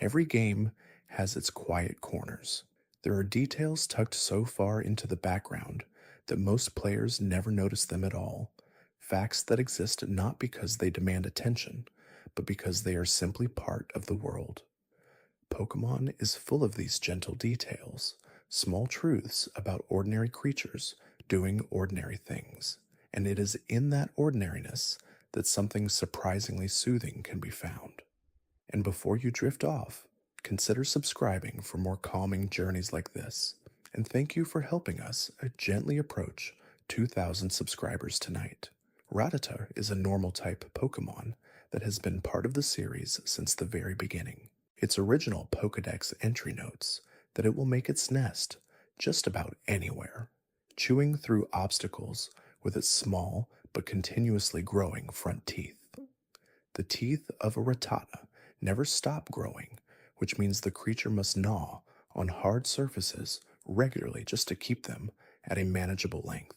Every game has its quiet corners. There are details tucked so far into the background that most players never notice them at all. Facts that exist not because they demand attention, but because they are simply part of the world. Pokemon is full of these gentle details, small truths about ordinary creatures doing ordinary things. And it is in that ordinariness that something surprisingly soothing can be found. And before you drift off, consider subscribing for more calming journeys like this. And thank you for helping us gently approach 2,000 subscribers tonight. Rattata is a normal type Pokemon that has been part of the series since the very beginning. Its original Pokédex entry notes that it will make its nest just about anywhere, chewing through obstacles with its small but continuously growing front teeth. The teeth of a Rattata never stop growing, which means the creature must gnaw on hard surfaces regularly just to keep them at a manageable length.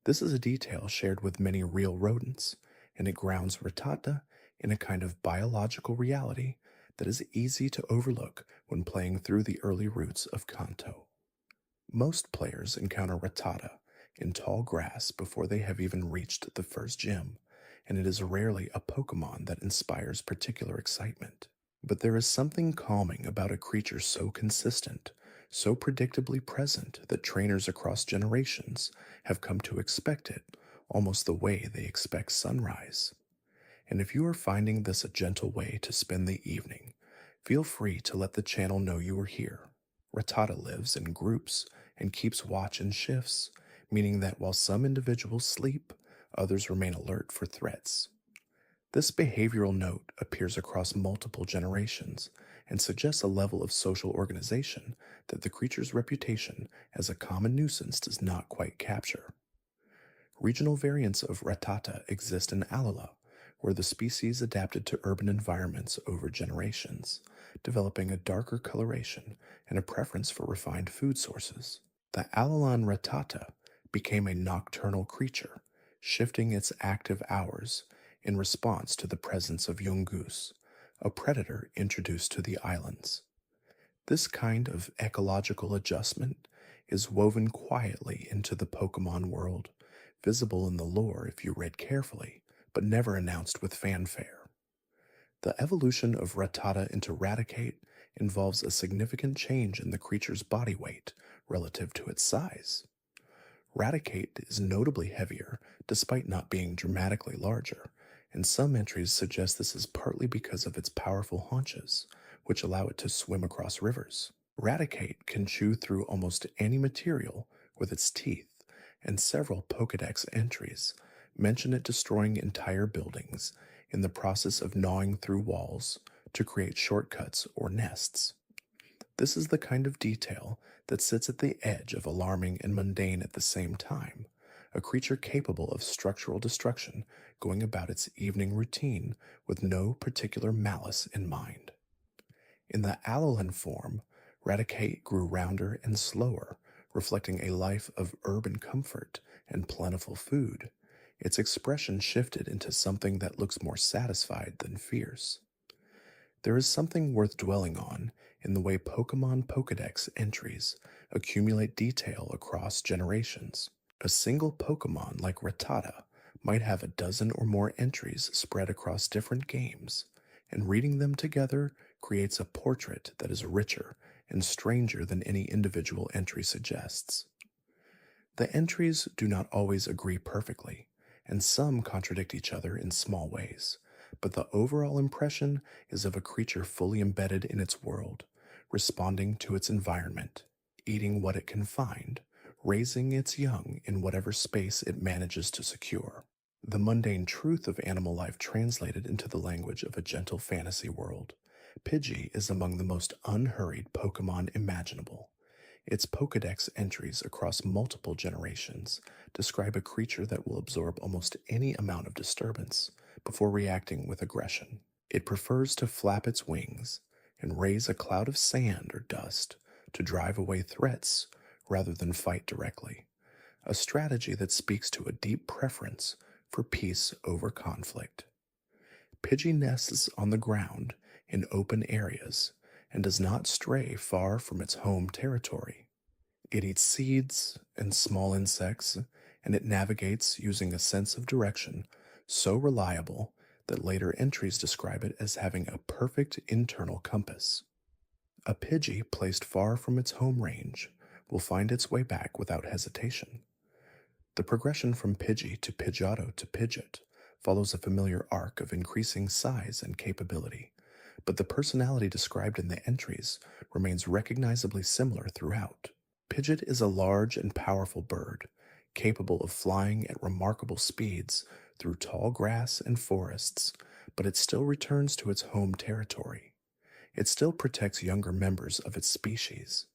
This is a detail shared with many real rodents, and it grounds Rattata in a kind of biological reality that is easy to overlook when playing through the early roots of Kanto. Most players encounter Rattata in tall grass before they have even reached the first gym, and it is rarely a Pokemon that inspires particular excitement. But there is something calming about a creature so consistent, so predictably present that trainers across generations have come to expect it almost the way they expect sunrise. And if you are finding this a gentle way to spend the evening, feel free to let the channel know you are here. Rattata lives in groups and keeps watch in shifts, meaning that while some individuals sleep, others remain alert for threats. This behavioral note appears across multiple generations and suggests a level of social organization that the creature's reputation as a common nuisance does not quite capture. Regional variants of Rattata exist in Alola, where the species adapted to urban environments over generations, developing a darker coloration and a preference for refined food sources. The Alolan Rattata became a nocturnal creature, shifting its active hours in response to the presence of Yungoos, a predator introduced to the islands. This kind of ecological adjustment is woven quietly into the Pokemon world, visible in the lore if you read carefully, but never announced with fanfare. The evolution of Rattata into Raticate involves a significant change in the creature's body weight relative to its size. Raticate is notably heavier despite not being dramatically larger, and some entries suggest this is partly because of its powerful haunches, which allow it to swim across rivers. Raticate can chew through almost any material with its teeth, and several Pokédex entries mention it destroying entire buildings in the process of gnawing through walls to create shortcuts or nests. This is the kind of detail that sits at the edge of alarming and mundane at the same time, a creature capable of structural destruction going about its evening routine with no particular malice in mind. In the Alolan form, Raticate grew rounder and slower, reflecting a life of urban comfort and plentiful food. Its expression shifted into something that looks more satisfied than fierce. There is something worth dwelling on in the way Pokemon Pokédex entries accumulate detail across generations. A single Pokemon like Rattata might have a dozen or more entries spread across different games, and reading them together creates a portrait that is richer and stranger than any individual entry suggests. The entries do not always agree perfectly, and some contradict each other in small ways, but the overall impression is of a creature fully embedded in its world, responding to its environment, eating what it can find, raising its young in whatever space it manages to secure. The mundane truth of animal life translated into the language of a gentle fantasy world. Pidgey is among the most unhurried Pokemon imaginable. Its Pokédex entries across multiple generations describe a creature that will absorb almost any amount of disturbance before reacting with aggression. It prefers to flap its wings and raise a cloud of sand or dust to drive away threats rather than fight directly, a strategy that speaks to a deep preference for peace over conflict. Pidgey nests on the ground in open areas and does not stray far from its home territory. It eats seeds and small insects, and it navigates using a sense of direction so reliable that later entries describe it as having a perfect internal compass. A Pidgey placed far from its home range will find its way back without hesitation. The progression from Pidgey to Pidgeotto to Pidgeot follows a familiar arc of increasing size and capability, but the personality described in the entries remains recognizably similar throughout. Pidgeot is a large and powerful bird, capable of flying at remarkable speeds through tall grass and forests, but it still returns to its home territory. It still protects younger members of its species.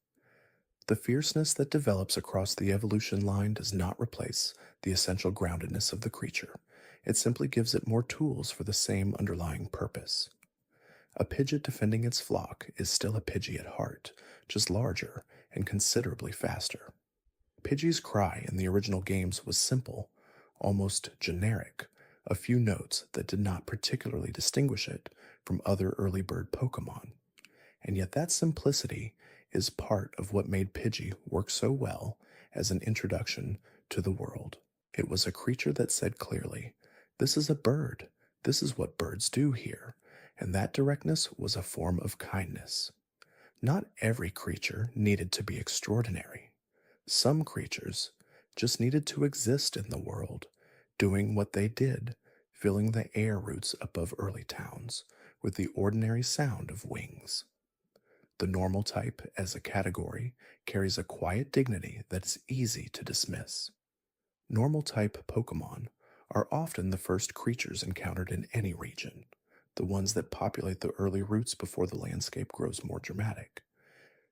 The fierceness that develops across the evolution line does not replace the essential groundedness of the creature. It simply gives it more tools for the same underlying purpose. A Pidgeot defending its flock is still a Pidgey at heart, just larger and considerably faster. Pidgey's cry in the original games was simple, almost generic, a few notes that did not particularly distinguish it from other early bird Pokémon. And yet that simplicity is part of what made Pidgey work so well as an introduction to the world. It was a creature that said clearly, "This is a bird. This is what birds do here." And that directness was a form of kindness. Not every creature needed to be extraordinary. Some creatures just needed to exist in the world, doing what they did, filling the air roots above early towns with the ordinary sound of wings. The normal type, as a category, carries a quiet dignity that is easy to dismiss. Normal type Pokémon are often the first creatures encountered in any region, the ones that populate the early routes before the landscape grows more dramatic.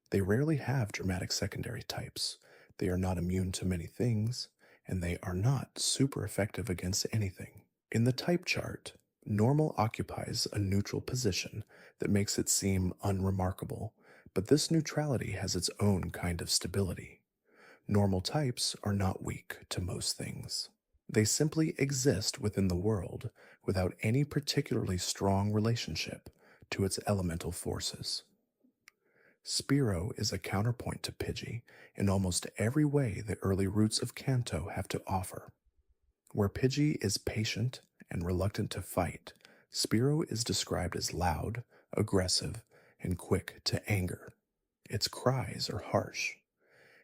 They rarely have dramatic secondary types, they are not immune to many things, and they are not super effective against anything. In the type chart, normal occupies a neutral position that makes it seem unremarkable, but this neutrality has its own kind of stability. Normal types are not weak to most things. They simply exist within the world without any particularly strong relationship to its elemental forces. Spearow is a counterpoint to Pidgey in almost every way the early roots of Kanto have to offer. Where Pidgey is patient and reluctant to fight, Spearow is described as loud, aggressive, and quick to anger. Its cries are harsh.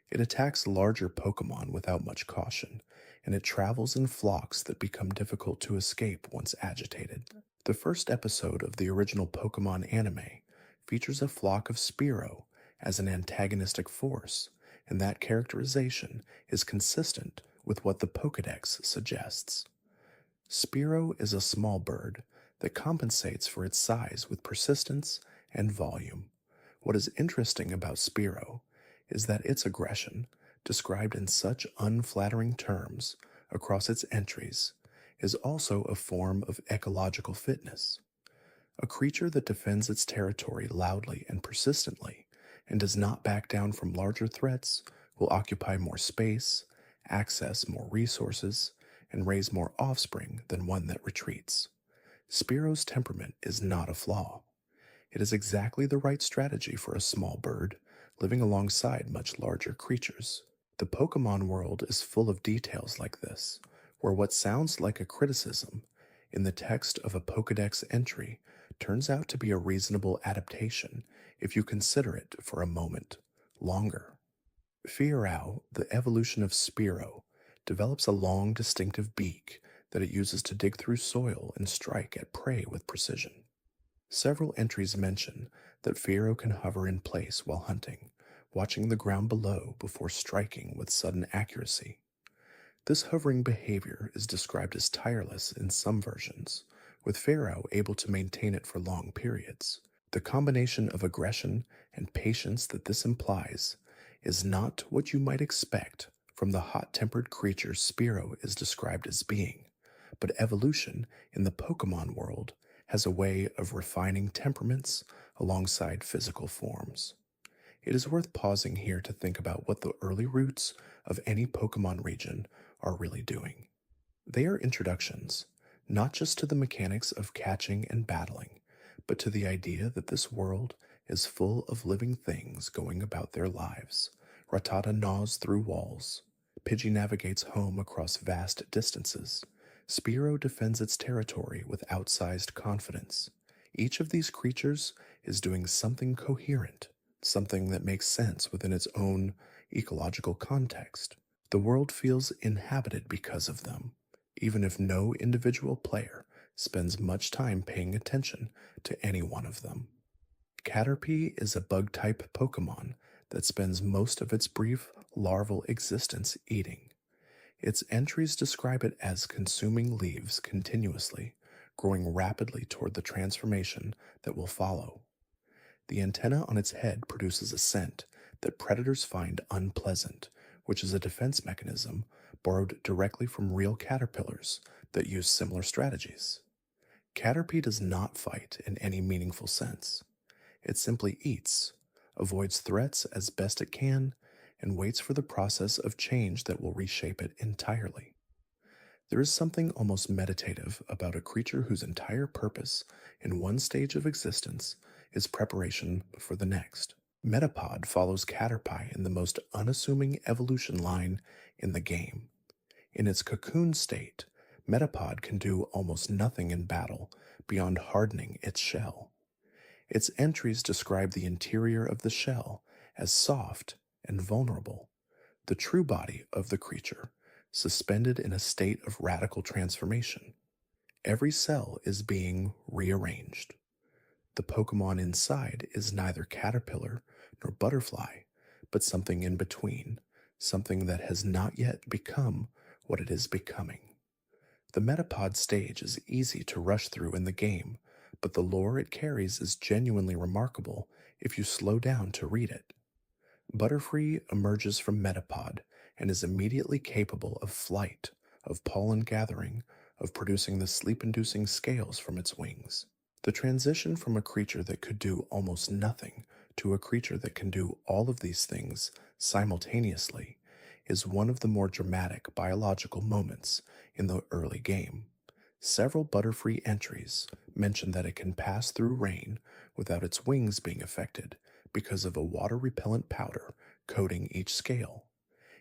It attacks larger Pokémon without much caution, and it travels in flocks that become difficult to escape once agitated. The first episode of the original Pokémon anime features a flock of Spearow as an antagonistic force, and that characterization is consistent with what the Pokédex suggests. Spearow is a small bird that compensates for its size with persistence and volume. What is interesting about Spearow is that its aggression, described in such unflattering terms across its entries, is also a form of ecological fitness. A creature that defends its territory loudly and persistently and does not back down from larger threats will occupy more space, access more resources, and raise more offspring than one that retreats. Spearow's temperament is not a flaw. It is exactly the right strategy for a small bird living alongside much larger creatures. The Pokémon world is full of details like this, where what sounds like a criticism in the text of a Pokédex entry turns out to be a reasonable adaptation if you consider it for a moment longer. Fiorao, the evolution of Spearow, develops a long, distinctive beak that it uses to dig through soil and strike at prey with precision. Several entries mention that Fiorao can hover in place while hunting, watching the ground below before striking with sudden accuracy. This hovering behavior is described as tireless in some versions, with Fiorao able to maintain it for long periods. The combination of aggression and patience that this implies is not what you might expect from the hot-tempered creature Spearow is described as being, but evolution in the Pokémon world has a way of refining temperaments alongside physical forms. It is worth pausing here to think about what the early roots of any Pokémon region are really doing. They are introductions, not just to the mechanics of catching and battling, but to the idea that this world is full of living things going about their lives. Rattata gnaws through walls. Pidgey navigates home across vast distances. Spearow defends its territory with outsized confidence. Each of these creatures is doing something coherent, something that makes sense within its own ecological context. The world feels inhabited because of them, even if no individual player spends much time paying attention to any one of them. Caterpie is a bug-type Pokémon that spends most of its brief larval existence eating. Its entries describe it as consuming leaves continuously, growing rapidly toward the transformation that will follow. The antenna on its head produces a scent that predators find unpleasant, which is a defense mechanism borrowed directly from real caterpillars that use similar strategies. Caterpie does not fight in any meaningful sense. It simply eats, avoids threats as best it can, and waits for the process of change that will reshape it entirely. There is something almost meditative about a creature whose entire purpose in one stage of existence is preparation for the next. Metapod follows Caterpie in the most unassuming evolution line in the game. In its cocoon state, Metapod can do almost nothing in battle beyond hardening its shell. Its entries describe the interior of the shell as soft and vulnerable, the true body of the creature, suspended in a state of radical transformation. Every cell is being rearranged. The Pokemon inside is neither caterpillar nor butterfly, but something in between, something that has not yet become what it is becoming. The Metapod stage is easy to rush through in the game, but the lore it carries is genuinely remarkable if you slow down to read it. Butterfree emerges from Metapod and is immediately capable of flight, of pollen gathering, of producing the sleep-inducing scales from its wings. The transition from a creature that could do almost nothing to a creature that can do all of these things simultaneously is one of the more dramatic biological moments in the early game. Several Butterfree entries mention that it can pass through rain without its wings being affected because of a water-repellent powder coating each scale.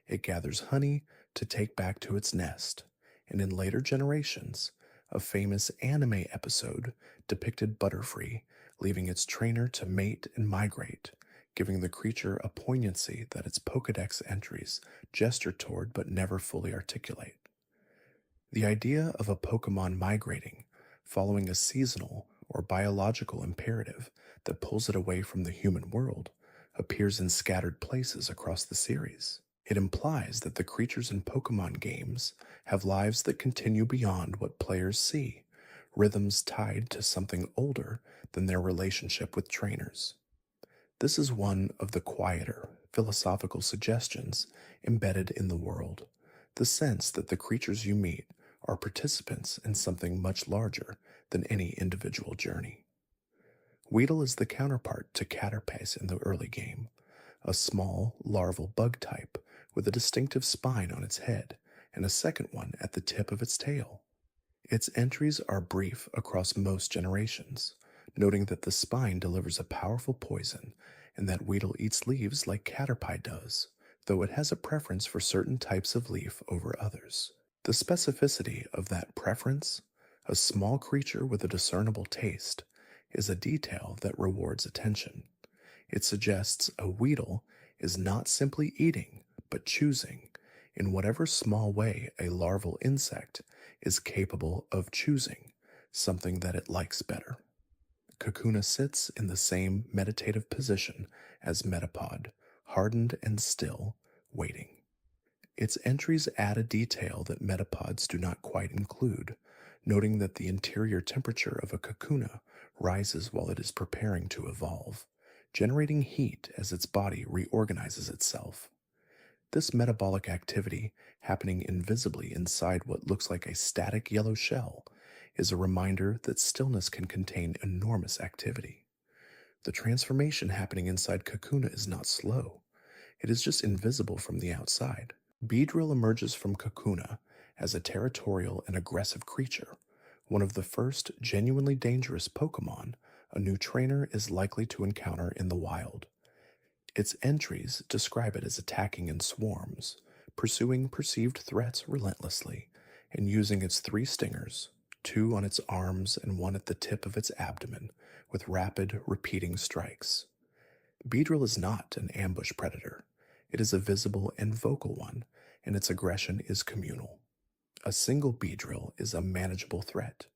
It gathers honey to take back to its nest, and in later generations, a famous anime episode depicted Butterfree leaving its trainer to mate and migrate, giving the creature a poignancy that its Pokédex entries gesture toward but never fully articulate. The idea of a Pokémon migrating, following a seasonal or biological imperative that pulls it away from the human world, appears in scattered places across the series. It implies that the creatures in Pokémon games have lives that continue beyond what players see, rhythms tied to something older than their relationship with trainers. This is one of the quieter, philosophical suggestions embedded in the world, the sense that the creatures you meet are participants in something much larger than any individual journey. Weedle is the counterpart to Caterpie in the early game, a small, larval bug type with a distinctive spine on its head and a second one at the tip of its tail. Its entries are brief across most generations, noting that the spine delivers a powerful poison and that Weedle eats leaves like Caterpie does, though it has a preference for certain types of leaf over others. The specificity of that preference, a small creature with a discernible taste, is a detail that rewards attention. It suggests a Weedle is not simply eating, but choosing, in whatever small way a larval insect is capable of choosing, something that it likes better. Kakuna sits in the same meditative position as Metapod, hardened and still, waiting. Its entries add a detail that metapods do not quite include, noting that the interior temperature of a Kakuna rises while it is preparing to evolve, generating heat as its body reorganizes itself. This metabolic activity, happening invisibly inside what looks like a static yellow shell, is a reminder that stillness can contain enormous activity. The transformation happening inside Kakuna is not slow. It is just invisible from the outside. Beedrill emerges from Kakuna as a territorial and aggressive creature, one of the first genuinely dangerous Pokémon a new trainer is likely to encounter in the wild. Its entries describe it as attacking in swarms, pursuing perceived threats relentlessly, and using its three stingers, two on its arms and one at the tip of its abdomen, with rapid, repeating strikes. Beedrill is not an ambush predator. It is a visible and vocal one, and its aggression is communal. A single Beedrill is a manageable threat.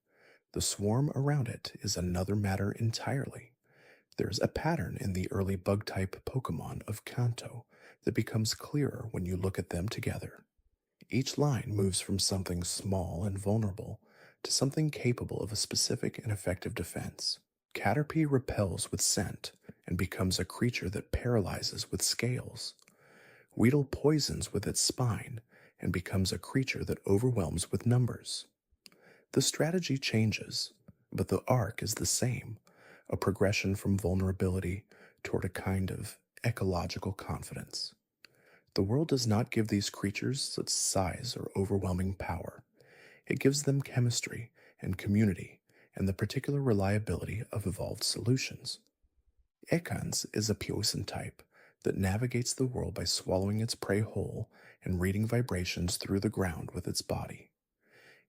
The swarm around it is another matter entirely. There's a pattern in the early bug-type Pokémon of Kanto that becomes clearer when you look at them together. Each line moves from something small and vulnerable to something capable of a specific and effective defense. Caterpie repels with scent and becomes a creature that paralyzes with scales. Weedle poisons with its spine and becomes a creature that overwhelms with numbers. The strategy changes, but the arc is the same, a progression from vulnerability toward a kind of ecological confidence. The world does not give these creatures such size or overwhelming power. It gives them chemistry and community and the particular reliability of evolved solutions. Ekans is a Poison type that navigates the world by swallowing its prey whole and reading vibrations through the ground with its body.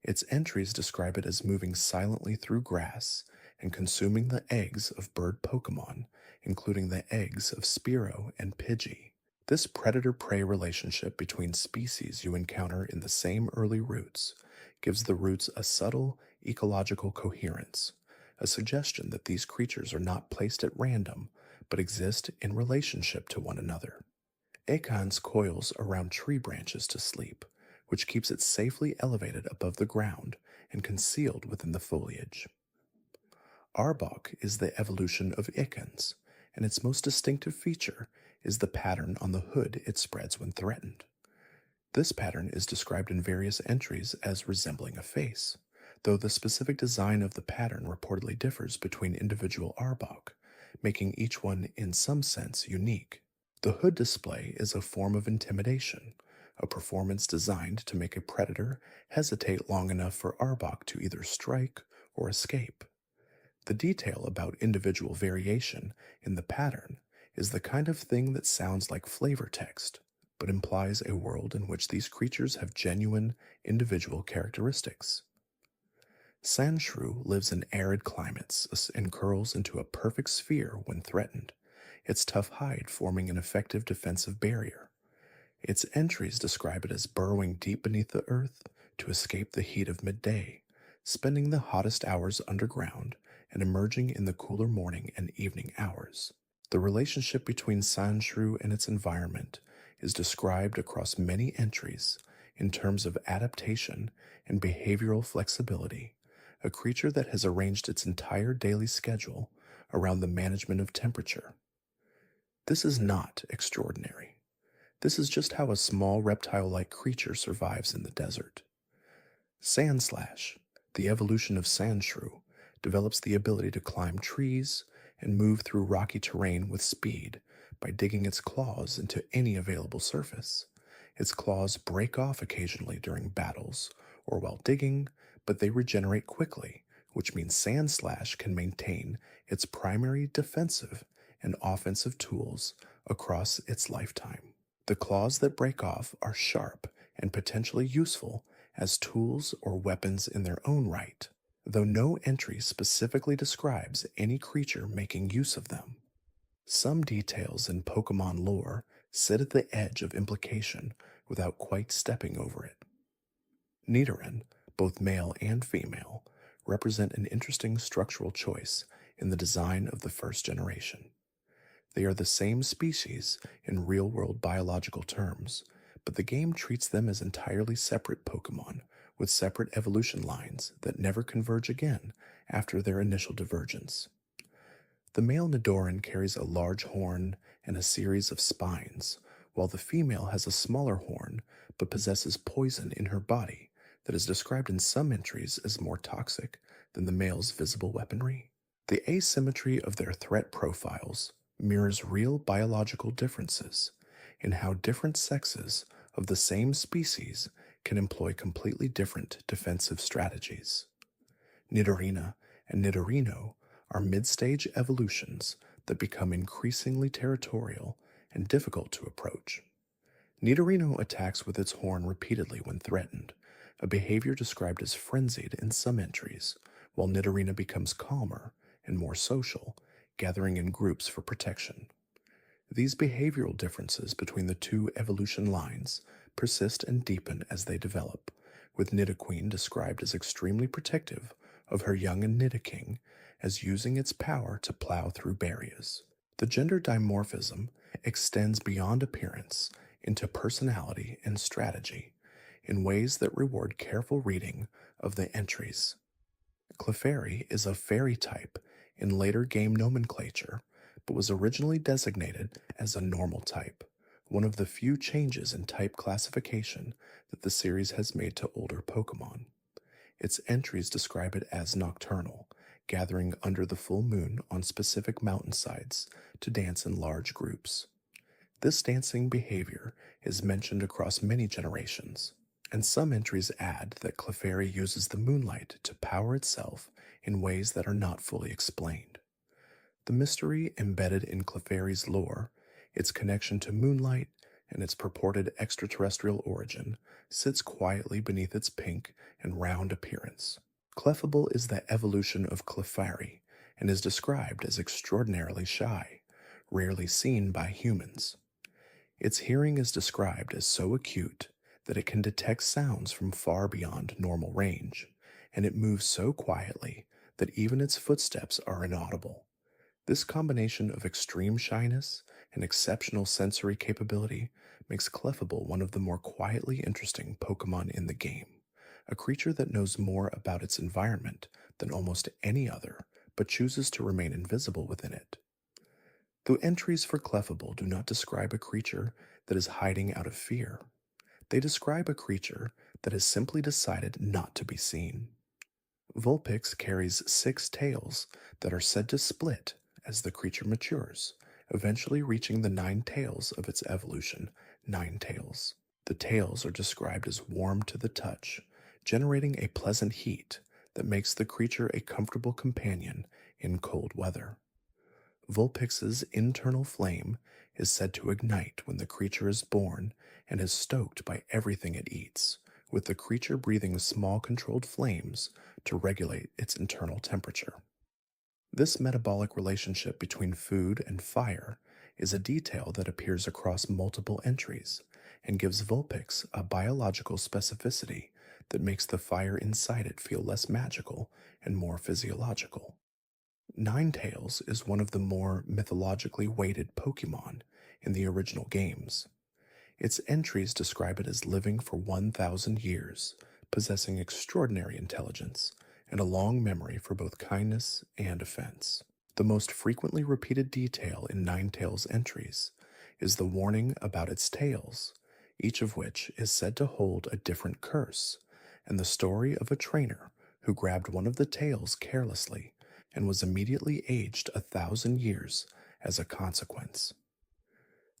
Its entries describe it as moving silently through grass and consuming the eggs of bird Pokémon, including the eggs of Spearow and Pidgey. This predator-prey relationship between species you encounter in the same early roots gives the roots a subtle ecological coherence, a suggestion that these creatures are not placed at random but exist in relationship to one another. Ekans coils around tree branches to sleep, which keeps it safely elevated above the ground and concealed within the foliage. Arbok is the evolution of Ekans, and its most distinctive feature is the pattern on the hood it spreads when threatened. This pattern is described in various entries as resembling a face, though the specific design of the pattern reportedly differs between individual Arbok, making each one in some sense unique. The hood display is a form of intimidation, a performance designed to make a predator hesitate long enough for Arbok to either strike or escape. The detail about individual variation in the pattern is the kind of thing that sounds like flavor text, but implies a world in which these creatures have genuine, individual characteristics. Sandshrew lives in arid climates and curls into a perfect sphere when threatened, its tough hide forming an effective defensive barrier. Its entries describe it as burrowing deep beneath the earth to escape the heat of midday, spending the hottest hours underground, and emerging in the cooler morning and evening hours. The relationship between Sandshrew and its environment is described across many entries in terms of adaptation and behavioral flexibility, a creature that has arranged its entire daily schedule around the management of temperature. This is not extraordinary. This is just how a small reptile-like creature survives in the desert. Sandslash, the evolution of Sandshrew, develops the ability to climb trees and move through rocky terrain with speed by digging its claws into any available surface. Its claws break off occasionally during battles or while digging, but they regenerate quickly, which means Sandslash can maintain its primary defensive and offensive tools across its lifetime. The claws that break off are sharp and potentially useful as tools or weapons in their own right, though no entry specifically describes any creature making use of them. Some details in Pokémon lore sit at the edge of implication without quite stepping over it. Nidoran, both male and female, represent an interesting structural choice in the design of the first generation. They are the same species in real-world biological terms, but the game treats them as entirely separate Pokémon with separate evolution lines that never converge again after their initial divergence. The male Nidoran carries a large horn and a series of spines, while the female has a smaller horn but possesses poison in her body that is described in some entries as more toxic than the male's visible weaponry. The asymmetry of their threat profiles mirrors real biological differences in how different sexes of the same species can employ completely different defensive strategies. Nidorina and Nidorino are mid-stage evolutions that become increasingly territorial and difficult to approach. Nidorino attacks with its horn repeatedly when threatened, a behavior described as frenzied in some entries, while Nidorina becomes calmer and more social, gathering in groups for protection. These behavioral differences between the two evolution lines persist and deepen as they develop, with Nidoqueen described as extremely protective of her young and Nidoking as using its power to plow through barriers. The gender dimorphism extends beyond appearance into personality and strategy in ways that reward careful reading of the entries. Clefairy is a fairy type in later game nomenclature, but was originally designated as a normal type, one of the few changes in type classification that the series has made to older Pokémon. Its entries describe it as nocturnal, gathering under the full moon on specific mountainsides to dance in large groups. This dancing behavior is mentioned across many generations, and some entries add that Clefairy uses the moonlight to power itself in ways that are not fully explained. The mystery embedded in Clefairy's lore, its connection to moonlight, and its purported extraterrestrial origin, sits quietly beneath its pink and round appearance. Clefable is the evolution of Clefairy and is described as extraordinarily shy, rarely seen by humans. Its hearing is described as so acute that it can detect sounds from far beyond normal range, and it moves so quietly that even its footsteps are inaudible. This combination of extreme shyness and exceptional sensory capability makes Clefable one of the more quietly interesting Pokemon in the game, a creature that knows more about its environment than almost any other, but chooses to remain invisible within it. Though entries for Clefable do not describe a creature that is hiding out of fear, they describe a creature that has simply decided not to be seen. Vulpix carries 6 tails that are said to split as the creature matures, eventually reaching the 9 tails of its evolution, Ninetales. The tails are described as warm to the touch, generating a pleasant heat that makes the creature a comfortable companion in cold weather. Vulpix's internal flame is said to ignite when the creature is born and is stoked by everything it eats, with the creature breathing small controlled flames to regulate its internal temperature. This metabolic relationship between food and fire is a detail that appears across multiple entries and gives Vulpix a biological specificity that makes the fire inside it feel less magical and more physiological. Ninetales is one of the more mythologically weighted Pokemon in the original games. Its entries describe it as living for 1,000 years, possessing extraordinary intelligence, and a long memory for both kindness and offense. The most frequently repeated detail in Ninetales' entries is the warning about its tails, each of which is said to hold a different curse, and the story of a trainer who grabbed one of the tails carelessly and was immediately aged 1,000 years as a consequence.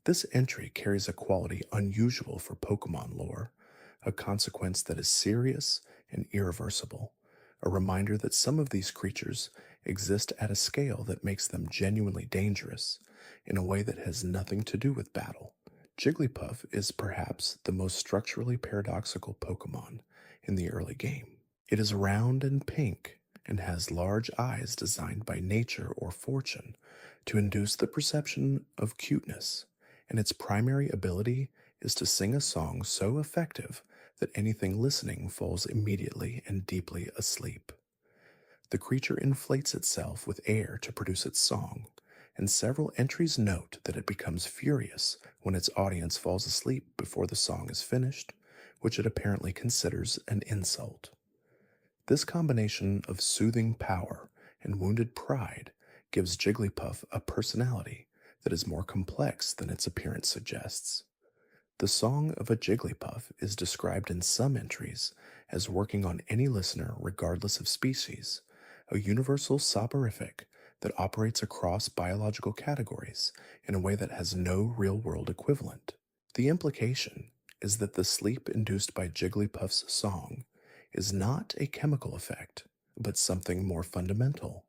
This entry carries a quality unusual for Pokemon lore, a consequence that is serious and irreversible, a reminder that some of these creatures exist at a scale that makes them genuinely dangerous, in a way that has nothing to do with battle. Jigglypuff is perhaps the most structurally paradoxical Pokemon in the early game. It is round and pink and has large eyes designed by nature or fortune to induce the perception of cuteness, and its primary ability is to sing a song so effective that anything listening falls immediately and deeply asleep. The creature inflates itself with air to produce its song, and several entries note that it becomes furious when its audience falls asleep before the song is finished, which it apparently considers an insult. This combination of soothing power and wounded pride gives Jigglypuff a personality that is more complex than its appearance suggests. The song of a Jigglypuff is described in some entries as working on any listener regardless of species, a universal soporific that operates across biological categories in a way that has no real-world equivalent. The implication is that the sleep induced by Jigglypuff's song is not a chemical effect, but something more fundamental,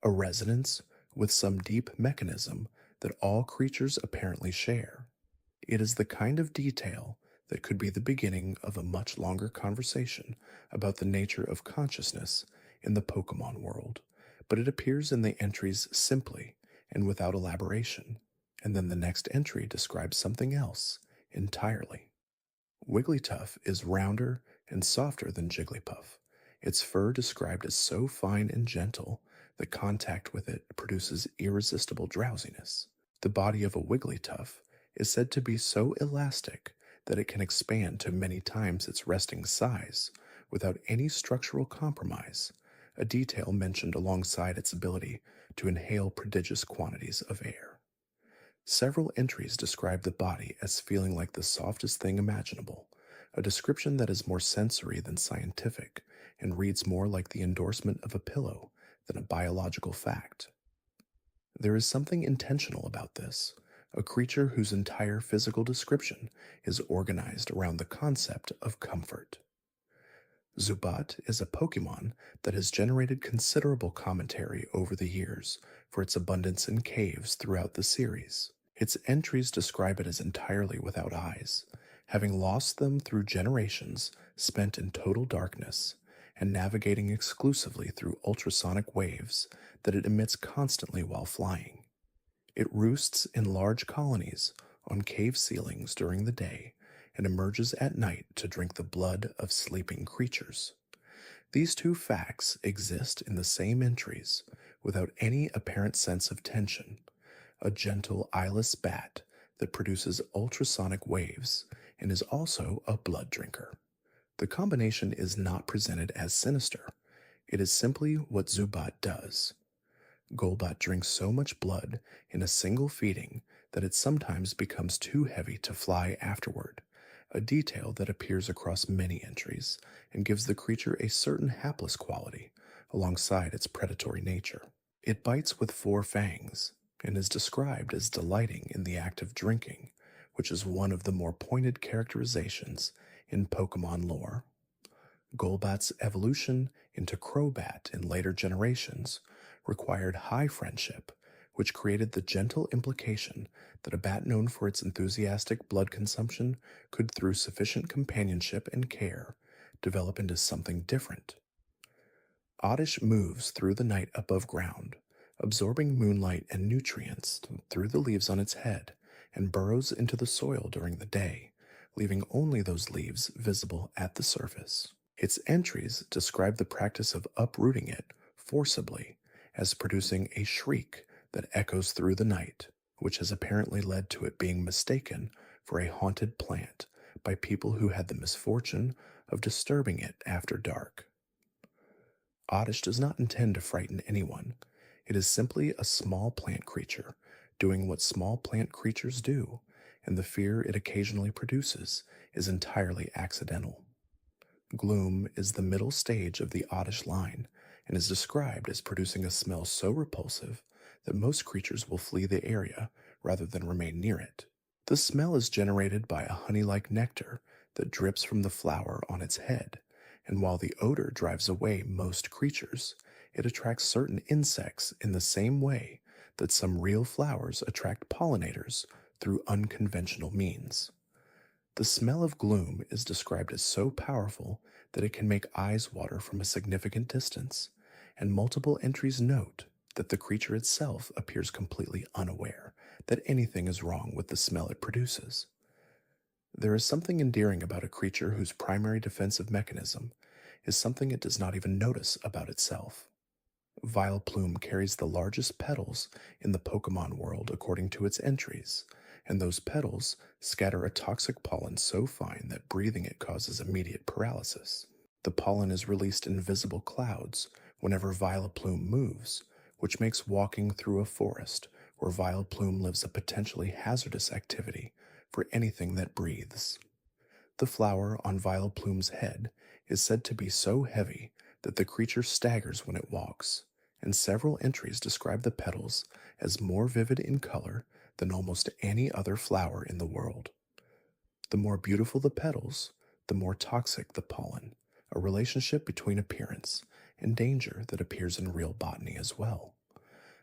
a resonance with some deep mechanism that all creatures apparently share. It is the kind of detail that could be the beginning of a much longer conversation about the nature of consciousness in the Pokemon world, but it appears in the entries simply and without elaboration, and then the next entry describes something else entirely. Wigglytuff is rounder and softer than Jigglypuff, its fur described as so fine and gentle that contact with it produces irresistible drowsiness. The body of a Wigglytuff is said to be so elastic that it can expand to many times its resting size without any structural compromise, a detail mentioned alongside its ability to inhale prodigious quantities of air. Several entries describe the body as feeling like the softest thing imaginable, a description that is more sensory than scientific and reads more like the endorsement of a pillow than a biological fact. There is something intentional about this, a creature whose entire physical description is organized around the concept of comfort. Zubat is a Pokemon that has generated considerable commentary over the years for its abundance in caves throughout the series. Its entries describe it as entirely without eyes, having lost them through generations spent in total darkness and navigating exclusively through ultrasonic waves that it emits constantly while flying. It roosts in large colonies on cave ceilings during the day and emerges at night to drink the blood of sleeping creatures. These two facts exist in the same entries without any apparent sense of tension. A gentle eyeless bat that produces ultrasonic waves and is also a blood drinker. The combination is not presented as sinister. It is simply what Zubat does. Golbat drinks so much blood in a single feeding that it sometimes becomes too heavy to fly afterward, a detail that appears across many entries and gives the creature a certain hapless quality alongside its predatory nature. It bites with 4 fangs and is described as delighting in the act of drinking, which is one of the more pointed characterizations in Pokemon lore. Golbat's evolution into Crobat in later generations required high friendship, which created the gentle implication that a bat known for its enthusiastic blood consumption could, through sufficient companionship and care, develop into something different. Oddish moves through the night above ground, absorbing moonlight and nutrients through the leaves on its head, and burrows into the soil during the day, leaving only those leaves visible at the surface. Its entries describe the practice of uprooting it forcibly as producing a shriek that echoes through the night, which has apparently led to it being mistaken for a haunted plant by people who had the misfortune of disturbing it after dark. Oddish does not intend to frighten anyone. It is simply a small plant creature doing what small plant creatures do, and the fear it occasionally produces is entirely accidental. Gloom is the middle stage of the Oddish line and is described as producing a smell so repulsive that most creatures will flee the area rather than remain near it. The smell is generated by a honey-like nectar that drips from the flower on its head, and while the odor drives away most creatures, it attracts certain insects in the same way that some real flowers attract pollinators through unconventional means. The smell of gloom is described as so powerful that it can make eyes water from a significant distance, and multiple entries note that the creature itself appears completely unaware that anything is wrong with the smell it produces. There is something endearing about a creature whose primary defensive mechanism is something it does not even notice about itself. Vileplume carries the largest petals in the Pokemon world according to its entries, and those petals scatter a toxic pollen so fine that breathing it causes immediate paralysis. The pollen is released in visible clouds whenever Vileplume moves, which makes walking through a forest where Vileplume lives a potentially hazardous activity for anything that breathes. The flower on Vileplume's head is said to be so heavy that the creature staggers when it walks, and several entries describe the petals as more vivid in color than almost any other flower in the world. The more beautiful the petals, the more toxic the pollen, a relationship between appearance and danger that appears in real botany as well.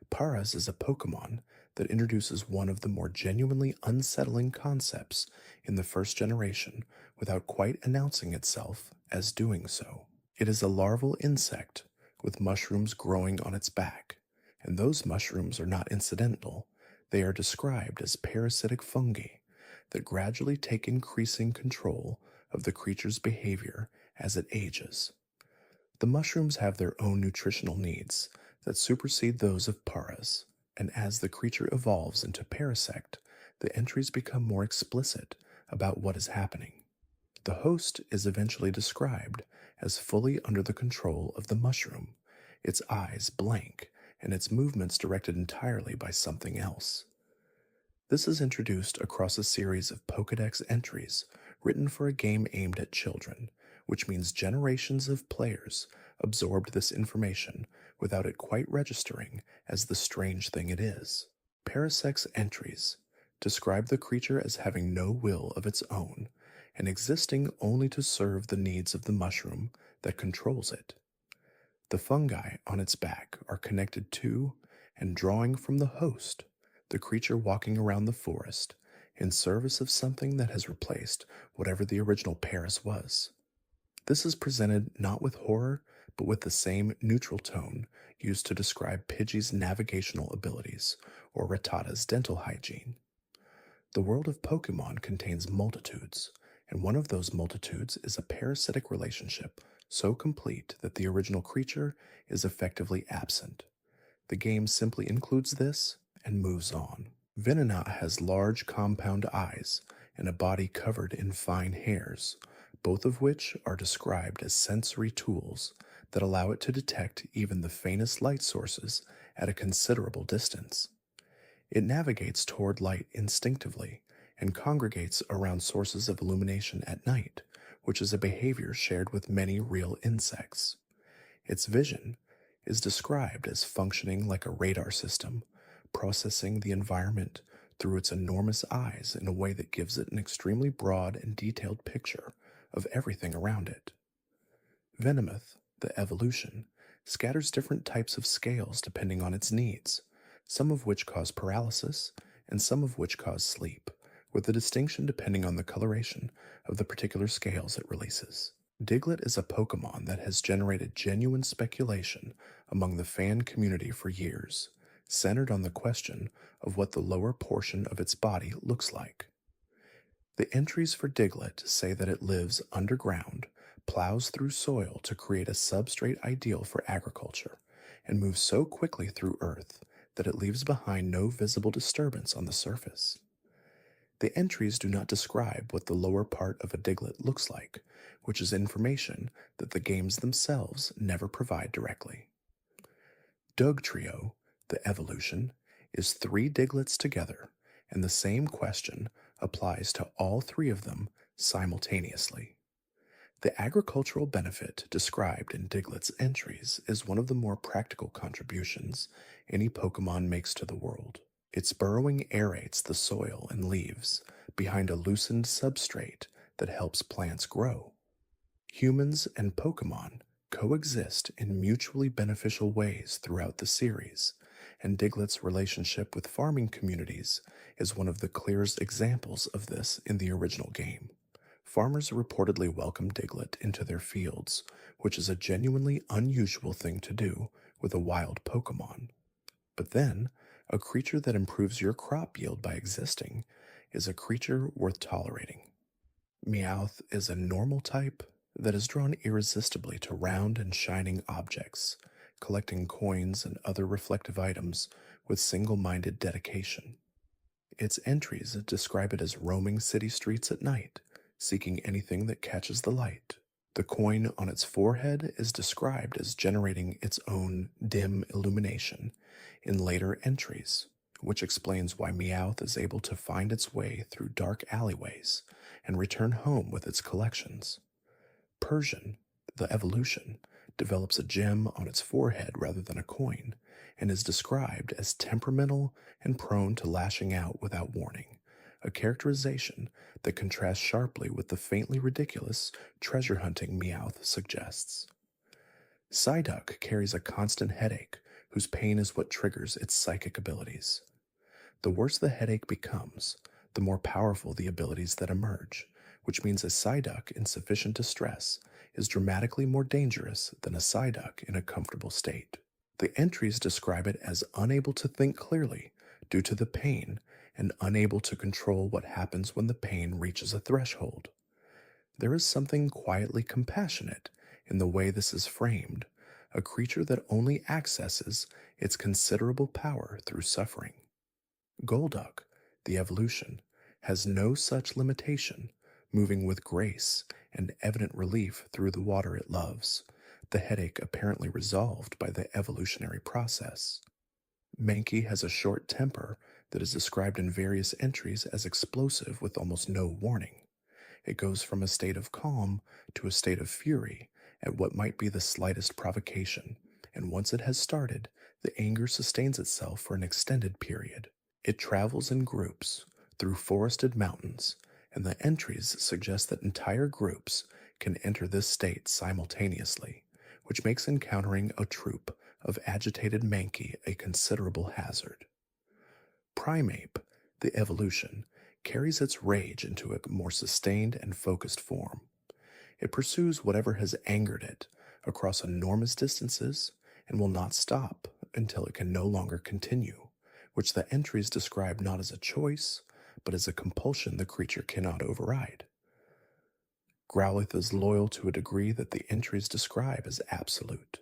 Paras is a Pokemon that introduces one of the more genuinely unsettling concepts in the first generation without quite announcing itself as doing so. It is a larval insect with mushrooms growing on its back, and those mushrooms are not incidental. They are described as parasitic fungi that gradually take increasing control of the creature's behavior as it ages. The mushrooms have their own nutritional needs that supersede those of Paras, and as the creature evolves into Parasect, the entries become more explicit about what is happening. The host is eventually described as fully under the control of the mushroom, its eyes blank and its movements directed entirely by something else. This is introduced across a series of Pokédex entries written for a game aimed at children, which means generations of players absorbed this information without it quite registering as the strange thing it is. Parasect's entries describe the creature as having no will of its own and existing only to serve the needs of the mushroom that controls it. The fungi on its back are connected to and drawing from the host, the creature walking around the forest in service of something that has replaced whatever the original Paras was. This is presented not with horror, but with the same neutral tone used to describe Pidgey's navigational abilities or Rattata's dental hygiene. The world of Pokemon contains multitudes, and one of those multitudes is a parasitic relationship so complete that the original creature is effectively absent. The game simply includes this and moves on. Venonat has large compound eyes and a body covered in fine hairs, both of which are described as sensory tools that allow it to detect even the faintest light sources at a considerable distance. It navigates toward light instinctively and congregates around sources of illumination at night, which is a behavior shared with many real insects. Its vision is described as functioning like a radar system, processing the environment through its enormous eyes in a way that gives it an extremely broad and detailed picture of everything around it. Venomoth, the evolution, scatters different types of scales depending on its needs, some of which cause paralysis and some of which cause sleep, with the distinction depending on the coloration of the particular scales it releases. Diglett is a Pokemon that has generated genuine speculation among the fan community for years, centered on the question of what the lower portion of its body looks like. The entries for Diglett say that it lives underground, plows through soil to create a substrate ideal for agriculture, and moves so quickly through Earth that it leaves behind no visible disturbance on the surface. The entries do not describe what the lower part of a Diglett looks like, which is information that the games themselves never provide directly. Dugtrio, the evolution, is 3 Digletts together, and the same question applies to all 3 of them simultaneously. The agricultural benefit described in Diglett's entries is one of the more practical contributions any Pokemon makes to the world. Its burrowing aerates the soil and leaves behind a loosened substrate that helps plants grow. Humans and Pokemon coexist in mutually beneficial ways throughout the series, and Diglett's relationship with farming communities is one of the clearest examples of this in the original game. Farmers reportedly welcome Diglett into their fields, which is a genuinely unusual thing to do with a wild Pokemon. But then, a creature that improves your crop yield by existing is a creature worth tolerating. Meowth is a normal type that is drawn irresistibly to round and shining objects, collecting coins and other reflective items with single-minded dedication. Its entries describe it as roaming city streets at night, seeking anything that catches the light. The coin on its forehead is described as generating its own dim illumination in later entries, which explains why Meowth is able to find its way through dark alleyways and return home with its collections. Persian, the evolution, develops a gem on its forehead rather than a coin, and is described as temperamental and prone to lashing out without warning, a characterization that contrasts sharply with the faintly ridiculous treasure hunting Meowth suggests. Psyduck carries a constant headache whose pain is what triggers its psychic abilities. The worse the headache becomes, the more powerful the abilities that emerge, which means a Psyduck in sufficient distress is dramatically more dangerous than a Psyduck in a comfortable state. The entries describe it as unable to think clearly due to the pain and unable to control what happens when the pain reaches a threshold. There is something quietly compassionate in the way this is framed, a creature that only accesses its considerable power through suffering. Golduck, the evolution, has no such limitation, moving with grace and evident relief through the water it loves, the headache apparently resolved by the evolutionary process. Mankey has a short temper that is described in various entries as explosive with almost no warning. It goes from a state of calm to a state of fury at what might be the slightest provocation, and once it has started, the anger sustains itself for an extended period. It travels in groups through forested mountains, and the entries suggest that entire groups can enter this state simultaneously, which makes encountering a troop of agitated Mankey a considerable hazard. Primeape, the evolution, carries its rage into a more sustained and focused form. It pursues whatever has angered it across enormous distances and will not stop until it can no longer continue, which the entries describe not as a choice, but as a compulsion the creature cannot override. Growlithe is loyal to a degree that the entries describe as absolute.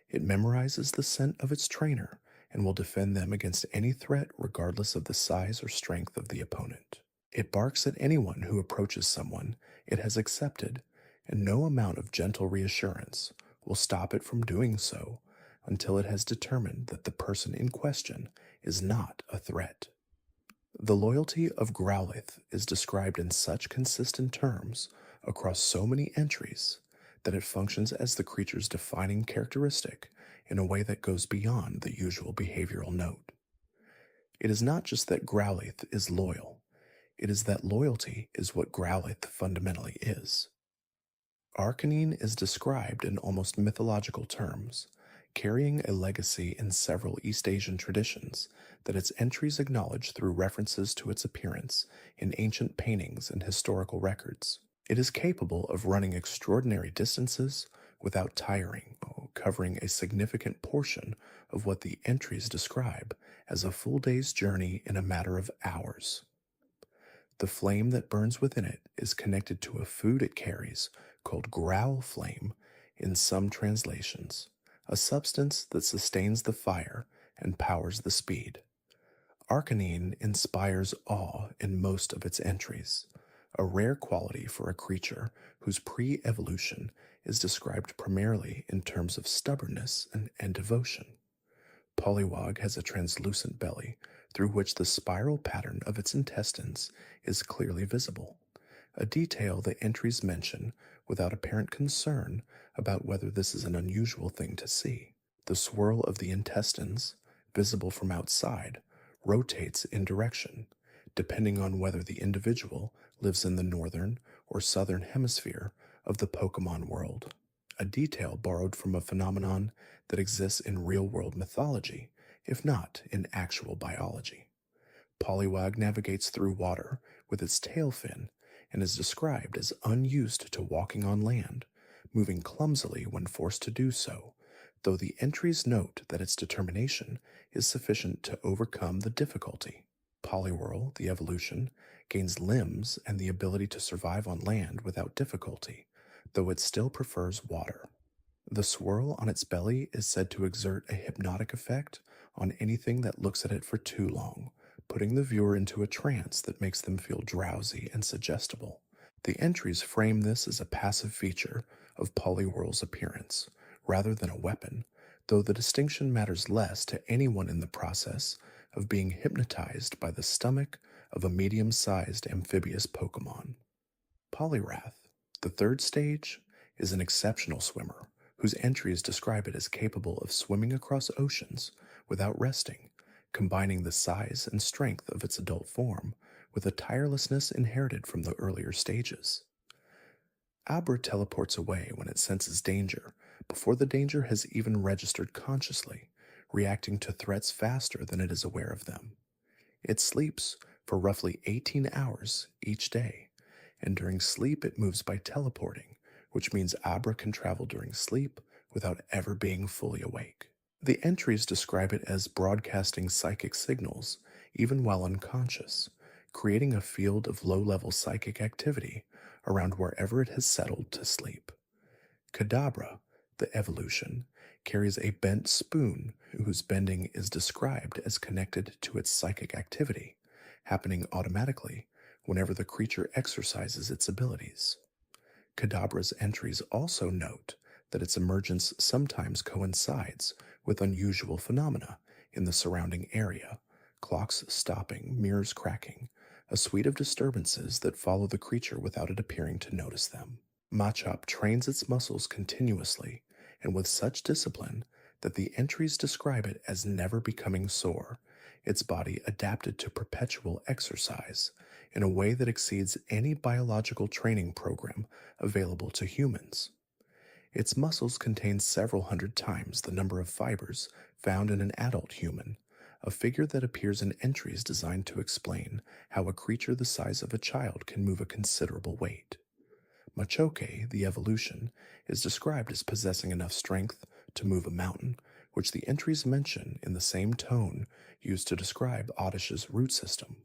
It memorizes the scent of its trainer and will defend them against any threat regardless of the size or strength of the opponent. It barks at anyone who approaches someone it has accepted, and no amount of gentle reassurance will stop it from doing so until it has determined that the person in question is not a threat. The loyalty of Growlithe is described in such consistent terms across so many entries that it functions as the creature's defining characteristic in a way that goes beyond the usual behavioral note. It is not just that Growlithe is loyal, it is that loyalty is what Growlithe fundamentally is. Arcanine is described in almost mythological terms, carrying a legacy in several East Asian traditions that its entries acknowledge through references to its appearance in ancient paintings and historical records. It is capable of running extraordinary distances without tiring, covering a significant portion of what the entries describe as a full day's journey in a matter of hours. The flame that burns within it is connected to a food it carries called growl flame in some translations, a substance that sustains the fire and powers the speed. Arcanine inspires awe in most of its entries, a rare quality for a creature whose pre-evolution is described primarily in terms of stubbornness and devotion. Poliwag has a translucent belly through which the spiral pattern of its intestines is clearly visible, a detail the entries mention without apparent concern about whether this is an unusual thing to see. The swirl of the intestines, visible from outside, rotates in direction, depending on whether the individual lives in the northern or southern hemisphere of the Pokémon world, a detail borrowed from a phenomenon that exists in real-world mythology, if not in actual biology. Poliwag navigates through water with its tail fin and is described as unused to walking on land, moving clumsily when forced to do so, though the entries note that its determination is sufficient to overcome the difficulty. Poliwhirl, the evolution, gains limbs and the ability to survive on land without difficulty, though it still prefers water. The swirl on its belly is said to exert a hypnotic effect on anything that looks at it for too long, putting the viewer into a trance that makes them feel drowsy and suggestible. The entries frame this as a passive feature of Poliwhirl's appearance, rather than a weapon, though the distinction matters less to anyone in the process of being hypnotized by the stomach of a medium-sized amphibious Pokémon. Poliwrath, the third stage, is an exceptional swimmer whose entries describe it as capable of swimming across oceans without resting, combining the size and strength of its adult form with a tirelessness inherited from the earlier stages. Abra teleports away when it senses danger, before the danger has even registered consciously, reacting to threats faster than it is aware of them. It sleeps for roughly 18 hours each day, and during sleep it moves by teleporting, which means Abra can travel during sleep without ever being fully awake. The entries describe it as broadcasting psychic signals even while unconscious, creating a field of low level psychic activity around wherever it has settled to sleep. Kadabra, the evolution, carries a bent spoon whose bending is described as connected to its psychic activity, happening automatically whenever the creature exercises its abilities. Kadabra's entries also note that its emergence sometimes coincides with unusual phenomena in the surrounding area, clocks stopping, mirrors cracking, a suite of disturbances that follow the creature without it appearing to notice them. Machop trains its muscles continuously and with such discipline that the entries describe it as never becoming sore, its body adapted to perpetual exercise in a way that exceeds any biological training program available to humans. Its muscles contain several hundred times the number of fibers found in an adult human, a figure that appears in entries designed to explain how a creature the size of a child can move a considerable weight. Machoke, the evolution, is described as possessing enough strength to move a mountain, which the entries mention in the same tone used to describe Oddish's root system.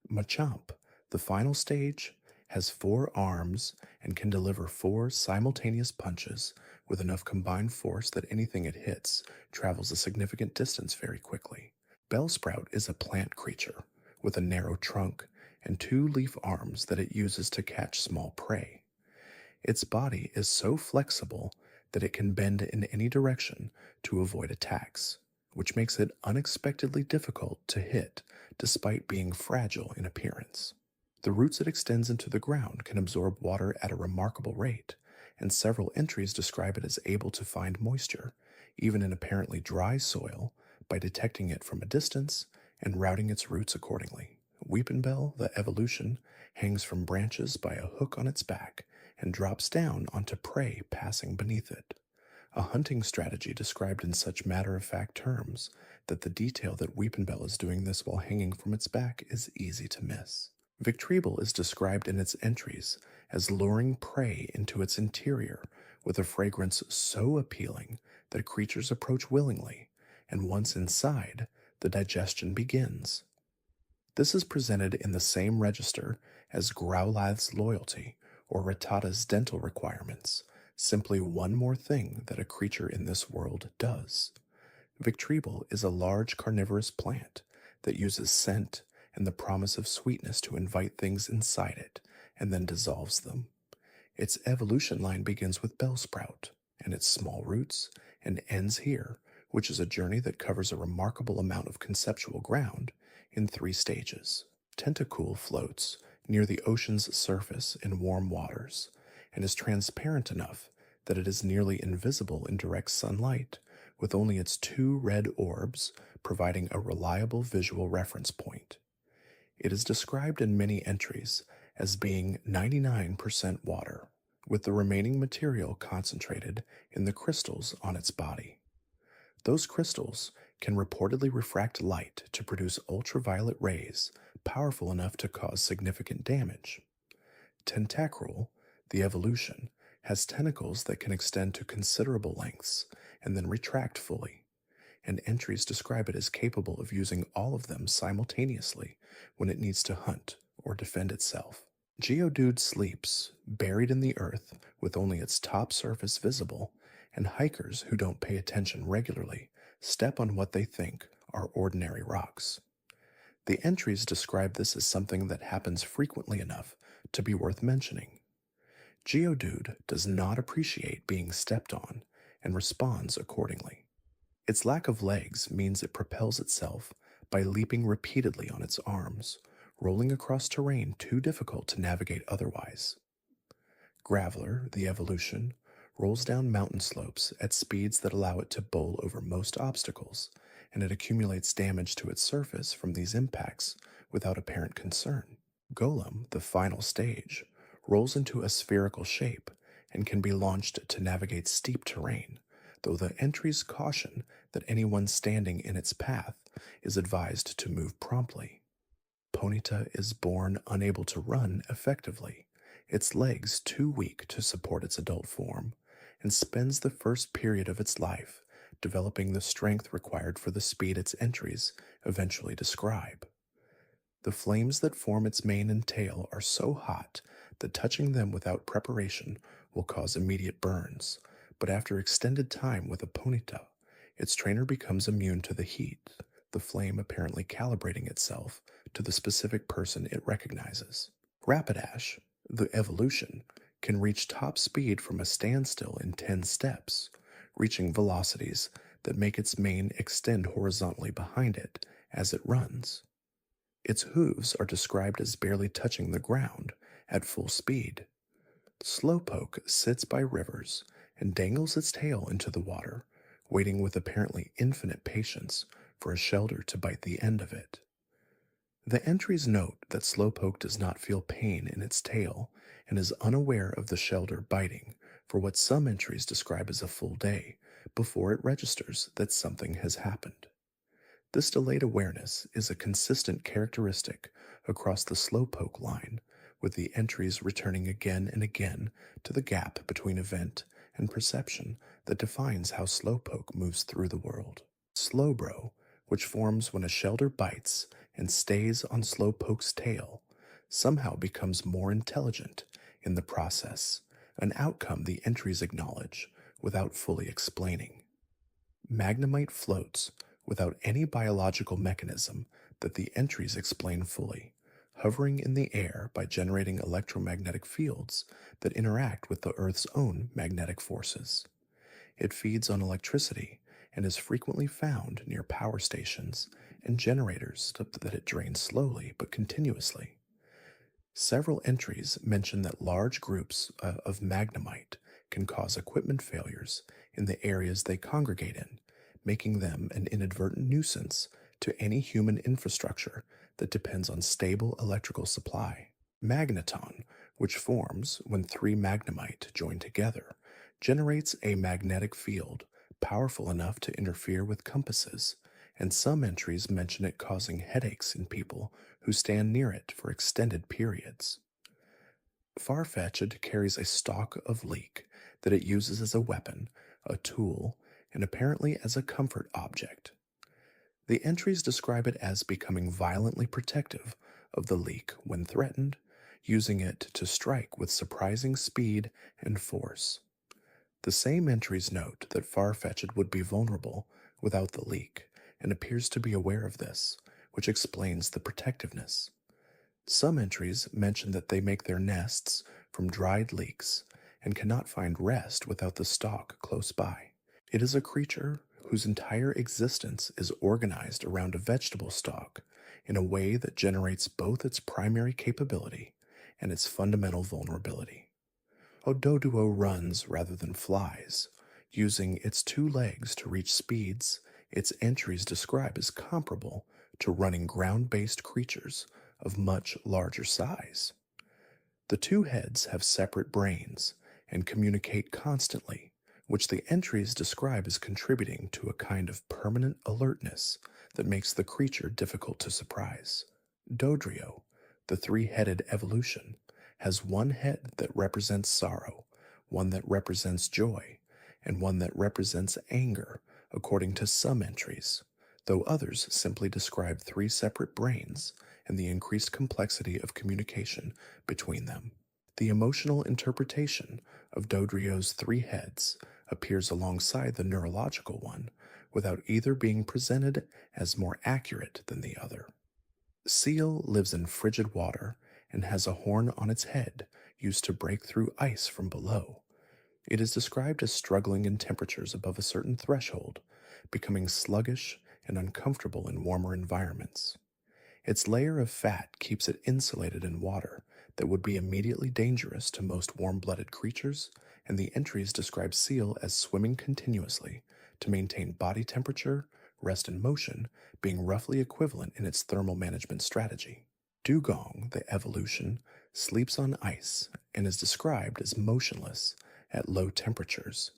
Machamp, the final stage, has 4 arms and can deliver 4 simultaneous punches with enough combined force that anything it hits travels a significant distance very quickly. Bellsprout is a plant creature with a narrow trunk and 2 leaf arms that it uses to catch small prey. Its body is so flexible that it can bend in any direction to avoid attacks, which makes it unexpectedly difficult to hit despite being fragile in appearance. The roots it extends into the ground can absorb water at a remarkable rate, and several entries describe it as able to find moisture, even in apparently dry soil, by detecting it from a distance and routing its roots accordingly. Weepinbell, the evolution, hangs from branches by a hook on its back and drops down onto prey passing beneath it. A hunting strategy described in such matter-of-fact terms that the detail that Weepinbell is doing this while hanging from its back is easy to miss. Victreebel is described in its entries as luring prey into its interior with a fragrance so appealing that creatures approach willingly, and once inside, the digestion begins. This is presented in the same register as Growlath's loyalty or Rattata's dental requirements, simply one more thing that a creature in this world does. Victreebel is a large carnivorous plant that uses scent and the promise of sweetness to invite things inside it and then dissolves them. Its evolution line begins with Bellsprout and its small roots and ends here, which is a journey that covers a remarkable amount of conceptual ground in 3 stages. Tentacool floats near the ocean's surface in warm waters and is transparent enough that it is nearly invisible in direct sunlight, with only its 2 red orbs providing a reliable visual reference point. It is described in many entries as being 99% water, with the remaining material concentrated in the crystals on its body. Those crystals can reportedly refract light to produce ultraviolet rays powerful enough to cause significant damage. Tentacruel, the evolution, has tentacles that can extend to considerable lengths and then retract fully, and entries describe it as capable of using all of them simultaneously when it needs to hunt or defend itself. Geodude sleeps, buried in the earth with only its top surface visible, and hikers who don't pay attention regularly step on what they think are ordinary rocks. The entries describe this as something that happens frequently enough to be worth mentioning. Geodude does not appreciate being stepped on and responds accordingly. Its lack of legs means it propels itself by leaping repeatedly on its arms, rolling across terrain too difficult to navigate otherwise. Graveler, the evolution, rolls down mountain slopes at speeds that allow it to bowl over most obstacles, and it accumulates damage to its surface from these impacts without apparent concern. Golem, the final stage, rolls into a spherical shape and can be launched to navigate steep terrain, though the entries caution that anyone standing in its path is advised to move promptly. Ponyta is born unable to run effectively, its legs too weak to support its adult form, and spends the first period of its life developing the strength required for the speed its entries eventually describe. The flames that form its mane and tail are so hot that touching them without preparation will cause immediate burns, but after extended time with a Ponyta, its trainer becomes immune to the heat, the flame apparently calibrating itself to the specific person it recognizes. Rapidash, the evolution, can reach top speed from a standstill in 10 steps, reaching velocities that make its mane extend horizontally behind it as it runs. Its hooves are described as barely touching the ground at full speed. Slowpoke sits by rivers and dangles its tail into the water, waiting with apparently infinite patience for a shelter to bite the end of it. The entries note that Slowpoke does not feel pain in its tail and is unaware of the shelter biting for what some entries describe as a full day before it registers that something has happened. This delayed awareness is a consistent characteristic across the Slowpoke line, with the entries returning again and again to the gap between event and perception that defines how Slowpoke moves through the world. Slowbro, which forms when a shelter bites and stays on Slowpoke's tail, somehow becomes more intelligent in the process, an outcome the entries acknowledge without fully explaining. Magnemite floats without any biological mechanism that the entries explain fully, hovering in the air by generating electromagnetic fields that interact with the Earth's own magnetic forces. It feeds on electricity and is frequently found near power stations and generators that it drains slowly but continuously. Several entries mention that large groups of magnemite can cause equipment failures in the areas they congregate in, making them an inadvertent nuisance to any human infrastructure that depends on stable electrical supply. Magneton, which forms when three magnemite join together, generates a magnetic field powerful enough to interfere with compasses, and some entries mention it causing headaches in people who stand near it for extended periods. Farfetch'd carries a stalk of leek that it uses as a weapon, a tool, and apparently as a comfort object. The entries describe it as becoming violently protective of the leek when threatened, using it to strike with surprising speed and force. The same entries note that Farfetch'd would be vulnerable without the leek, and appears to be aware of this, which explains the protectiveness. Some entries mention that they make their nests from dried leeks and cannot find rest without the stalk close by. It is a creature whose entire existence is organized around a vegetable stalk in a way that generates both its primary capability and its fundamental vulnerability. Ododuo runs rather than flies, using its two legs to reach speeds its entries describe as comparable to running ground-based creatures of much larger size. The two heads have separate brains and communicate constantly, which the entries describe as contributing to a kind of permanent alertness that makes the creature difficult to surprise. Dodrio, the three-headed evolution, has one head that represents sorrow, one that represents joy, and one that represents anger, according to some entries, though others simply describe three separate brains and the increased complexity of communication between them. The emotional interpretation of Dodrio's three heads appears alongside the neurological one, without either being presented as more accurate than the other. Seal lives in frigid water and has a horn on its head used to break through ice from below. It is described as struggling in temperatures above a certain threshold, becoming sluggish and uncomfortable in warmer environments. Its layer of fat keeps it insulated in water that would be immediately dangerous to most warm-blooded creatures, and the entries describe Seal as swimming continuously to maintain body temperature, rest and motion being roughly equivalent in its thermal management strategy. Dugong, the evolution, sleeps on ice and is described as motionless at low temperatures.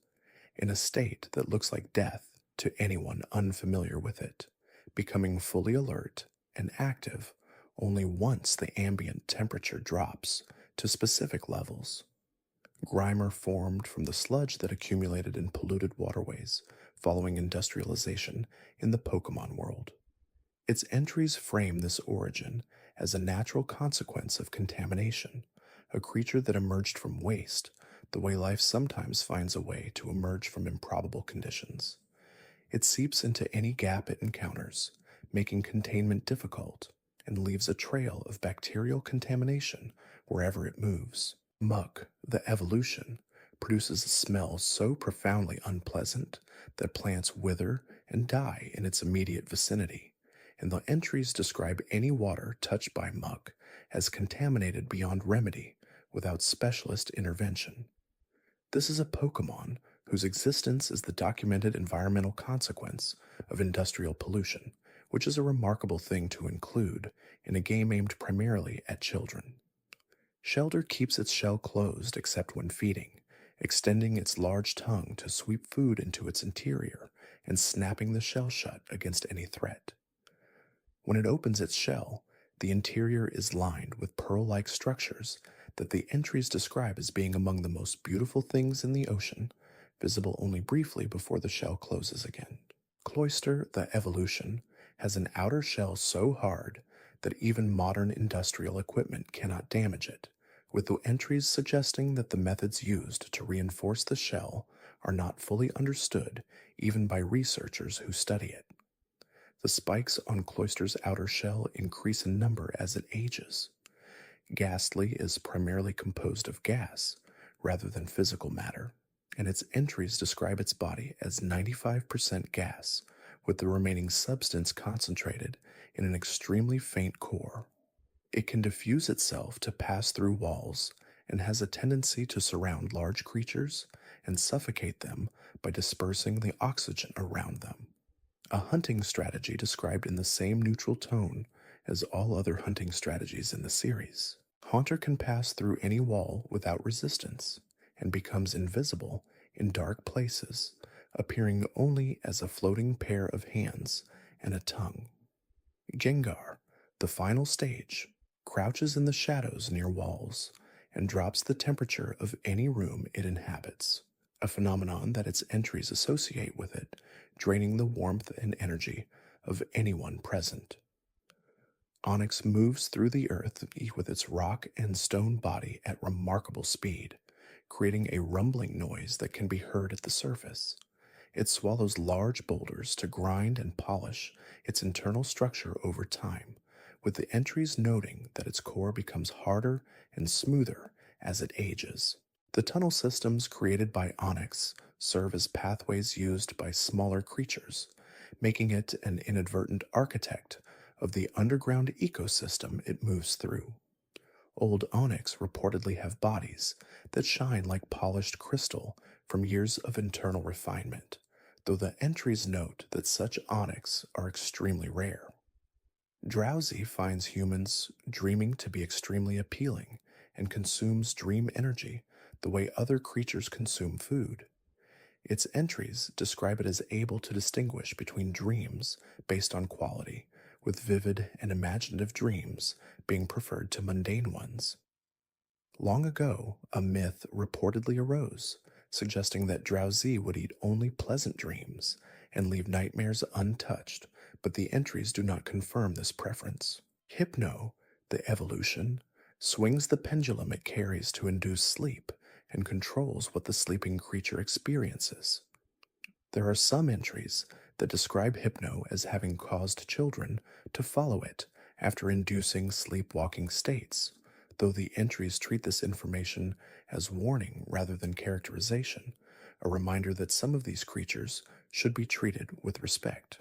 in a state that looks like death to anyone unfamiliar with it, becoming fully alert and active only once the ambient temperature drops to specific levels. Grimer formed from the sludge that accumulated in polluted waterways following industrialization in the Pokémon world. Its entries frame this origin as a natural consequence of contamination, a creature that emerged from waste, the way life sometimes finds a way to emerge from improbable conditions. It seeps into any gap it encounters, making containment difficult, and leaves a trail of bacterial contamination wherever it moves. Muck, the evolution, produces a smell so profoundly unpleasant that plants wither and die in its immediate vicinity, and the entries describe any water touched by muck as contaminated beyond remedy without specialist intervention. This is a Pokémon whose existence is the documented environmental consequence of industrial pollution, which is a remarkable thing to include in a game aimed primarily at children. Shelter keeps its shell closed except when feeding, extending its large tongue to sweep food into its interior and snapping the shell shut against any threat. When it opens its shell, the interior is lined with pearl-like structures that the entries describe as being among the most beautiful things in the ocean, visible only briefly before the shell closes again. Cloyster, the evolution, has an outer shell so hard that even modern industrial equipment cannot damage it, with the entries suggesting that the methods used to reinforce the shell are not fully understood even by researchers who study it. The spikes on Cloyster's outer shell increase in number as it ages. Ghastly is primarily composed of gas rather than physical matter, and its entries describe its body as 95% gas, with the remaining substance concentrated in an extremely faint core. It can diffuse itself to pass through walls and has a tendency to surround large creatures and suffocate them by dispersing the oxygen around them. A hunting strategy described in the same neutral tone as all other hunting strategies in the series. Haunter can pass through any wall without resistance and becomes invisible in dark places, appearing only as a floating pair of hands and a tongue. Gengar, the final stage, crouches in the shadows near walls and drops the temperature of any room it inhabits, a phenomenon that its entries associate with it, draining the warmth and energy of anyone present. Onyx moves through the earth with its rock and stone body at remarkable speed, creating a rumbling noise that can be heard at the surface. It swallows large boulders to grind and polish its internal structure over time, with the entries noting that its core becomes harder and smoother as it ages. The tunnel systems created by Onyx serve as pathways used by smaller creatures, making it an inadvertent architect of the underground ecosystem it moves through. Old Onyx reportedly have bodies that shine like polished crystal from years of internal refinement, though the entries note that such onyx are extremely rare. Drowsy finds humans dreaming to be extremely appealing and consumes dream energy the way other creatures consume food. Its entries describe it as able to distinguish between dreams based on quality, with vivid and imaginative dreams being preferred to mundane ones. Long ago, a myth reportedly arose, suggesting that Drowsy would eat only pleasant dreams and leave nightmares untouched, but the entries do not confirm this preference. Hypno, the evolution, swings the pendulum it carries to induce sleep and controls what the sleeping creature experiences. There are some entries that describe Hypno as having caused children to follow it after inducing sleepwalking states, though the entries treat this information as warning rather than characterization, a reminder that some of these creatures should be treated with respect.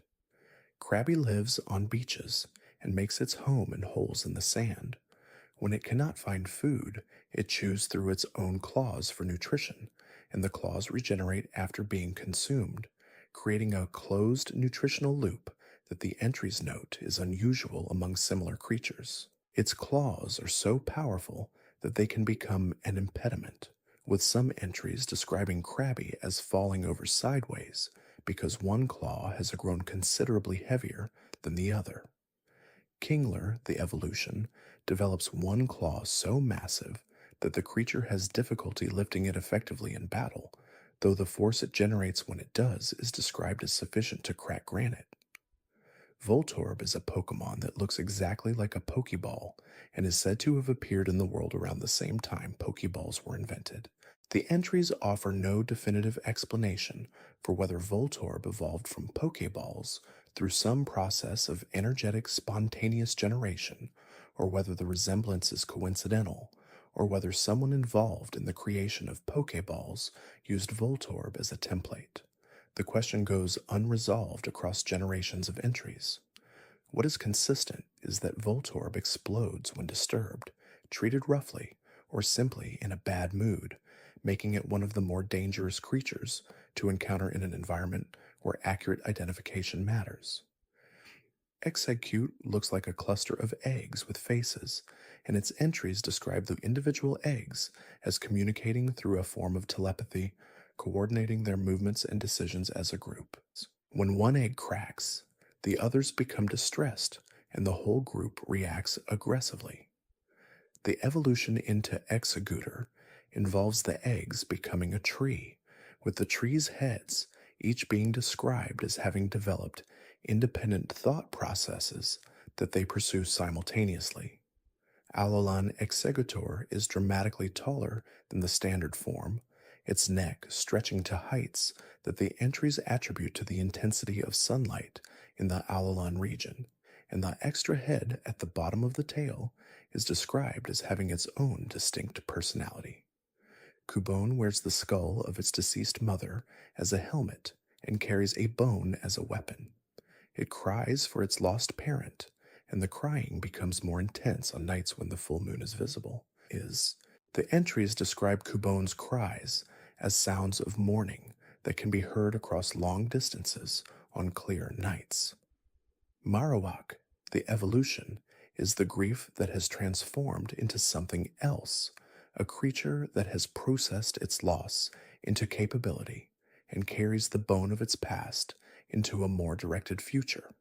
Krabby lives on beaches and makes its home in holes in the sand. When it cannot find food, it chews through its own claws for nutrition, and the claws regenerate after being consumed, creating a closed nutritional loop that the entries note is unusual among similar creatures. Its claws are so powerful that they can become an impediment, with some entries describing Krabby as falling over sideways because one claw has grown considerably heavier than the other. Kingler, the evolution, develops one claw so massive that the creature has difficulty lifting it effectively in battle, though the force it generates when it does is described as sufficient to crack granite. Voltorb is a Pokemon that looks exactly like a Pokeball and is said to have appeared in the world around the same time Pokeballs were invented. The entries offer no definitive explanation for whether Voltorb evolved from Pokeballs through some process of energetic spontaneous generation, or whether the resemblance is coincidental, or whether someone involved in the creation of Pokeballs used Voltorb as a template. The question goes unresolved across generations of entries. What is consistent is that Voltorb explodes when disturbed, treated roughly, or simply in a bad mood, making it one of the more dangerous creatures to encounter in an environment where accurate identification matters. Execute looks like a cluster of eggs with faces, and its entries describe the individual eggs as communicating through a form of telepathy, coordinating their movements and decisions as a group. When one egg cracks, the others become distressed, and the whole group reacts aggressively. The evolution into Executor involves the eggs becoming a tree, with the tree's heads each being described as having developed independent thought processes that they pursue simultaneously. Alolan Executor is dramatically taller than the standard form, its neck stretching to heights that the entries attribute to the intensity of sunlight in the Alolan region, and the extra head at the bottom of the tail is described as having its own distinct personality. Cubone wears the skull of its deceased mother as a helmet and carries a bone as a weapon. It cries for its lost parent, and the crying becomes more intense on nights when the full moon is visible. The entries describe Cubone's cries as sounds of mourning that can be heard across long distances on clear nights. Marowak, the evolution, is the grief that has transformed into something else, a creature that has processed its loss into capability and carries the bone of its past into a more directed future.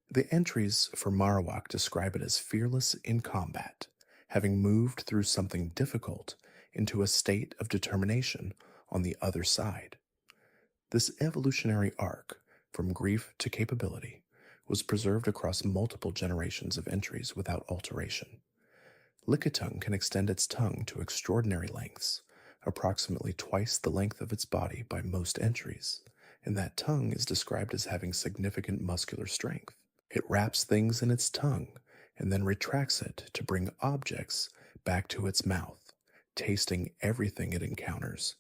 The entries for Marowak describe it as fearless in combat, having moved through something difficult into a state of determination on the other side. This evolutionary arc, from grief to capability, was preserved across multiple generations of entries without alteration. Lickitung can extend its tongue to extraordinary lengths, approximately twice the length of its body by most entries, and that tongue is described as having significant muscular strength. It wraps things in its tongue and then retracts it to bring objects back to its mouth, tasting everything it encounters,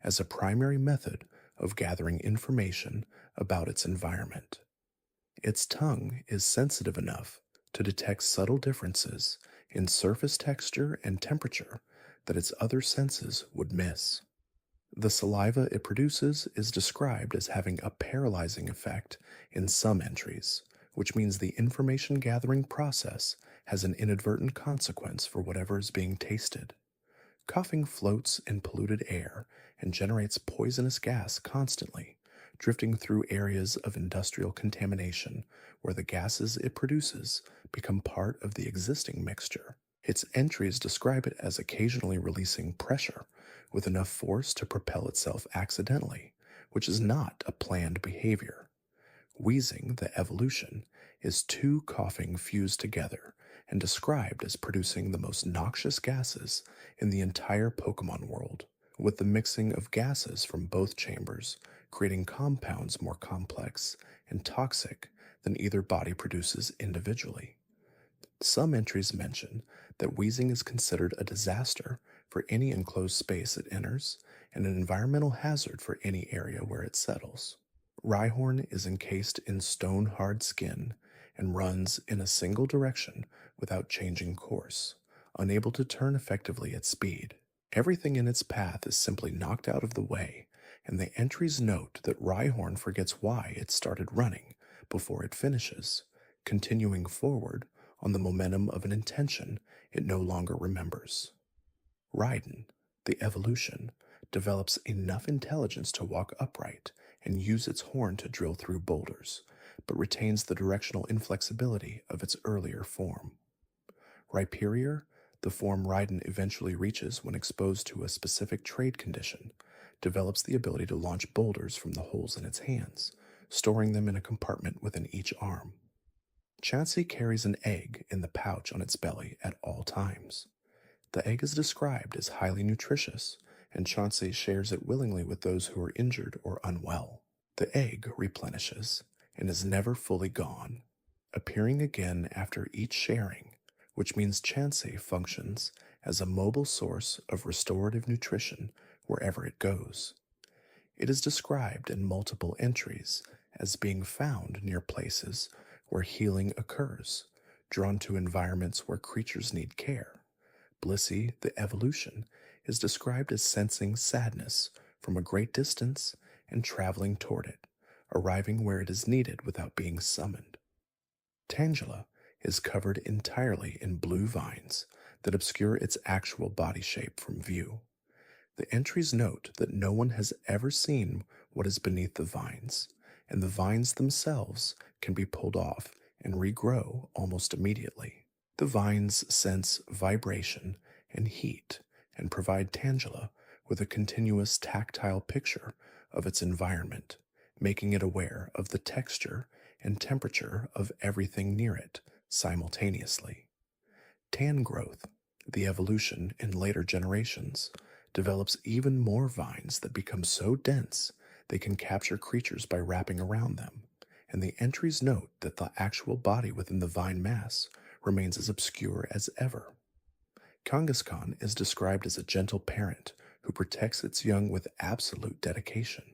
as a primary method of gathering information about its environment. Its tongue is sensitive enough to detect subtle differences in surface texture and temperature that its other senses would miss. The saliva it produces is described as having a paralyzing effect in some entries, which means the information gathering process has an inadvertent consequence for whatever is being tasted. Coughing floats in polluted air and generates poisonous gas constantly, drifting through areas of industrial contamination where the gases it produces become part of the existing mixture. Its entries describe it as occasionally releasing pressure with enough force to propel itself accidentally, which is not a planned behavior. Wheezing, the evolution, is two coughing fused together and described as producing the most noxious gases in the entire Pokémon world, with the mixing of gases from both chambers creating compounds more complex and toxic than either body produces individually. Some entries mention that wheezing is considered a disaster for any enclosed space it enters and an environmental hazard for any area where it settles. Rhyhorn is encased in stone-hard skin and runs in a single direction without changing course, unable to turn effectively at speed. Everything in its path is simply knocked out of the way, and the entries note that Rhyhorn forgets why it started running before it finishes, continuing forward on the momentum of an intention it no longer remembers. Raiden, The evolution develops enough intelligence to walk upright and use its horn to drill through boulders, but retains the directional inflexibility of its earlier form. Rhyperior, the form Raiden eventually reaches when exposed to a specific trade condition, develops the ability to launch boulders from the holes in its hands, storing them in a compartment within each arm. Chansey carries an egg in the pouch on its belly at all times. The egg is described as highly nutritious, and Chauncey shares it willingly with those who are injured or unwell. The egg replenishes and is never fully gone, appearing again after each sharing, which means Chansey functions as a mobile source of restorative nutrition wherever it goes. It is described in multiple entries as being found near places where healing occurs, drawn to environments where creatures need care. Blissey, the evolution, is described as sensing sadness from a great distance and traveling toward it, arriving where it is needed without being summoned. Tangela is covered entirely in blue vines that obscure its actual body shape from view. The entries note that no one has ever seen what is beneath the vines, and the vines themselves can be pulled off and regrow almost immediately. The vines sense vibration and heat and provide Tangela with a continuous tactile picture of its environment, making it aware of the texture and temperature of everything near it simultaneously. Tangrowth, the evolution in later generations, develops even more vines that become so dense they can capture creatures by wrapping around them, and the entries note that the actual body within the vine mass remains as obscure as ever. Kangaskhan is described as a gentle parent who protects its young with absolute dedication.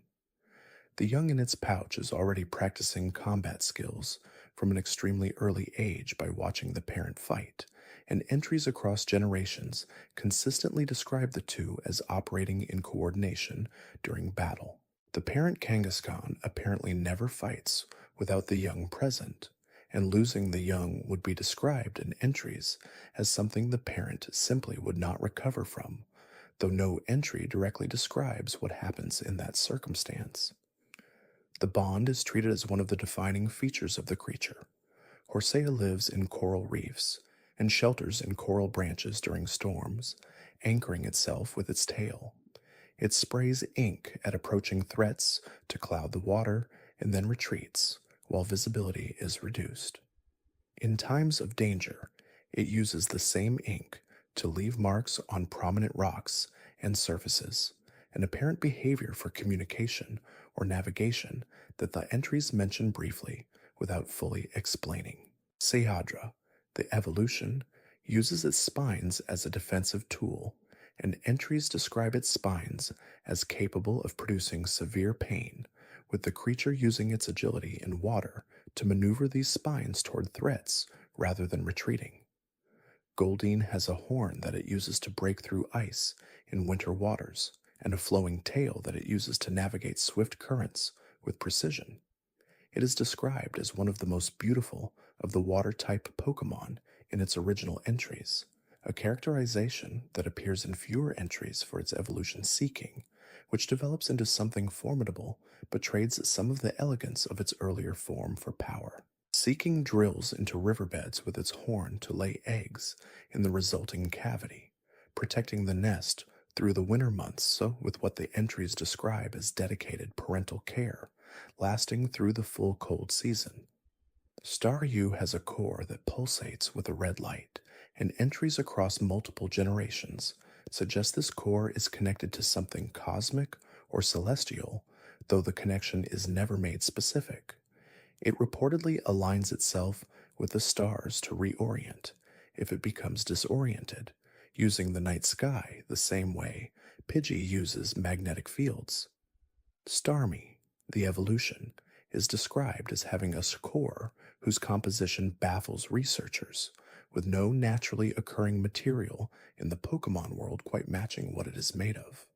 The young in its pouch is already practicing combat skills from an extremely early age by watching the parent fight, and entries across generations consistently describe the two as operating in coordination during battle. The parent Kangaskhan apparently never fights without the young present, and losing the young would be described in entries as something the parent simply would not recover from, though no entry directly describes what happens in that circumstance. The bond is treated as one of the defining features of the creature. Horsea lives in coral reefs and shelters in coral branches during storms, anchoring itself with its tail. It sprays ink at approaching threats to cloud the water and then retreats while visibility is reduced. In times of danger, it uses the same ink to leave marks on prominent rocks and surfaces, an apparent behavior for communication or navigation that the entries mention briefly without fully explaining. Sayadra, the evolution, uses its spines as a defensive tool, and entries describe its spines as capable of producing severe pain, with the creature using its agility in water to maneuver these spines toward threats rather than retreating. Goldeen has a horn that it uses to break through ice in winter waters, and a flowing tail that it uses to navigate swift currents with precision. It is described as one of the most beautiful of the water-type Pokémon in its original entries, a characterization that appears in fewer entries for its evolution seeking, which develops into something formidable but trades some of the elegance of its earlier form for power. Seeking drills into riverbeds with its horn to lay eggs in the resulting cavity, protecting the nest through the winter months so with what the entries describe as dedicated parental care, lasting through the full cold season. Staryu has a core that pulsates with a red light, and entries across multiple generations suggest this core is connected to something cosmic or celestial, though the connection is never made specific. It reportedly aligns itself with the stars to reorient if it becomes disoriented, using the night sky the same way Pidgey uses magnetic fields. Starmie, the evolution, is described as having a core whose composition baffles researchers, with no naturally occurring material in the Pokémon world quite matching what it is made of.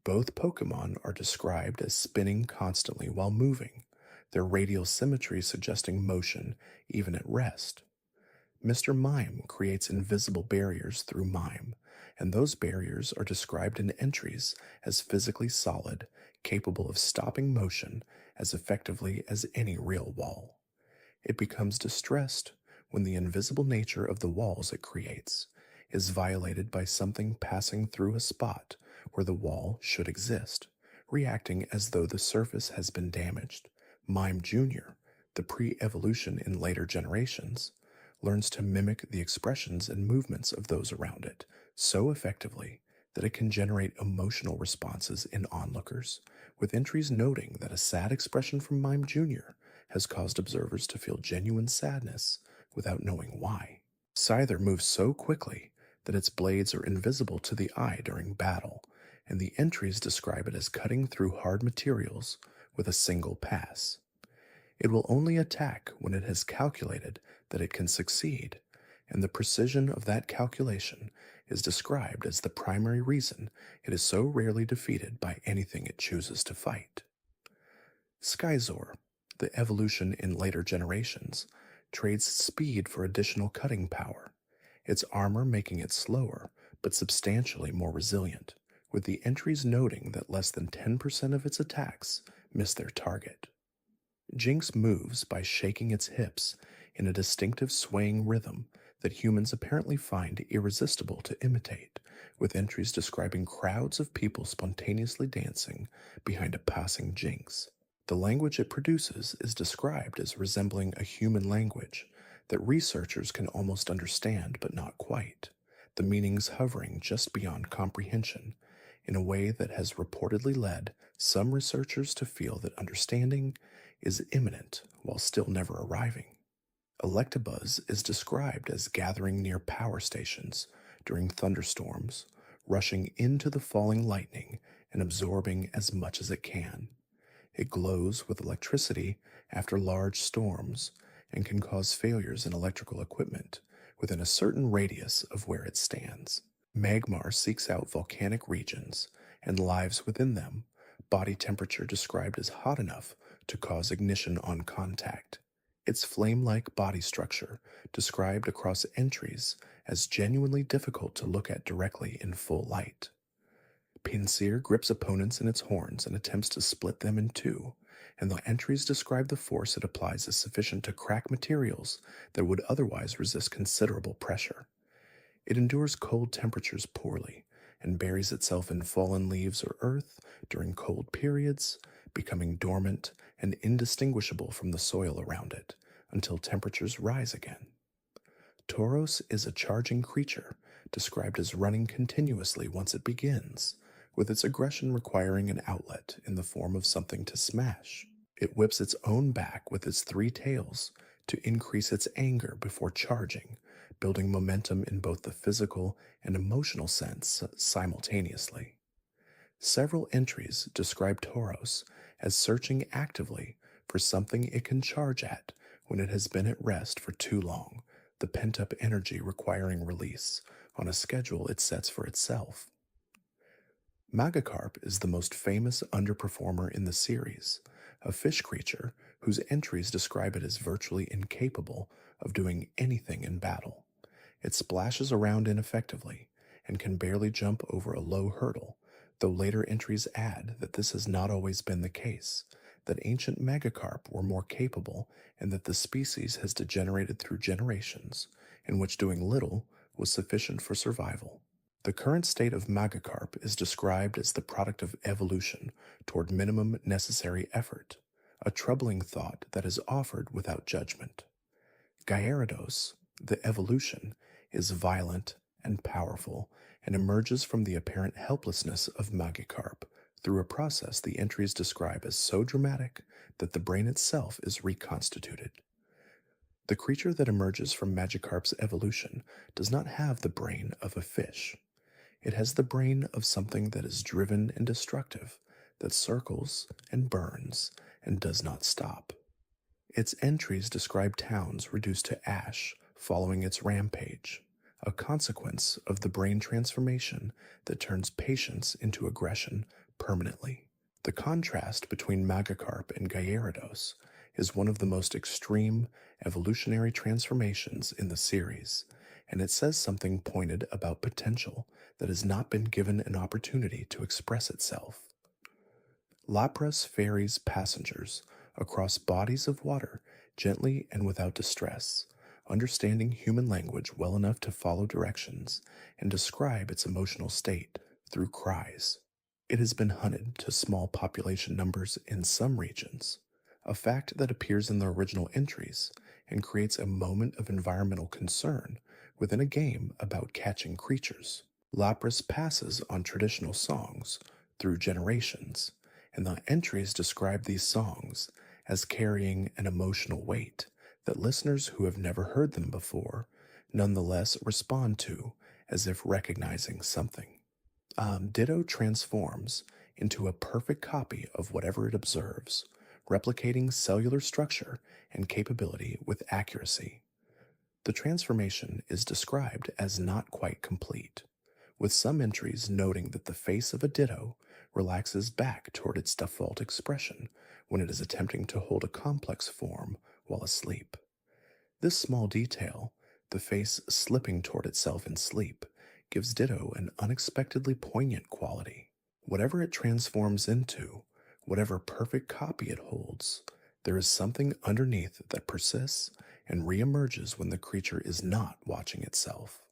Both Pokémon are described as spinning constantly while moving, their radial symmetry suggesting motion even at rest. Mr. Mime creates invisible barriers through mime, and those barriers are described in entries as physically solid, capable of stopping motion as effectively as any real wall. It becomes distressed when the invisible nature of the walls it creates is violated by something passing through a spot where the wall should exist, reacting as though the surface has been damaged. Mime Jr., the pre evolution in later generations, learns to mimic the expressions and movements of those around it so effectively that it can generate emotional responses in onlookers, with entries noting that a sad expression from Mime Jr. has caused observers to feel genuine sadness without knowing why. Scyther moves so quickly that its blades are invisible to the eye during battle, and the entries describe it as cutting through hard materials with a single pass. It will only attack when it has calculated that it can succeed, and the precision of that calculation is described as the primary reason it is so rarely defeated by anything it chooses to fight. Skyzor, the evolution in later generations, trades speed for additional cutting power, its armor making it slower but substantially more resilient, with the entries noting that less than 10% of its attacks miss their target. Jinx moves by shaking its hips in a distinctive swaying rhythm that humans apparently find irresistible to imitate, with entries describing crowds of people spontaneously dancing behind a passing Jinx. The language it produces is described as resembling a human language that researchers can almost understand but not quite, the meanings hovering just beyond comprehension, in a way that has reportedly led some researchers to feel that understanding is imminent while still never arriving. Electabuzz is described as gathering near power stations during thunderstorms, rushing into the falling lightning and absorbing as much as it can. It glows with electricity after large storms and can cause failures in electrical equipment within a certain radius of where it stands. Magmar seeks out volcanic regions and lives within them, body temperature described as hot enough to cause ignition on contact. Its flame-like body structure described across entries as genuinely difficult to look at directly in full light. Pinsir grips opponents in its horns and attempts to split them in two, and the entries describe the force it applies as sufficient to crack materials that would otherwise resist considerable pressure. It endures cold temperatures poorly and buries itself in fallen leaves or earth during cold periods, becoming dormant and indistinguishable from the soil around it until temperatures rise again. Tauros is a charging creature, described as running continuously once it begins, with its aggression requiring an outlet in the form of something to smash. It whips its own back with its three tails to increase its anger before charging, building momentum in both the physical and emotional sense simultaneously. Several entries describe Tauros as searching actively for something it can charge at when it has been at rest for too long, the pent-up energy requiring release on a schedule it sets for itself. Magikarp is the most famous underperformer in the series, a fish creature whose entries describe it as virtually incapable of doing anything in battle. It splashes around ineffectively and can barely jump over a low hurdle, though later entries add that this has not always been the case, that ancient Magikarp were more capable and that the species has degenerated through generations, in which doing little was sufficient for survival. The current state of Magikarp is described as the product of evolution toward minimum necessary effort, a troubling thought that is offered without judgment. Gyarados, the evolution, is violent and powerful and emerges from the apparent helplessness of Magikarp through a process the entries describe as so dramatic that the brain itself is reconstituted. The creature that emerges from Magikarp's evolution does not have the brain of a fish. It has the brain of something that is driven and destructive, that circles and burns and does not stop. Its entries describe towns reduced to ash following its rampage, a consequence of the brain transformation that turns patience into aggression permanently. The contrast between Magikarp and Gyarados is one of the most extreme evolutionary transformations in the series, and it says something pointed about potential that has not been given an opportunity to express itself. Lapras ferries passengers across bodies of water gently and without distress, understanding human language well enough to follow directions and describe its emotional state through cries. It has been hunted to small population numbers in some regions, a fact that appears in the original entries and creates a moment of environmental concern within a game about catching creatures. Lapras passes on traditional songs through generations, and the entries describe these songs as carrying an emotional weight that listeners who have never heard them before nonetheless respond to as if recognizing something. Ditto transforms into a perfect copy of whatever it observes, replicating cellular structure and capability with accuracy. The transformation is described as not quite complete, with some entries noting that the face of a Ditto relaxes back toward its default expression when it is attempting to hold a complex form while asleep. This small detail, the face slipping toward itself in sleep, gives Ditto an unexpectedly poignant quality. Whatever it transforms into, whatever perfect copy it holds, there is something underneath that persists and reemerges when the creature is not watching itself.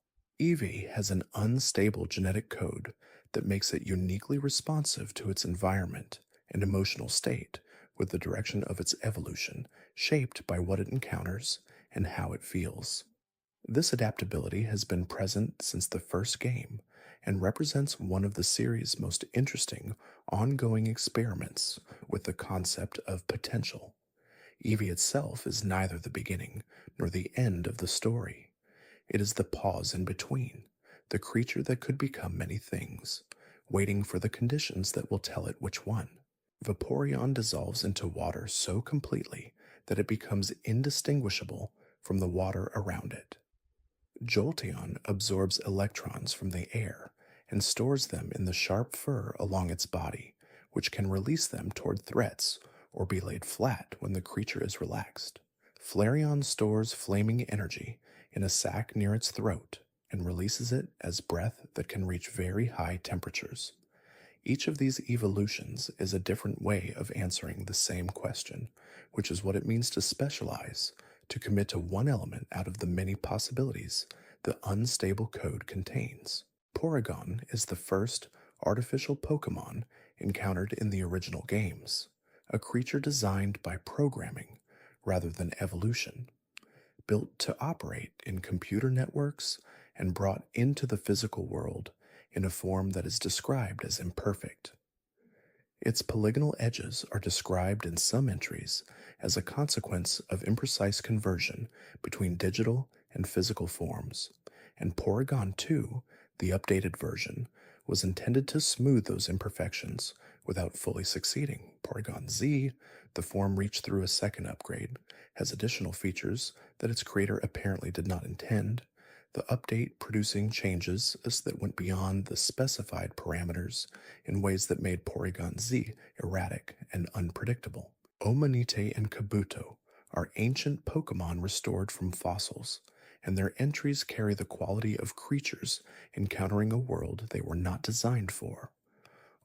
Eevee has an unstable genetic code that makes it uniquely responsive to its environment and emotional state, with the direction of its evolution shaped by what it encounters and how it feels. This adaptability has been present since the first game and represents one of the series' most interesting ongoing experiments with the concept of potential. Eevee itself is neither the beginning nor the end of the story. It is the pause in between, the creature that could become many things, waiting for the conditions that will tell it which one. Vaporeon dissolves into water so completely that it becomes indistinguishable from the water around it. Jolteon absorbs electrons from the air and stores them in the sharp fur along its body, which can release them toward threats or be laid flat when the creature is relaxed. Flareon stores flaming energy in a sac near its throat and releases it as breath that can reach very high temperatures. Each of these evolutions is a different way of answering the same question, which is what it means to specialize, to commit to one element out of the many possibilities the unstable code contains. Porygon is the first artificial Pokémon encountered in the original games, a creature designed by programming rather than evolution, built to operate in computer networks and brought into the physical world in a form that is described as imperfect. Its polygonal edges are described in some entries as a consequence of imprecise conversion between digital and physical forms, and Porygon 2, the updated version, was intended to smooth those imperfections without fully succeeding. Porygon Z, the form reached through a second upgrade, has additional features that its creator apparently did not intend, the update producing changes that went beyond the specified parameters in ways that made Porygon Z erratic and unpredictable. Omanite and Kabuto are ancient Pokémon restored from fossils, and their entries carry the quality of creatures encountering a world they were not designed for.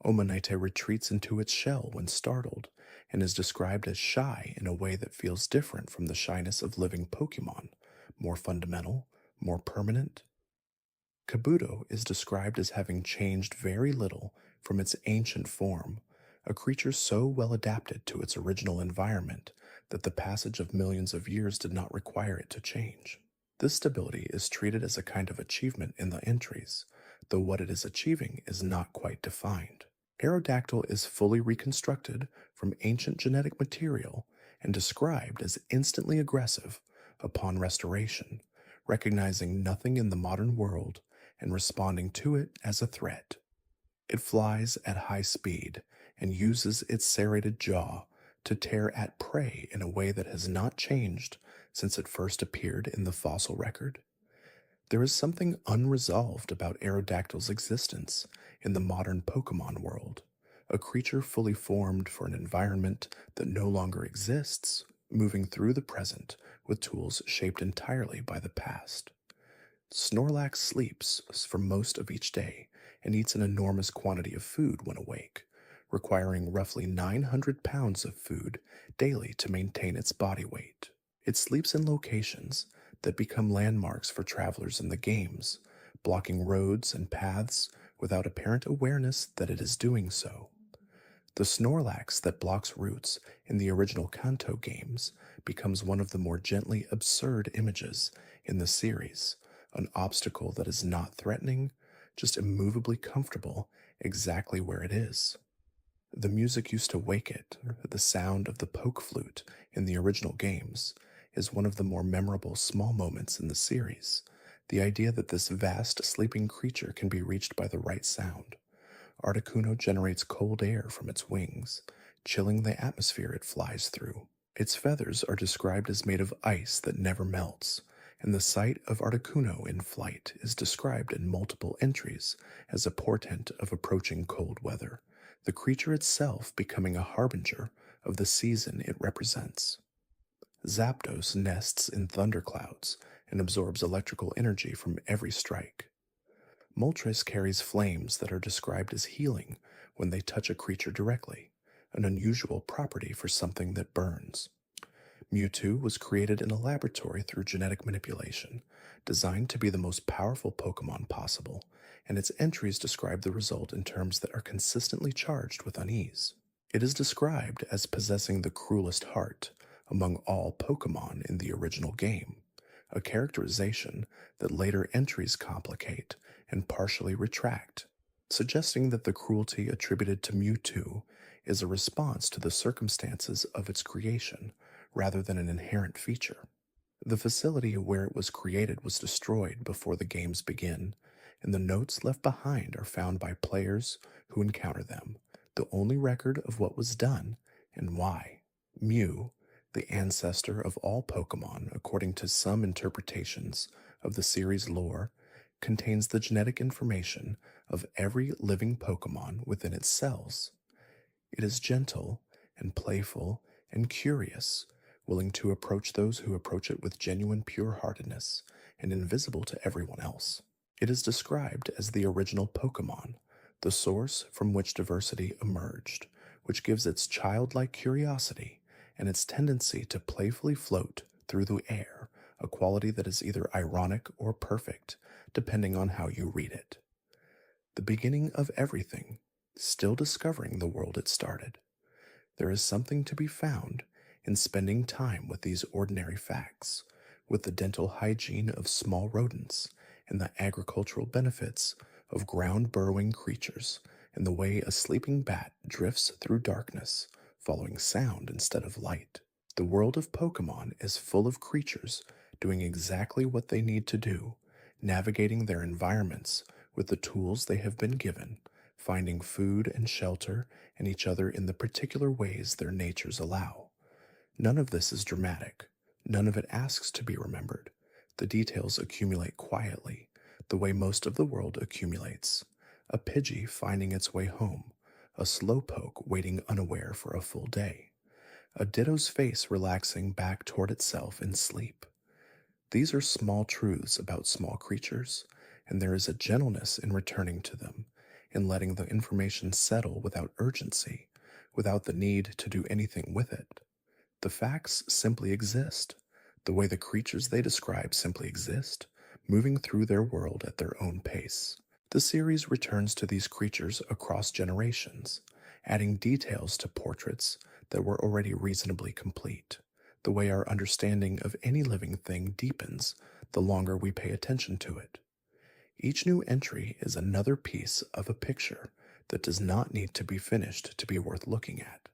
Omanite retreats into its shell when startled, and is described as shy in a way that feels different from the shyness of living Pokémon, more fundamental, more permanent. Kabuto is described as having changed very little from its ancient form, a creature so well adapted to its original environment that the passage of millions of years did not require it to change. This stability is treated as a kind of achievement in the entries, though what it is achieving is not quite defined. Aerodactyl is fully reconstructed from ancient genetic material and described as instantly aggressive upon restoration, recognizing nothing in the modern world and responding to it as a threat. It flies at high speed and uses its serrated jaw to tear at prey in a way that has not changed since it first appeared in the fossil record. There is something unresolved about Aerodactyl's existence in the modern Pokémon world, a creature fully formed for an environment that no longer exists, moving through the present with tools shaped entirely by the past. Snorlax sleeps for most of each day and eats an enormous quantity of food when awake, requiring roughly 900 pounds of food daily to maintain its body weight. It sleeps in locations that become landmarks for travelers in the games, blocking roads and paths without apparent awareness that it is doing so. The Snorlax that blocks routes in the original Kanto games becomes one of the more gently absurd images in the series, an obstacle that is not threatening, just immovably comfortable exactly where it is. The music used to wake it, the sound of the poke flute in the original games, is one of the more memorable small moments in the series. The idea that this vast sleeping creature can be reached by the right sound. Articuno generates cold air from its wings, chilling the atmosphere it flies through. Its feathers are described as made of ice that never melts, and the sight of Articuno in flight is described in multiple entries as a portent of approaching cold weather, the creature itself becoming a harbinger of the season it represents. Zapdos nests in thunderclouds and absorbs electrical energy from every strike. Moltres carries flames that are described as healing when they touch a creature directly, an unusual property for something that burns. Mewtwo was created in a laboratory through genetic manipulation, designed to be the most powerful Pokémon possible, and its entries describe the result in terms that are consistently charged with unease. It is described as possessing the cruelest heart among all Pokémon in the original game, a characterization that later entries complicate and partially retract, suggesting that the cruelty attributed to Mewtwo is a response to the circumstances of its creation rather than an inherent feature. The facility where it was created was destroyed before the games begin, and the notes left behind are found by players who encounter them, the only record of what was done and why. Mew, the ancestor of all Pokemon according to some interpretations of the series lore, contains the genetic information of every living Pokemon within its cells. It is gentle and playful and curious, willing to approach those who approach it with genuine pure-heartedness and invisible to everyone else. It is described as the original Pokemon, the source from which diversity emerged, which gives its childlike curiosity and its tendency to playfully float through the air, a quality that is either ironic or perfect, depending on how you read it. The beginning of everything, still discovering the world it started. There is something to be found in spending time with these ordinary facts, with the dental hygiene of small rodents and the agricultural benefits of ground-burrowing creatures, and the way a sleeping bat drifts through darkness, following sound instead of light. The world of Pokemon is full of creatures doing exactly what they need to do, navigating their environments with the tools they have been given, finding food and shelter and each other in the particular ways their natures allow. None of this is dramatic. None of it asks to be remembered. The details accumulate quietly, the way most of the world accumulates. A Pidgey finding its way home, a Slowpoke waiting unaware for a full day, a Ditto's face relaxing back toward itself in sleep. These are small truths about small creatures, and there is a gentleness in returning to them, in letting the information settle without urgency, without the need to do anything with it. The facts simply exist, the way the creatures they describe simply exist, moving through their world at their own pace. The series returns to these creatures across generations, adding details to portraits that were already reasonably complete, the way our understanding of any living thing deepens the longer we pay attention to it. Each new entry is another piece of a picture that does not need to be finished to be worth looking at.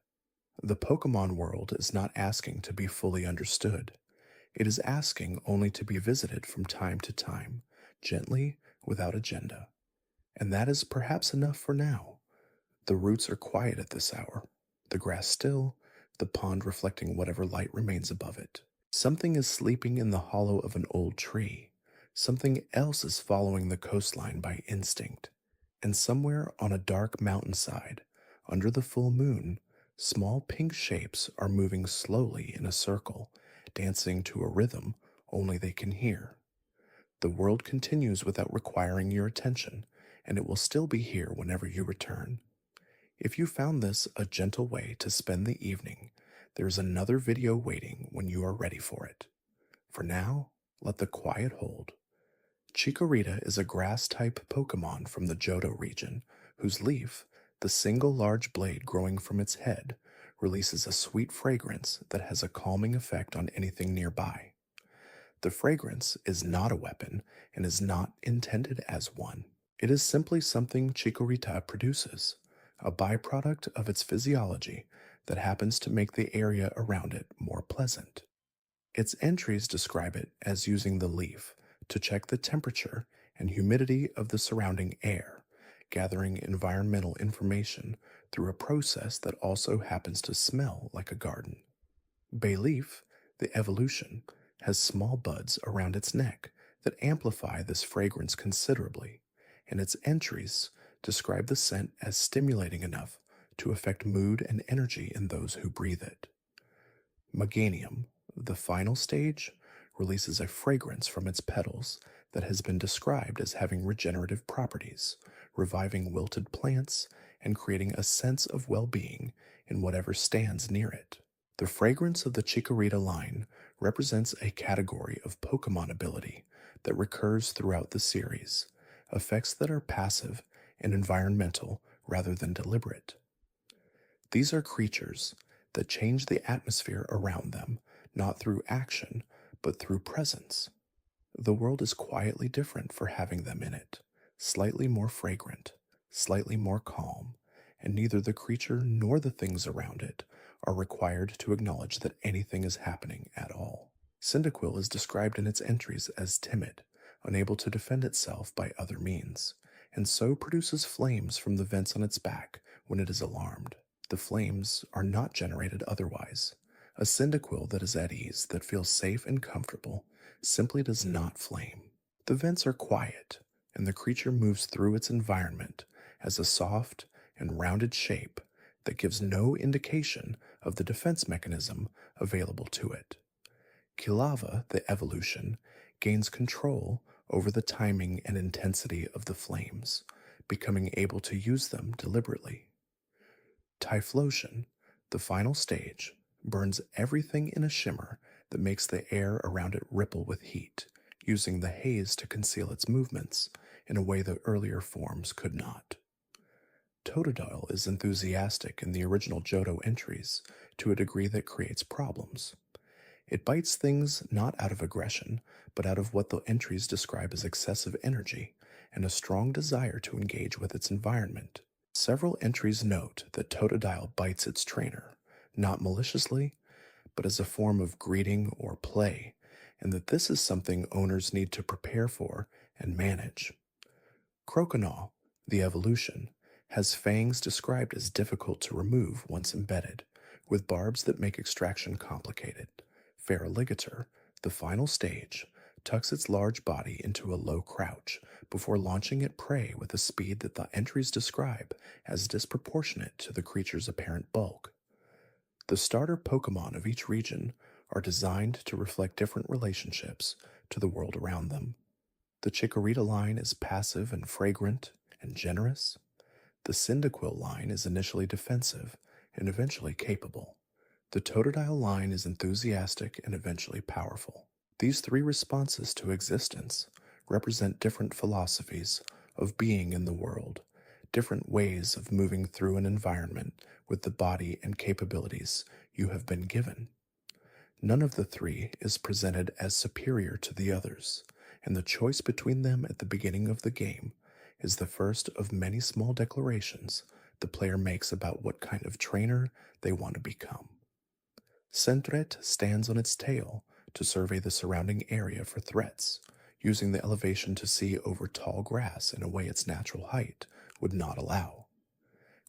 The Pokemon world is not asking to be fully understood. It is asking only to be visited from time to time, gently, without agenda. And that is perhaps enough for now. The roots are quiet at this hour, the grass still, the pond reflecting whatever light remains above it. Something is sleeping in the hollow of an old tree. Something else is following the coastline by instinct. And somewhere on a dark mountainside, under the full moon, small pink shapes are moving slowly in a circle, dancing to a rhythm only they can hear. The world continues without requiring your attention, and it will still be here whenever you return. If you found this a gentle way to spend the evening, there is another video waiting when you are ready for it. For now, let the quiet hold. Chikorita is a grass-type Pokémon from the Johto region, whose leaf, the single large blade growing from its head, releases a sweet fragrance that has a calming effect on anything nearby. The fragrance is not a weapon and is not intended as one. It is simply something Chikorita produces, a byproduct of its physiology that happens to make the area around it more pleasant. Its entries describe it as using the leaf to check the temperature and humidity of the surrounding air, gathering environmental information through a process that also happens to smell like a garden. Bayleaf, the evolution, has small buds around its neck that amplify this fragrance considerably, and its entries describe the scent as stimulating enough to affect mood and energy in those who breathe it. Meganium, the final stage, releases a fragrance from its petals that has been described as having regenerative properties, reviving wilted plants and creating a sense of well-being in whatever stands near it. The fragrance of the Chikorita line represents a category of Pokémon ability that recurs throughout the series, effects that are passive and environmental rather than deliberate. These are creatures that change the atmosphere around them, not through action, but through presence. The world is quietly different for having them in it, slightly more fragrant, slightly more calm, and neither the creature nor the things around it are required to acknowledge that anything is happening at all. Cyndaquil is described in its entries as timid, unable to defend itself by other means, and so produces flames from the vents on its back when it is alarmed. The flames are not generated otherwise. A Cyndaquil that is at ease, that feels safe and comfortable, simply does not flame. The vents are quiet, and the creature moves through its environment as a soft and rounded shape that gives no indication of the defense mechanism available to it. Kilava, the evolution, gains control over the timing and intensity of the flames, becoming able to use them deliberately. Typhlosion, the final stage, burns everything in a shimmer that makes the air around it ripple with heat, using the haze to conceal its movements in a way that earlier forms could not. Totodile is enthusiastic in the original Johto entries to a degree that creates problems. It bites things not out of aggression, but out of what the entries describe as excessive energy and a strong desire to engage with its environment. Several entries note that Totodile bites its trainer, not maliciously, but as a form of greeting or play, and that this is something owners need to prepare for and manage. Croconaw, the evolution, has fangs described as difficult to remove once embedded, with barbs that make extraction complicated. Feraligator, the final stage, tucks its large body into a low crouch before launching at prey with a speed that the entries describe as disproportionate to the creature's apparent bulk. The starter Pokémon of each region are designed to reflect different relationships to the world around them. The Chikorita line is passive and fragrant and generous. The Cyndaquil line is initially defensive and eventually capable. The Totodile line is enthusiastic and eventually powerful. These three responses to existence represent different philosophies of being in the world, different ways of moving through an environment with the body and capabilities you have been given. None of the three is presented as superior to the others, and the choice between them at the beginning of the game is the first of many small declarations the player makes about what kind of trainer they want to become. Sentret stands on its tail to survey the surrounding area for threats, using the elevation to see over tall grass in a way its natural height would not allow.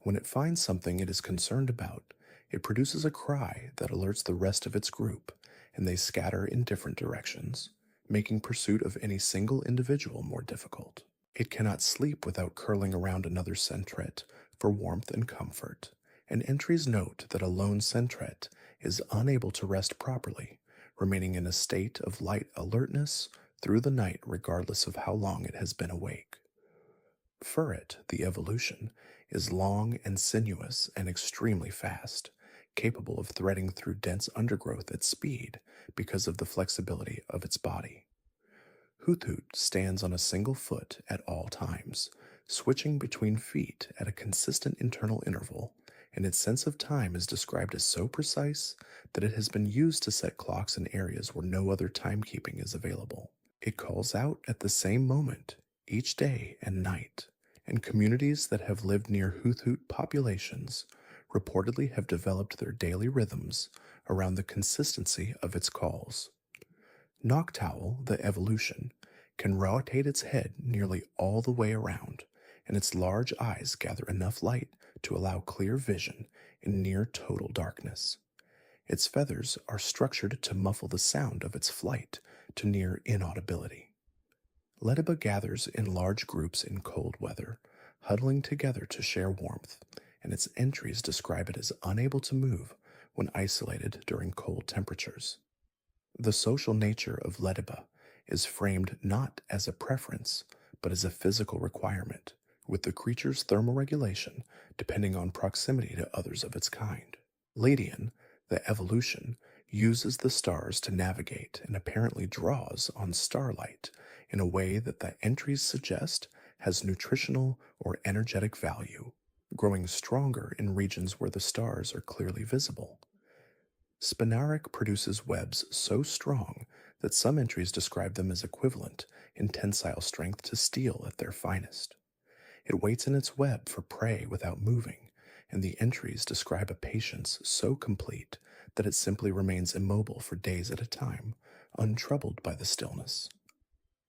When it finds something it is concerned about, it produces a cry that alerts the rest of its group, and they scatter in different directions, making pursuit of any single individual more difficult. It cannot sleep without curling around another Sentret for warmth and comfort, and entries note that a lone Sentret is unable to rest properly, remaining in a state of light alertness through the night regardless of how long it has been awake. Furret, the evolution, is long and sinuous and extremely fast, capable of threading through dense undergrowth at speed because of the flexibility of its body. Hoothoot stands on a single foot at all times, switching between feet at a consistent internal interval, and its sense of time is described as so precise that it has been used to set clocks in areas where no other timekeeping is available. It calls out at the same moment, each day and night, and communities that have lived near Hoothoot populations reportedly have developed their daily rhythms around the consistency of its calls. Noctowl, the evolution, can rotate its head nearly all the way around, and its large eyes gather enough light to allow clear vision in near total darkness. Its feathers are structured to muffle the sound of its flight to near inaudibility. Lediba gathers in large groups in cold weather, huddling together to share warmth, and its entries describe it as unable to move when isolated during cold temperatures. The social nature of Lediba is framed not as a preference, but as a physical requirement, with the creature's thermoregulation depending on proximity to others of its kind. Ladian, the evolution, uses the stars to navigate and apparently draws on starlight in a way that the entries suggest has nutritional or energetic value, growing stronger in regions where the stars are clearly visible. Spinaric produces webs so strong that some entries describe them as equivalent in tensile strength to steel at their finest. It waits in its web for prey without moving, and the entries describe a patience so complete that it simply remains immobile for days at a time, untroubled by the stillness.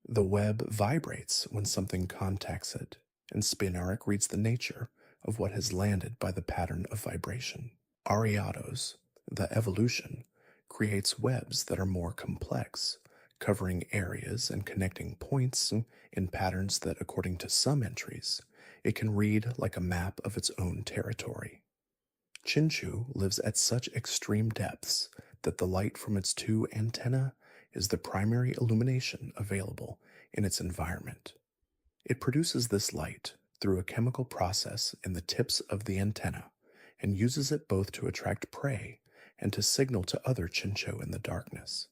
The web vibrates when something contacts it, and Spinaric reads the nature of what has landed by the pattern of vibration. Ariados, the evolution, creates webs that are more complex, covering areas and connecting points in patterns that, according to some entries, it can read like a map of its own territory. Chinchu lives at such extreme depths that the light from its two antennae is the primary illumination available in its environment. It produces this light through a chemical process in the tips of the antenna and uses it both to attract prey and to signal to other Chinchu in the darkness.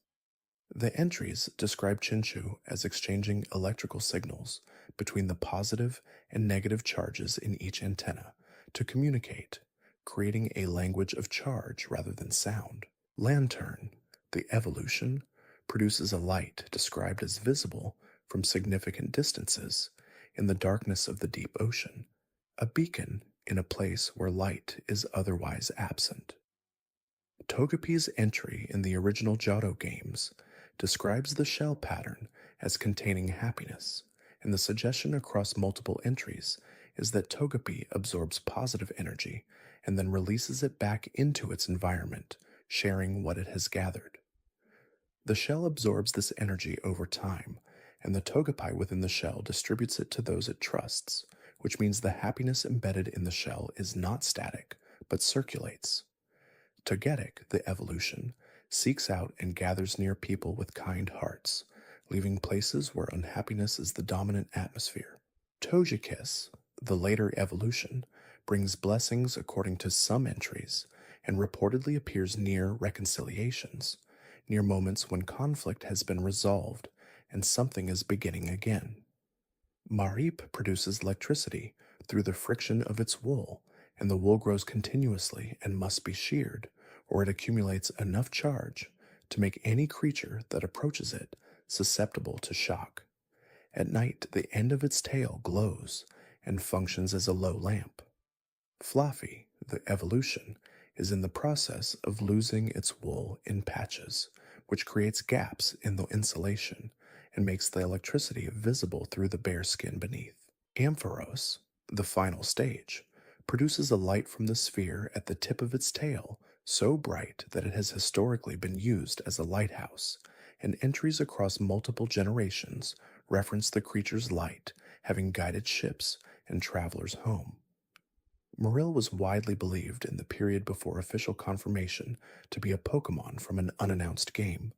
The entries describe Chinchu as exchanging electrical signals between the positive and negative charges in each antenna to communicate, creating a language of charge rather than sound. Lantern, the evolution, produces a light described as visible from significant distances in the darkness of the deep ocean, a beacon in a place where light is otherwise absent. Togepi's entry in the original Johto games describes the shell pattern as containing happiness, and the suggestion across multiple entries is that Togepi absorbs positive energy and then releases it back into its environment, sharing what it has gathered. The shell absorbs this energy over time, and the Togepi within the shell distributes it to those it trusts, which means the happiness embedded in the shell is not static, but circulates. Togetic, the evolution, seeks out and gathers near people with kind hearts, leaving places where unhappiness is the dominant atmosphere. Togekiss, the later evolution, brings blessings according to some entries, and reportedly appears near reconciliations, near moments when conflict has been resolved and something is beginning again. Mareep produces electricity through the friction of its wool, and the wool grows continuously and must be sheared, or it accumulates enough charge to make any creature that approaches it susceptible to shock. At night, the end of its tail glows and functions as a low lamp. Fluffy, the evolution, is in the process of losing its wool in patches, which creates gaps in the insulation and makes the electricity visible through the bare skin beneath. Ampharos, the final stage, produces a light from the sphere at the tip of its tail so bright that it has historically been used as a lighthouse, and entries across multiple generations reference the creature's light having guided ships and travelers home. Moril was widely believed in the period before official confirmation to be a Pokémon from an unannounced game,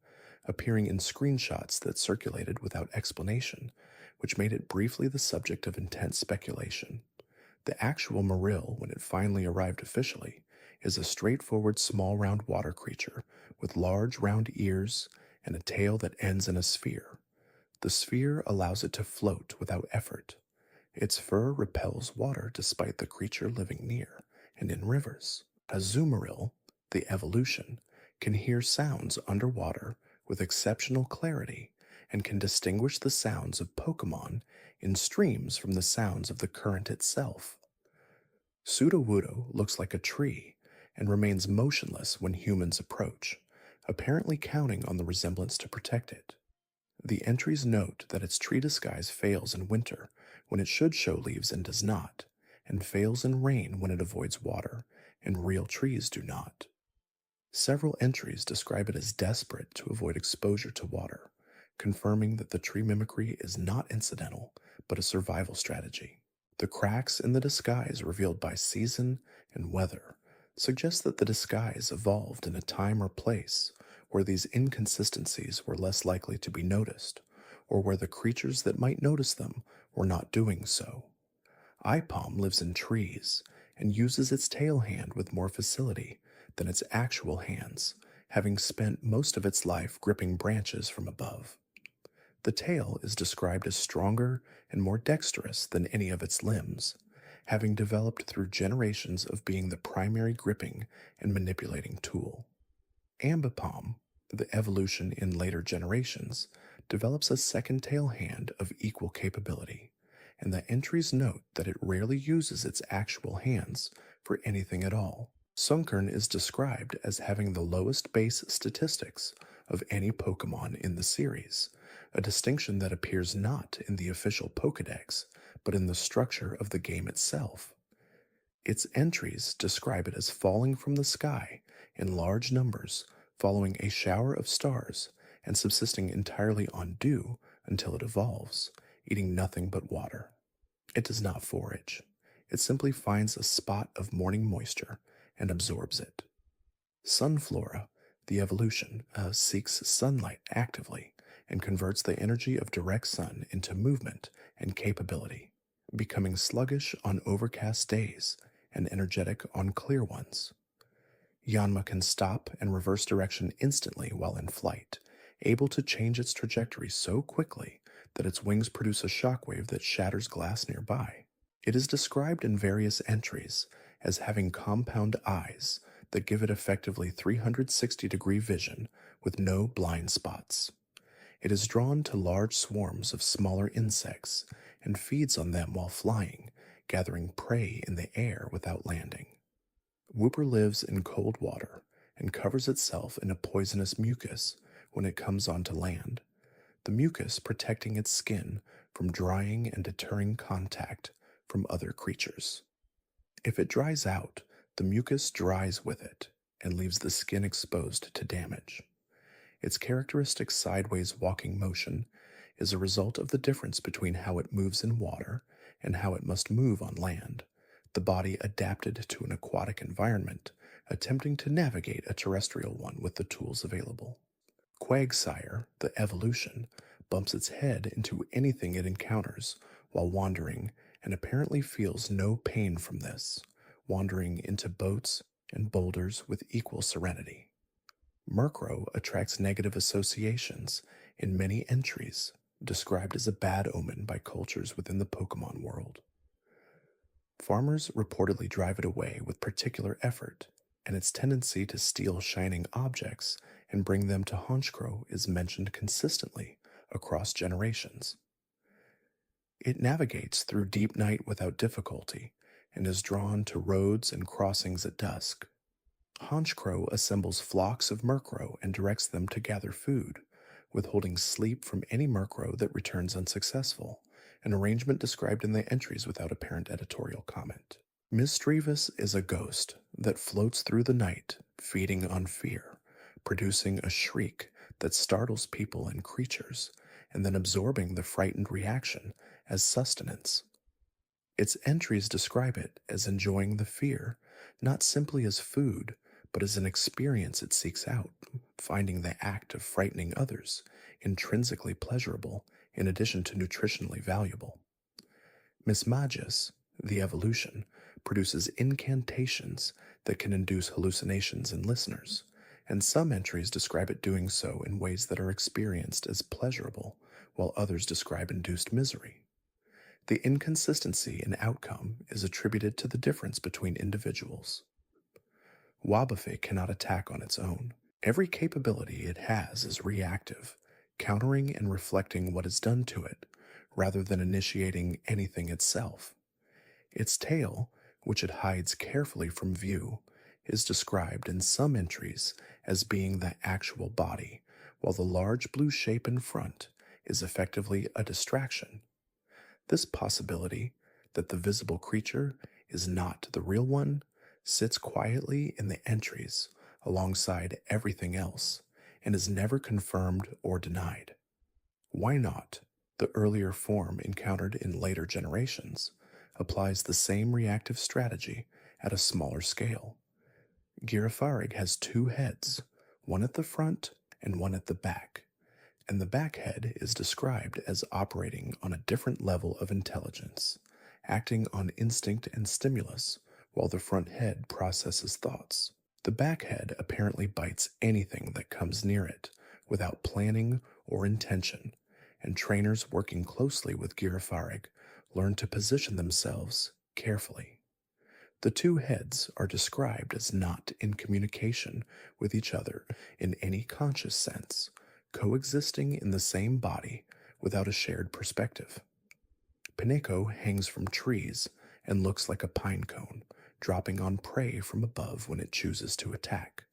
appearing in screenshots that circulated without explanation, which made it briefly the subject of intense speculation. The actual Marill, when it finally arrived officially, is a straightforward small round water creature with large round ears and a tail that ends in a sphere. The sphere allows it to float without effort. Its fur repels water despite the creature living near and in rivers. Azumarill, the evolution, can hear sounds underwater with exceptional clarity and can distinguish the sounds of Pokémon in streams from the sounds of the current itself. Sudowoodo looks like a tree and remains motionless when humans approach, apparently counting on the resemblance to protect it. The entries note that its tree disguise fails in winter when it should show leaves and does not, and fails in rain when it avoids water, and real trees do not. Several entries describe it as desperate to avoid exposure to water, confirming that the tree mimicry is not incidental, but a survival strategy. The cracks in the disguise revealed by season and weather suggest that the disguise evolved in a time or place where these inconsistencies were less likely to be noticed, or where the creatures that might notice them were not doing so. Ipalm lives in trees and uses its tail hand with more facility than its actual hands, having spent most of its life gripping branches from above. The tail is described as stronger and more dexterous than any of its limbs, having developed through generations of being the primary gripping and manipulating tool. Ambipom, the evolution in later generations, develops a second tail hand of equal capability, and the entries note that it rarely uses its actual hands for anything at all. Sunkern is described as having the lowest base statistics of any Pokémon in the series, a distinction that appears not in the official Pokédex, but in the structure of the game itself. Its entries describe it as falling from the sky in large numbers, following a shower of stars, and subsisting entirely on dew until it evolves, eating nothing but water. It does not forage. It simply finds a spot of morning moisture and absorbs it. Sunflora, the evolution, seeks sunlight actively and converts the energy of direct sun into movement and capability, becoming sluggish on overcast days and energetic on clear ones. Yanma can stop and reverse direction instantly while in flight, able to change its trajectory so quickly that its wings produce a shockwave that shatters glass nearby. It is described in various entries as having compound eyes that give it effectively 360-degree vision with no blind spots. It is drawn to large swarms of smaller insects and feeds on them while flying, gathering prey in the air without landing. Whooper lives in cold water and covers itself in a poisonous mucus when it comes onto land, the mucus protecting its skin from drying and deterring contact from other creatures. If it dries out, the mucus dries with it and leaves the skin exposed to damage. Its characteristic sideways walking motion is a result of the difference between how it moves in water and how it must move on land, the body adapted to an aquatic environment, attempting to navigate a terrestrial one with the tools available. Quagsire, the evolution, bumps its head into anything it encounters while wandering and apparently feels no pain from this, wandering into boats and boulders with equal serenity. Murkrow attracts negative associations in many entries, described as a bad omen by cultures within the Pokémon world. Farmers reportedly drive it away with particular effort, and its tendency to steal shining objects and bring them to Honchkrow is mentioned consistently across generations. It navigates through deep night without difficulty and is drawn to roads and crossings at dusk. Honchkrow assembles flocks of Murkrow and directs them to gather food, withholding sleep from any Murkrow that returns unsuccessful, an arrangement described in the entries without apparent editorial comment. Misdreavus is a ghost that floats through the night, feeding on fear, producing a shriek that startles people and creatures, and then absorbing the frightened reaction as sustenance. Its entries describe it as enjoying the fear, not simply as food, but as an experience it seeks out, finding the act of frightening others intrinsically pleasurable in addition to nutritionally valuable. Miss Magus, the evolution, produces incantations that can induce hallucinations in listeners, and some entries describe it doing so in ways that are experienced as pleasurable, while others describe induced misery. The inconsistency in outcome is attributed to the difference between individuals. Wobbuffet cannot attack on its own. Every capability it has is reactive, countering and reflecting what is done to it, rather than initiating anything itself. Its tail, which it hides carefully from view, is described in some entries as being the actual body, while the large blue shape in front is effectively a distraction. This possibility that the visible creature is not the real one sits quietly in the entries alongside everything else and is never confirmed or denied. Why not? The earlier form encountered in later generations applies the same reactive strategy at a smaller scale. Girafarig has two heads, one at the front and one at the back, and the back head is described as operating on a different level of intelligence, acting on instinct and stimulus, while the front head processes thoughts. The back head apparently bites anything that comes near it without planning or intention, and trainers working closely with Girafarig learn to position themselves carefully. The two heads are described as not in communication with each other in any conscious sense, coexisting in the same body without a shared perspective. Pineko hangs from trees and looks like a pine cone, dropping on prey from above when it chooses to attack.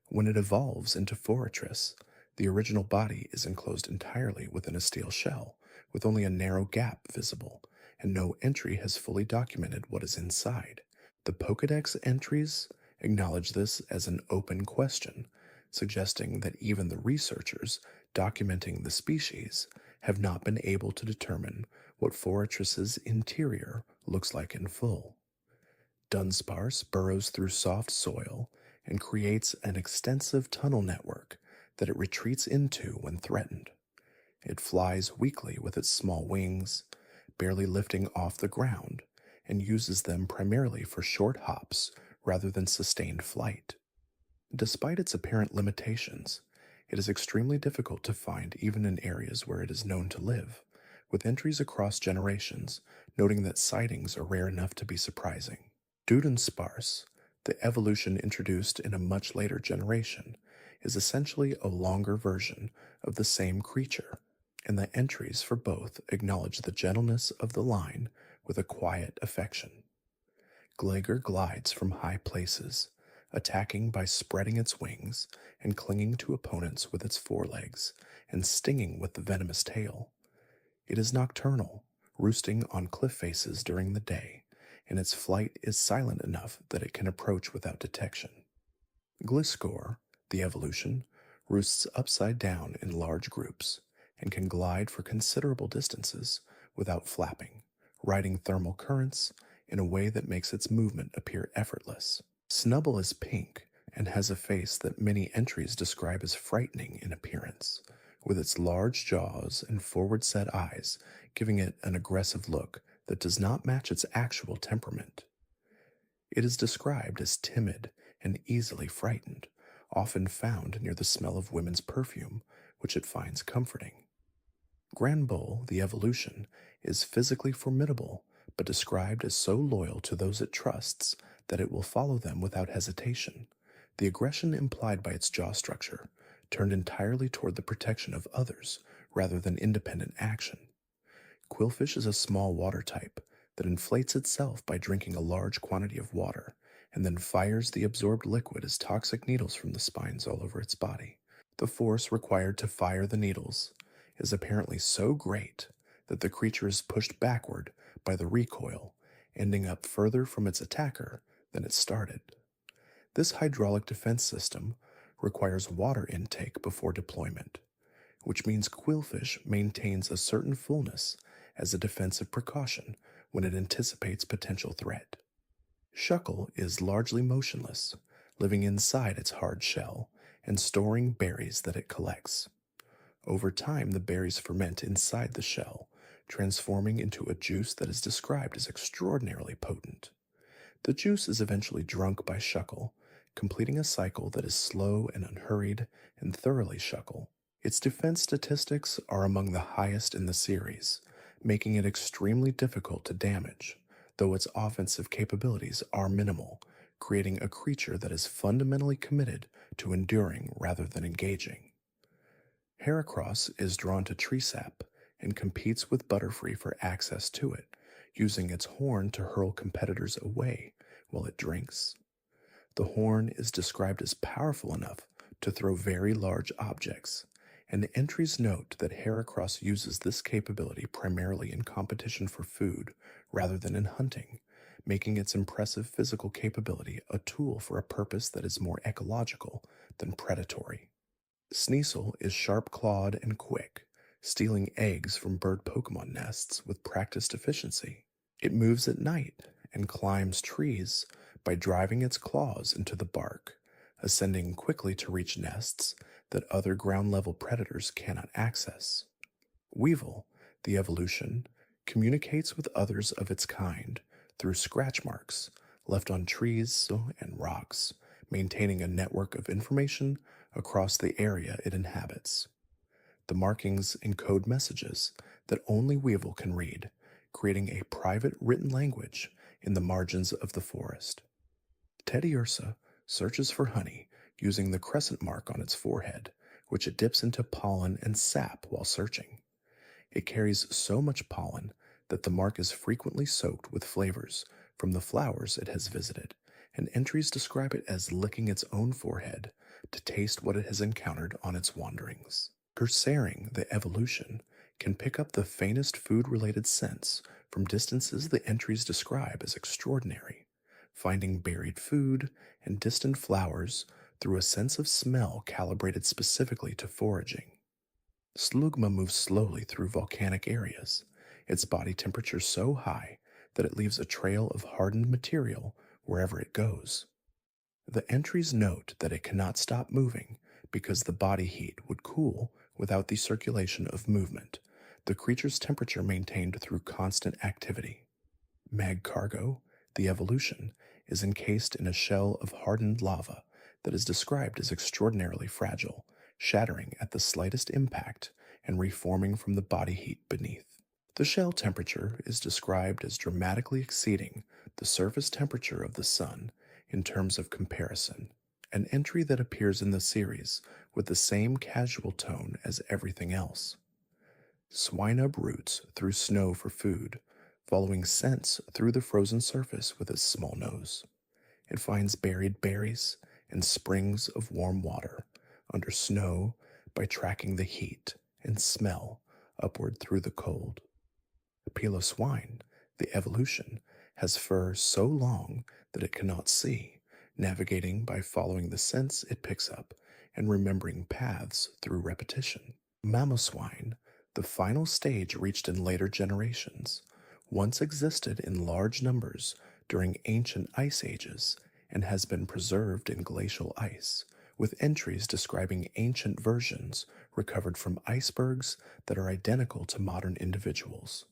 When it evolves into Fortress, the original body is enclosed entirely within a steel shell, with only a narrow gap visible, and no entry has fully documented what is inside. The Pokédex entries acknowledge this as an open question, suggesting that even the researchers documenting the species have not been able to determine what Fortress's interior looks like in full. Dunsparce burrows through soft soil and creates an extensive tunnel network that it retreats into when threatened. It flies weakly with its small wings, barely lifting off the ground, and uses them primarily for short hops rather than sustained flight. Despite its apparent limitations, it is extremely difficult to find even in areas where it is known to live, with entries across generations noting that sightings are rare enough to be surprising. Dudunsparce, the evolution introduced in a much later generation, is essentially a longer version of the same creature, and the entries for both acknowledge the gentleness of the line with a quiet affection. Glager glides from high places, attacking by spreading its wings and clinging to opponents with its forelegs and stinging with the venomous tail. It is nocturnal, roosting on cliff faces during the day, and its flight is silent enough that it can approach without detection. Gliscor, the evolution, roosts upside down in large groups and can glide for considerable distances without flapping, riding thermal currents in a way that makes its movement appear effortless. Snubble is pink and has a face that many entries describe as frightening in appearance, with its large jaws and forward-set eyes giving it an aggressive look that does not match its actual temperament. It is described as timid and easily frightened, often found near the smell of women's perfume, which it finds comforting. Granbull, the evolution, is physically formidable, but described as so loyal to those it trusts that it will follow them without hesitation. The aggression implied by its jaw structure turned entirely toward the protection of others rather than independent action. Quillfish is a small water type that inflates itself by drinking a large quantity of water and then fires the absorbed liquid as toxic needles from the spines all over its body. The force required to fire the needles is apparently so great that the creature is pushed backward by the recoil, ending up further from its attacker than it started. This hydraulic defense system requires water intake before deployment, which means Quillfish maintains a certain fullness as a defensive precaution when it anticipates potential threat. Shuckle is largely motionless, living inside its hard shell and storing berries that it collects. Over time, the berries ferment inside the shell, transforming into a juice that is described as extraordinarily potent. The juice is eventually drunk by Shuckle, completing a cycle that is slow and unhurried and thoroughly Shuckle. Its defense statistics are among the highest in the series, making it extremely difficult to damage, though its offensive capabilities are minimal, creating a creature that is fundamentally committed to enduring rather than engaging. Heracross is drawn to tree sap and competes with Butterfree for access to it, using its horn to hurl competitors away while it drinks. The horn is described as powerful enough to throw very large objects, and entries note that Heracross uses this capability primarily in competition for food rather than in hunting, making its impressive physical capability a tool for a purpose that is more ecological than predatory. Sneasel is sharp-clawed and quick, stealing eggs from bird Pokémon nests with practiced efficiency. It moves at night and climbs trees by driving its claws into the bark, ascending quickly to reach nests that other ground-level predators cannot access. Weevil, the evolution, communicates with others of its kind through scratch marks left on trees and rocks, maintaining a network of information across the area it inhabits. The markings encode messages that only Weevil can read, creating a private written language in the margins of the forest. Teddiursa searches for honey using the crescent mark on its forehead, which it dips into pollen and sap while searching. It carries so much pollen that the mark is frequently soaked with flavors from the flowers it has visited, and entries describe it as licking its own forehead to taste what it has encountered on its wanderings. Cursering, the evolution, can pick up the faintest food-related scents from distances the entries describe as extraordinary, finding buried food and distant flowers through a sense of smell calibrated specifically to foraging. Slugma moves slowly through volcanic areas, its body temperature so high that it leaves a trail of hardened material wherever it goes. The entries note that it cannot stop moving because the body heat would cool without the circulation of movement, the creature's temperature maintained through constant activity. Magcargo, the evolution, is encased in a shell of hardened lava that is described as extraordinarily fragile, shattering at the slightest impact and reforming from the body heat beneath. The shell temperature is described as dramatically exceeding the surface temperature of the sun in terms of comparison, an entry that appears in the series with the same casual tone as everything else. Swinub roots through snow for food, following scents through the frozen surface with its small nose. It finds buried berries and springs of warm water under snow by tracking the heat and smell upward through the cold. Peloswine, the evolution, has fur so long that it cannot see, navigating by following the scents it picks up and remembering paths through repetition. Mamoswine, the final stage reached in later generations, once existed in large numbers during ancient ice ages and has been preserved in glacial ice, with entries describing ancient versions recovered from icebergs that are identical to modern individuals.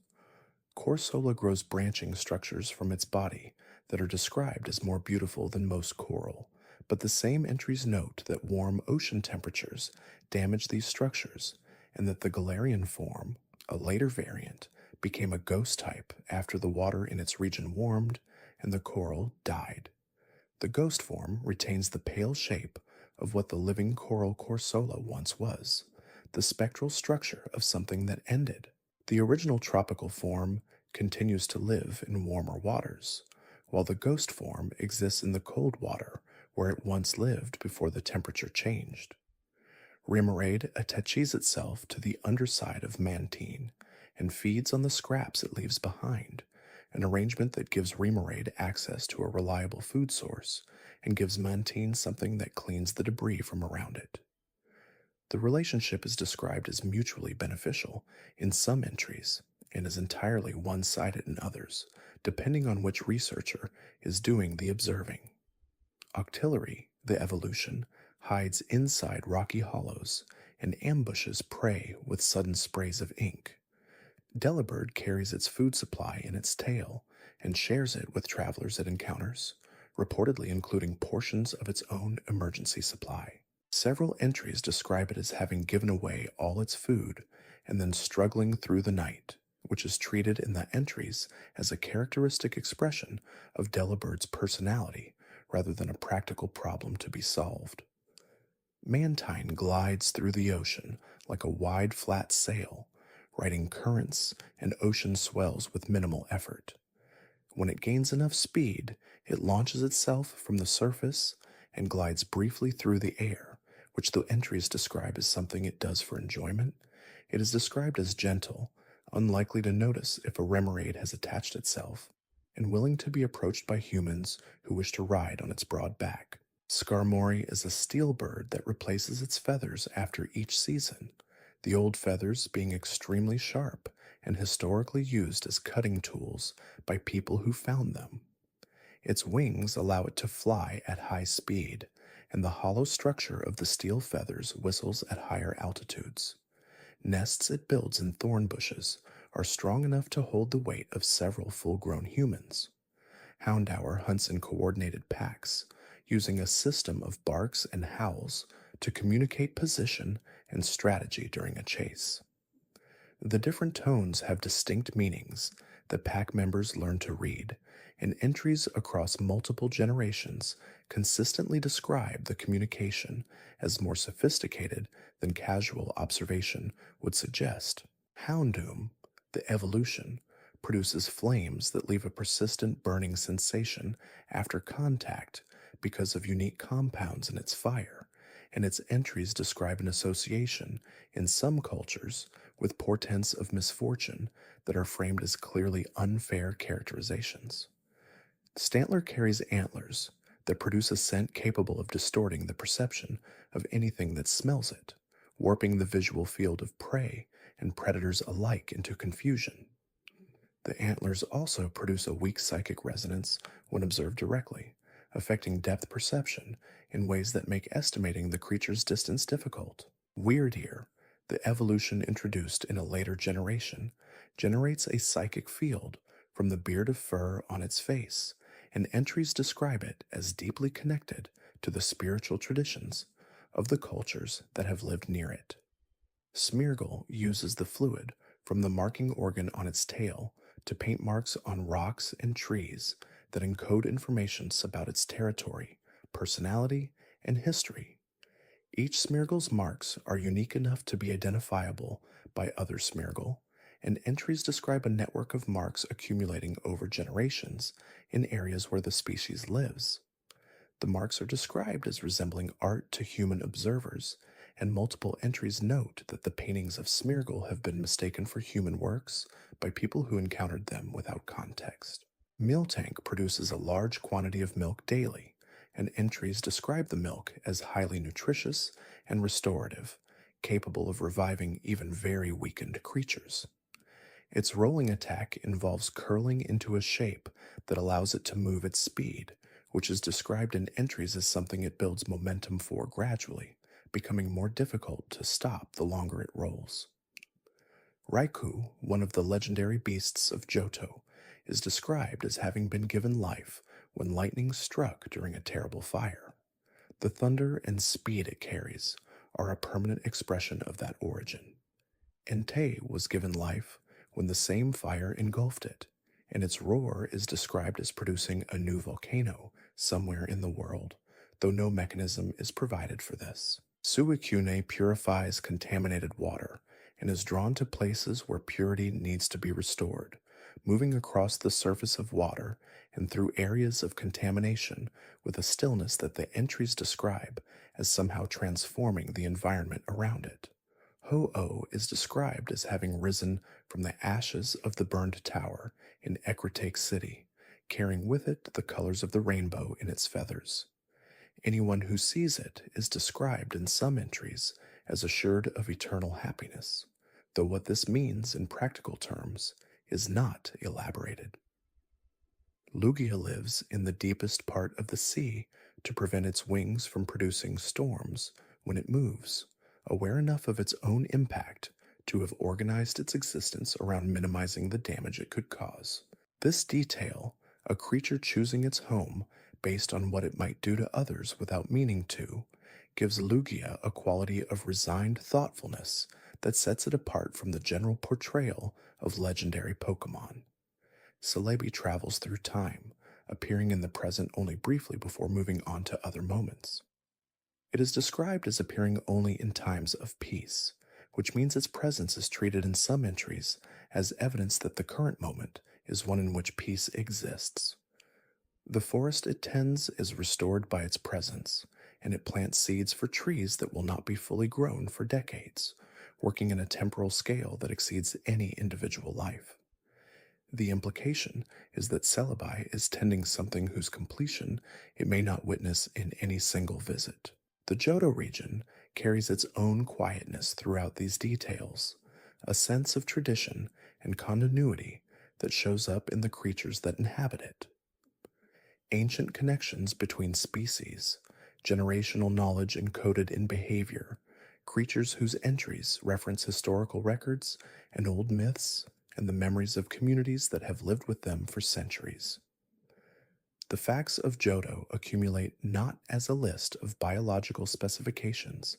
Corsola grows branching structures from its body that are described as more beautiful than most coral, but the same entries note that warm ocean temperatures damage these structures and that the Galarian form, a later variant, became a ghost type after the water in its region warmed and the coral died. The ghost form retains the pale shape of what the living coral Corsola once was, the spectral structure of something that ended. The original tropical form continues to live in warmer waters, while the ghost form exists in the cold water where it once lived before the temperature changed. Remoraid attaches itself to the underside of Mantine and feeds on the scraps it leaves behind, an arrangement that gives Remoraid access to a reliable food source and gives Mantine something that cleans the debris from around it. The relationship is described as mutually beneficial in some entries and is entirely one-sided in others, depending on which researcher is doing the observing. Octillery, The evolution hides inside rocky hollows and ambushes prey with sudden sprays of ink. Delibird carries its food supply in its tail and shares it with travelers it encounters, reportedly including portions of its own emergency supply. Several entries describe it as having given away all its food and then struggling through the night, which is treated in the entries as a characteristic expression of Delabird's personality rather than a practical problem to be solved. Mantine glides through the ocean like a wide flat sail, riding currents and ocean swells with minimal effort. When it gains enough speed, it launches itself from the surface and glides briefly through the air, which the entries describe as something it does for enjoyment. It is described as gentle, unlikely to notice if a remoraid has attached itself, and willing to be approached by humans who wish to ride on its broad back. Skarmory is a steel bird that replaces its feathers after each season, the old feathers being extremely sharp and historically used as cutting tools by people who found them. Its wings allow it to fly at high speed, and the hollow structure of the steel feathers whistles at higher altitudes. Nests it builds in thorn bushes are strong enough to hold the weight of several full-grown humans. Houndour hunts in coordinated packs, using a system of barks and howls to communicate position and strategy during a chase. The different tones have distinct meanings that pack members learn to read, and entries across multiple generations consistently describe the communication as more sophisticated than casual observation would suggest. Houndoom, the evolution, produces flames that leave a persistent burning sensation after contact because of unique compounds in its fire, and its entries describe an association in some cultures with portents of misfortune that are framed as clearly unfair characterizations. Stantler carries antlers that produce a scent capable of distorting the perception of anything that smells it, warping the visual field of prey and predators alike into confusion. The antlers also produce a weak psychic resonance when observed directly, affecting depth perception in ways that make estimating the creature's distance difficult. Weird Ear, the evolution introduced in a later generation, generates a psychic field from the beard of fur on its face, and entries describe it as deeply connected to the spiritual traditions of the cultures that have lived near it. Smeargle uses the fluid from the marking organ on its tail to paint marks on rocks and trees that encode information about its territory, personality, and history. Each Smeargle's marks are unique enough to be identifiable by other Smeargle, and entries describe a network of marks accumulating over generations in areas where the species lives. The marks are described as resembling art to human observers, and multiple entries note that the paintings of Smeargle have been mistaken for human works by people who encountered them without context. Miltank produces a large quantity of milk daily, and entries describe the milk as highly nutritious and restorative, capable of reviving even very weakened creatures. Its rolling attack involves curling into a shape that allows it to move at speed, which is described in entries as something it builds momentum for gradually, becoming more difficult to stop the longer it rolls. Raikou, one of the legendary beasts of Johto, is described as having been given life when lightning struck during a terrible fire. The thunder and speed it carries are a permanent expression of that origin. Entei was given life when the same fire engulfed it, and its roar is described as producing a new volcano somewhere in the world, though no mechanism is provided for this. Suicune purifies contaminated water and is drawn to places where purity needs to be restored, moving across the surface of water and through areas of contamination with a stillness that the entries describe as somehow transforming the environment around it. Ho-Oh is described as having risen from the ashes of the burned tower in Ecruteak City, carrying with it the colors of the rainbow in its feathers. Anyone who sees it is described in some entries as assured of eternal happiness, though what this means in practical terms is not elaborated. Lugia lives in the deepest part of the sea to prevent its wings from producing storms when it moves, aware enough of its own impact to have organized its existence around minimizing the damage it could cause. This detail, a creature choosing its home based on what it might do to others without meaning to, gives Lugia a quality of resigned thoughtfulness that sets it apart from the general portrayal of legendary Pokémon. Celebi travels through time, appearing in the present only briefly before moving on to other moments. It is described as appearing only in times of peace, which means its presence is treated in some entries as evidence that the current moment is one in which peace exists. The forest it tends is restored by its presence, and it plants seeds for trees that will not be fully grown for decades, working in a temporal scale that exceeds any individual life. The implication is that Celebi is tending something whose completion it may not witness in any single visit. The Johto region carries its own quietness throughout these details, a sense of tradition and continuity that shows up in the creatures that inhabit it. Ancient connections between species, generational knowledge encoded in behavior, creatures whose entries reference historical records and old myths, and the memories of communities that have lived with them for centuries. The facts of Johto accumulate not as a list of biological specifications,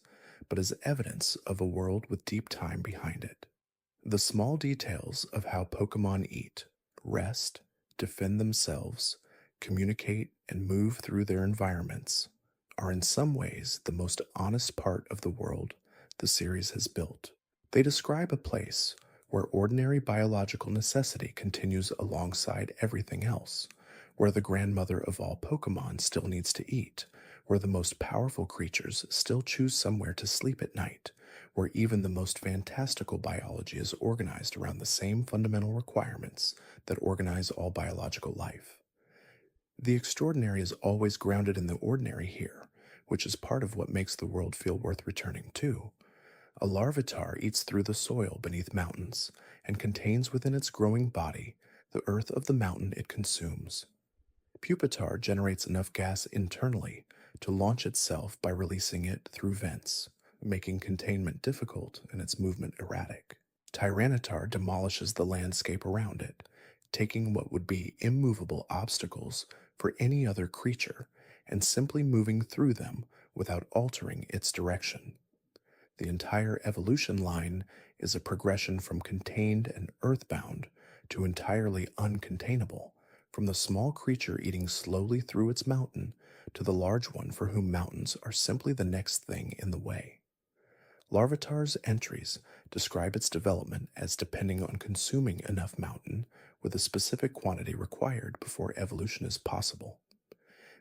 but as evidence of a world with deep time behind it. The small details of how Pokémon eat, rest, defend themselves, communicate, and move through their environments are in some ways the most honest part of the world the series has built. They describe a place where ordinary biological necessity continues alongside everything else, where the grandmother of all Pokémon still needs to eat, where the most powerful creatures still choose somewhere to sleep at night, where even the most fantastical biology is organized around the same fundamental requirements that organize all biological life. The extraordinary is always grounded in the ordinary here, which is part of what makes the world feel worth returning to. A larvitar eats through the soil beneath mountains and contains within its growing body the earth of the mountain it consumes. Pupitar generates enough gas internally to launch itself by releasing it through vents, making containment difficult and its movement erratic. Tyranitar demolishes the landscape around it, taking what would be immovable obstacles for any other creature and simply moving through them without altering its direction. The entire evolution line is a progression from contained and earthbound to entirely uncontainable, from the small creature eating slowly through its mountain to the large one for whom mountains are simply the next thing in the way. Larvitar's entries describe its development as depending on consuming enough mountain with a specific quantity required before evolution is possible.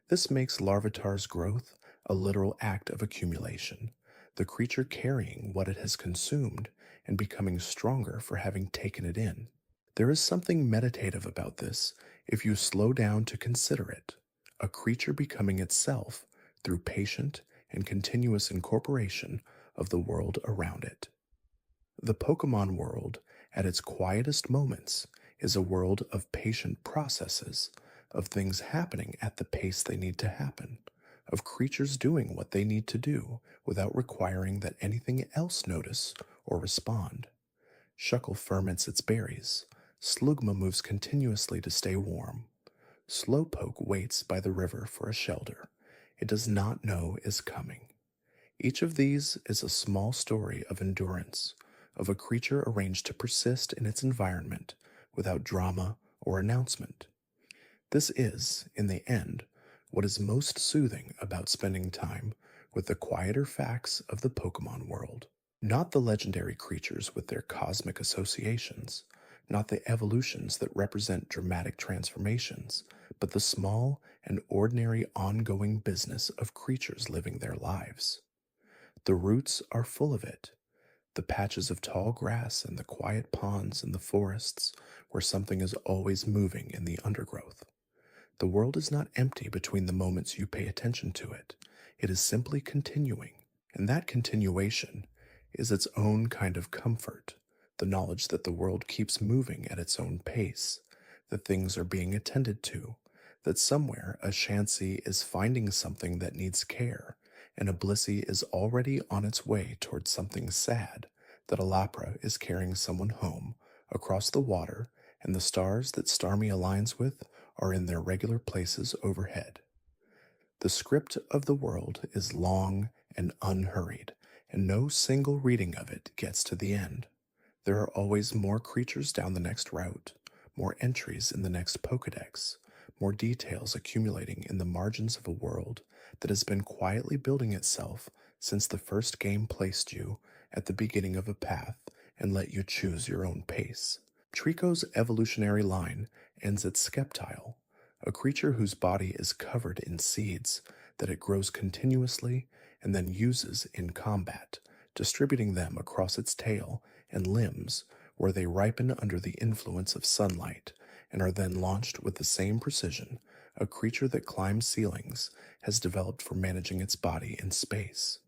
This makes Larvitar's growth a literal act of accumulation, the creature carrying what it has consumed and becoming stronger for having taken it in. There is something meditative about this if you slow down to consider it, a creature becoming itself through patient and continuous incorporation of the world around it. The Pokemon world, at its quietest moments, is a world of patient processes, of things happening at the pace they need to happen, of creatures doing what they need to do without requiring that anything else notice or respond. Shuckle ferments its berries. Slugma moves continuously to stay warm. Slowpoke waits by the river for a shelter it does not know is coming. Each of these is a small story of endurance, of a creature arranged to persist in its environment without drama or announcement. This is, in the end, what is most soothing about spending time with the quieter facts of the Pokemon world. Not the legendary creatures with their cosmic associations, not the evolutions that represent dramatic transformations, but the small and ordinary ongoing business of creatures living their lives. The roots are full of it. The patches of tall grass and the quiet ponds in the forests where something is always moving in the undergrowth. The world is not empty between the moments you pay attention to it. It is simply continuing, and that continuation is its own kind of comfort, the knowledge that the world keeps moving at its own pace, that things are being attended to, that somewhere a Chansey is finding something that needs care, and a Blissey is already on its way towards something sad, that a Lapra is carrying someone home across the water, and the stars that Starmie aligns with are in their regular places overhead. The script of the world is long and unhurried, and no single reading of it gets to the end. There are always more creatures down the next route, more entries in the next Pokédex, more details accumulating in the margins of a world that has been quietly building itself since the first game placed you at the beginning of a path and let you choose your own pace. Trico's evolutionary line ends at Skeptile, a creature whose body is covered in seeds that it grows continuously and then uses in combat, distributing them across its tail and limbs where they ripen under the influence of sunlight and are then launched with the same precision a creature that climbs ceilings has developed for managing its body in space.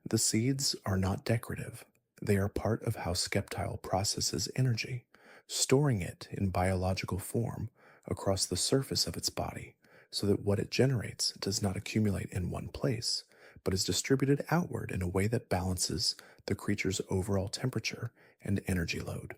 The seeds are not decorative. They are part of how Skeptile processes energy, storing it in biological form across the surface of its body so that what it generates does not accumulate in one place, but is distributed outward in a way that balances the creature's overall temperature and energy load.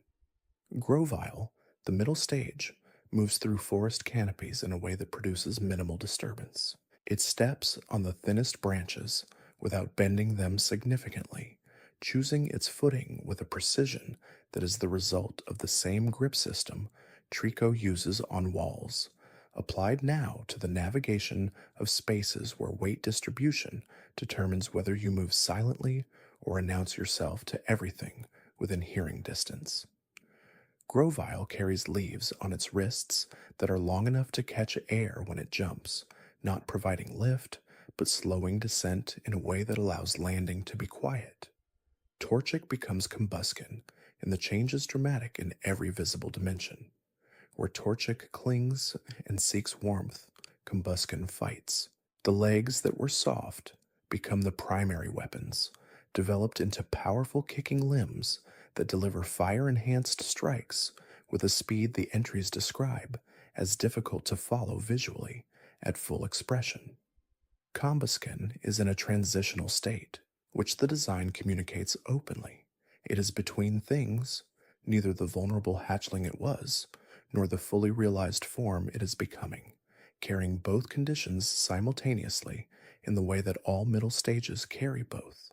Grovile, the middle stage, moves through forest canopies in a way that produces minimal disturbance. It steps on the thinnest branches without bending them significantly, choosing its footing with a precision that is the result of the same grip system Trico uses on walls, applied now to the navigation of spaces where weight distribution determines whether you move silently or announce yourself to everything within hearing distance. Grovile carries leaves on its wrists that are long enough to catch air when it jumps, not providing lift, but slowing descent in a way that allows landing to be quiet. Torchic becomes Combuskin, and the change is dramatic in every visible dimension. Where Torchic clings and seeks warmth, Combuskin fights. The legs that were soft become the primary weapons, developed into powerful kicking limbs that deliver fire-enhanced strikes with a speed the entries describe as difficult to follow visually at full expression. Combuskin is in a transitional state, which the design communicates openly. It is between things, neither the vulnerable hatchling it was, nor the fully realized form it is becoming, carrying both conditions simultaneously in the way that all middle stages carry both.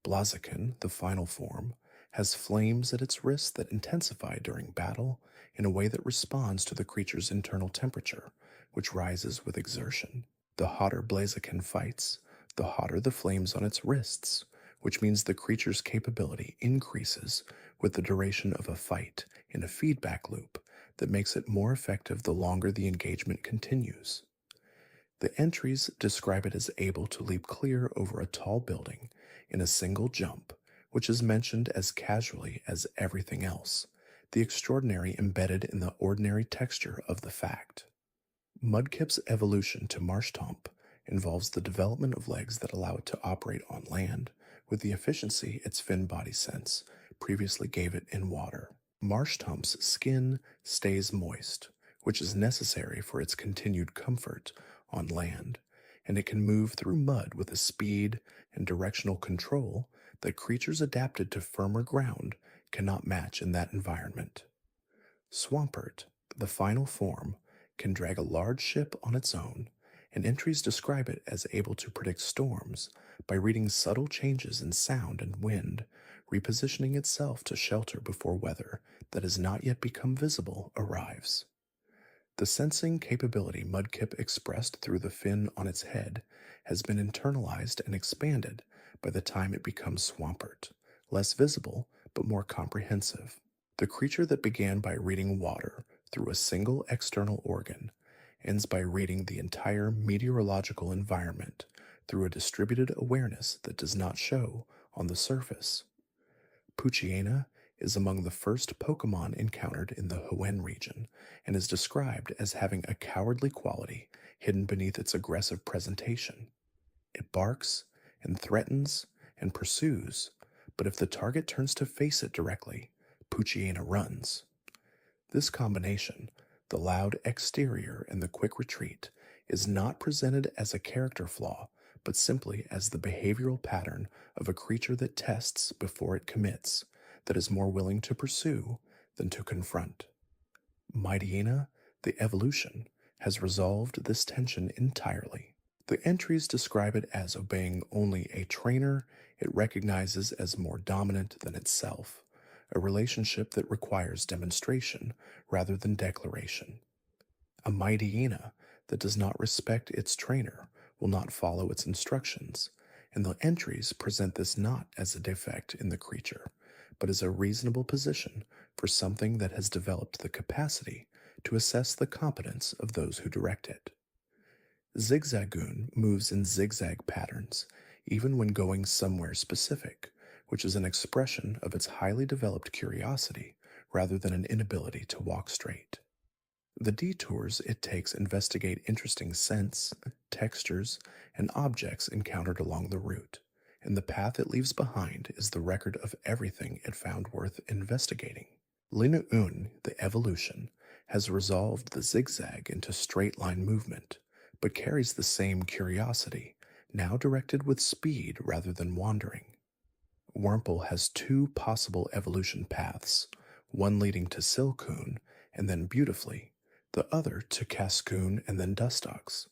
Blaziken, the final form, has flames at its wrists that intensify during battle in a way that responds to the creature's internal temperature, which rises with exertion. The hotter Blaziken fights, the hotter the flames on its wrists, which means the creature's capability increases with the duration of a fight in a feedback loop that makes it more effective the longer the engagement continues. The entries describe it as able to leap clear over a tall building in a single jump, which is mentioned as casually as everything else, the extraordinary embedded in the ordinary texture of the fact. Mudkip's evolution to Marshtomp involves the development of legs that allow it to operate on land with the efficiency its fin body sense previously gave it in water. Marshtomp's skin stays moist, which is necessary for its continued comfort on land, and it can move through mud with a speed and directional control that creatures adapted to firmer ground cannot match in that environment. Swampert, the final form, can drag a large ship on its own, and entries describe it as able to predict storms by reading subtle changes in sound and wind, repositioning itself to shelter before weather that has not yet become visible arrives. The sensing capability Mudkip expressed through the fin on its head has been internalized and expanded by the time it becomes Swampert, less visible but more comprehensive. The creature that began by reading water through a single external organ ends by reading the entire meteorological environment through a distributed awareness that does not show on the surface. Poochyena is among the first Pokémon encountered in the Hoenn region and is described as having a cowardly quality hidden beneath its aggressive presentation. It barks and threatens and pursues, but if the target turns to face it directly, Poochyena runs. This combination, The loud exterior and the quick retreat is not presented as a character flaw, but simply as the behavioral pattern of a creature that tests before it commits, that is more willing to pursue than to confront. Mightyena, the evolution, has resolved this tension entirely. The entries describe it as obeying only a trainer it recognizes as more dominant than itself, a relationship that requires demonstration rather than declaration. A Mightyena that does not respect its trainer will not follow its instructions, and the entries present this not as a defect in the creature, but as a reasonable position for something that has developed the capacity to assess the competence of those who direct it. Zigzagoon moves in zigzag patterns, even when going somewhere specific, which is an expression of its highly developed curiosity rather than an inability to walk straight. The detours it takes investigate interesting scents, textures, and objects encountered along the route, and the path it leaves behind is the record of everything it found worth investigating. Linu'un, the evolution, has resolved the zigzag into straight line movement, but carries the same curiosity, now directed with speed rather than wandering. Wurmple has two possible evolution paths, one leading to Silcoon and then Beautifully, the other to Cascoon and then Dustox.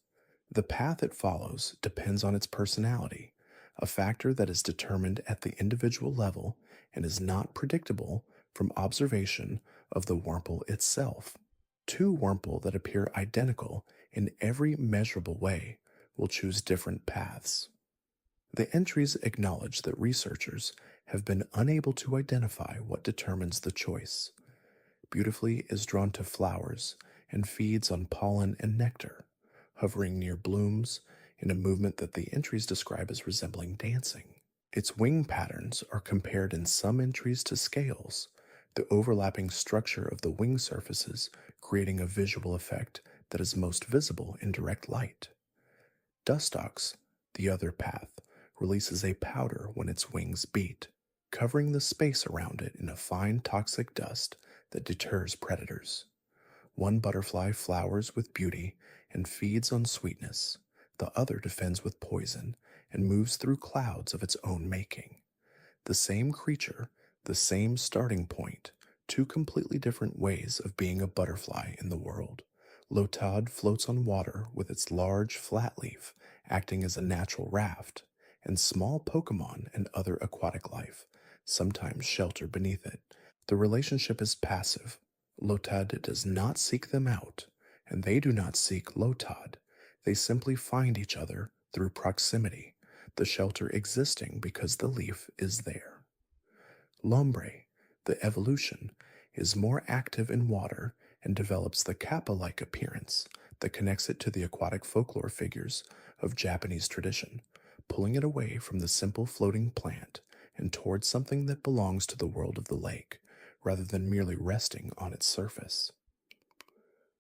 The path it follows depends on its personality, a factor that is determined at the individual level and is not predictable from observation of the Wurmple itself. Two Wurmple that appear identical in every measurable way will choose different paths. The entries acknowledge that researchers have been unable to identify what determines the choice. Beautifully is drawn to flowers and feeds on pollen and nectar, hovering near blooms in a movement that the entries describe as resembling dancing. Its wing patterns are compared in some entries to scales, the overlapping structure of the wing surfaces creating a visual effect that is most visible in direct light. Dustox, the other path, releases a powder when its wings beat, covering the space around it in a fine toxic dust that deters predators. One butterfly flowers with beauty and feeds on sweetness. The other defends with poison and moves through clouds of its own making. The same creature, the same starting point, two completely different ways of being a butterfly in the world. Lotad floats on water with its large flat leaf acting as a natural raft, and small Pokémon and other aquatic life sometimes shelter beneath it. The relationship is passive. Lotad does not seek them out, and they do not seek Lotad. They simply find each other through proximity, the shelter existing because the leaf is there. Lombre, the evolution, is more active in water and develops the kappa-like appearance that connects it to the aquatic folklore figures of Japanese tradition, pulling it away from the simple floating plant and towards something that belongs to the world of the lake, rather than merely resting on its surface.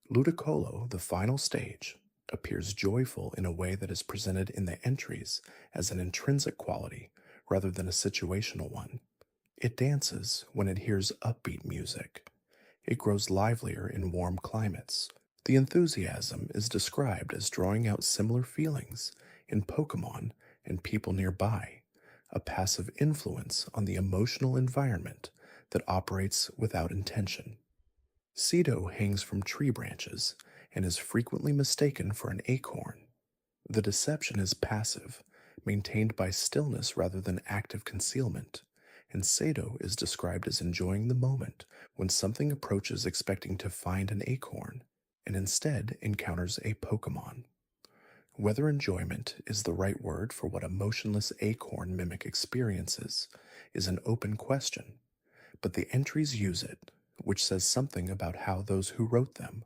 Ludicolo, the final stage, appears joyful in a way that is presented in the entries as an intrinsic quality rather than a situational one. It dances when it hears upbeat music. It grows livelier in warm climates. The enthusiasm is described as drawing out similar feelings in Pokémon and people nearby, a passive influence on the emotional environment that operates without intention. Cedo hangs from tree branches and is frequently mistaken for an acorn. The deception is passive, maintained by stillness rather than active concealment, and Sado is described as enjoying the moment when something approaches expecting to find an acorn and instead encounters a Pokémon. Whether enjoyment is the right word for what a motionless acorn mimic experiences is an open question, but the entries use it, which says something about how those who wrote them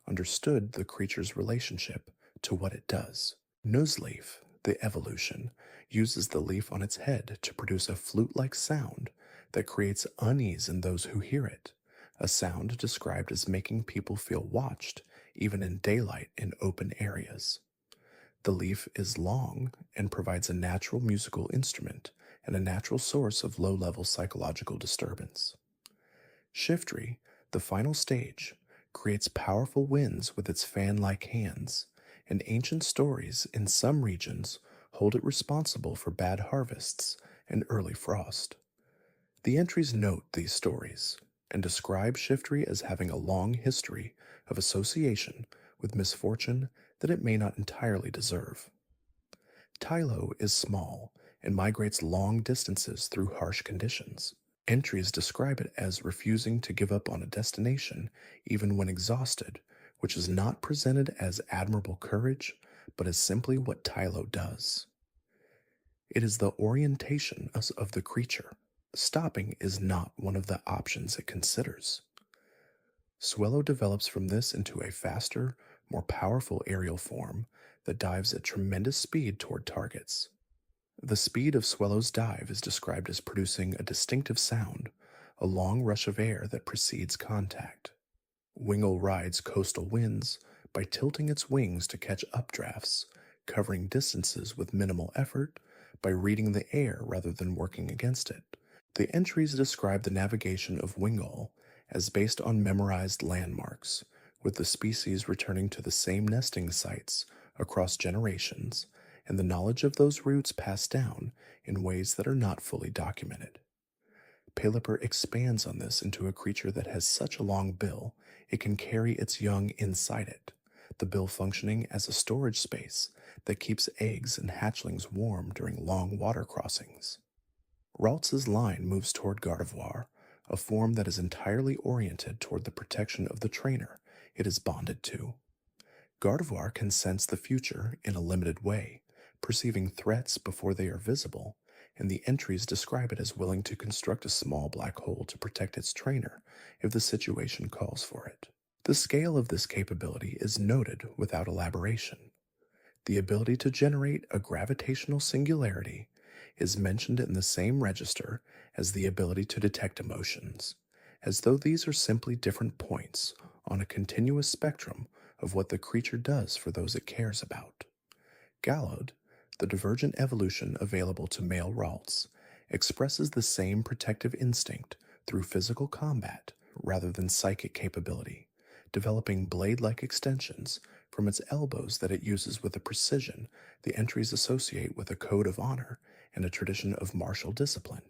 understood the creature's relationship to what it does. Nuzleaf, the evolution, uses the leaf on its head to produce a flute-like sound that creates unease in those who hear it, a sound described as making people feel watched even in daylight in open areas. The leaf is long and provides a natural musical instrument and a natural source of low-level psychological disturbance. Shiftry, the final stage, creates powerful winds with its fan like hands, and ancient stories in some regions hold it responsible for bad harvests and early frost. The entries note these stories and describe Shiftry as having a long history of association with misfortune that it may not entirely deserve. Tylo is small and migrates long distances through harsh conditions. Entries describe it as refusing to give up on a destination even when exhausted, which is not presented as admirable courage, but as simply what Tylo does. It is the orientation of the creature. Stopping is not one of the options it considers. Swellow develops from this into a faster, more powerful aerial form that dives at tremendous speed toward targets. The speed of Swellow's dive is described as producing a distinctive sound, a long rush of air that precedes contact. Wingle rides coastal winds by tilting its wings to catch updrafts, covering distances with minimal effort by reading the air rather than working against it. The entries describe the navigation of Wingle as based on memorized landmarks, with the species returning to the same nesting sites across generations, and the knowledge of those routes passed down in ways that are not fully documented. Pelipper expands on this into a creature that has such a long bill it can carry its young inside it, the bill functioning as a storage space that keeps eggs and hatchlings warm during long water crossings. Raltz's line moves toward Gardevoir, a form that is entirely oriented toward the protection of the trainer it is bonded to. Gardevoir can sense the future in a limited way, perceiving threats before they are visible, and the entries describe it as willing to construct a small black hole to protect its trainer if the situation calls for it. The scale of this capability is noted without elaboration. The ability to generate a gravitational singularity is mentioned in the same register as the ability to detect emotions, as though these are simply different points on a continuous spectrum of what the creature does for those it cares about. Gallode, the divergent evolution available to male Ralts, expresses the same protective instinct through physical combat rather than psychic capability, developing blade-like extensions from its elbows that it uses with a precision the entries associate with a code of honor and a tradition of martial discipline.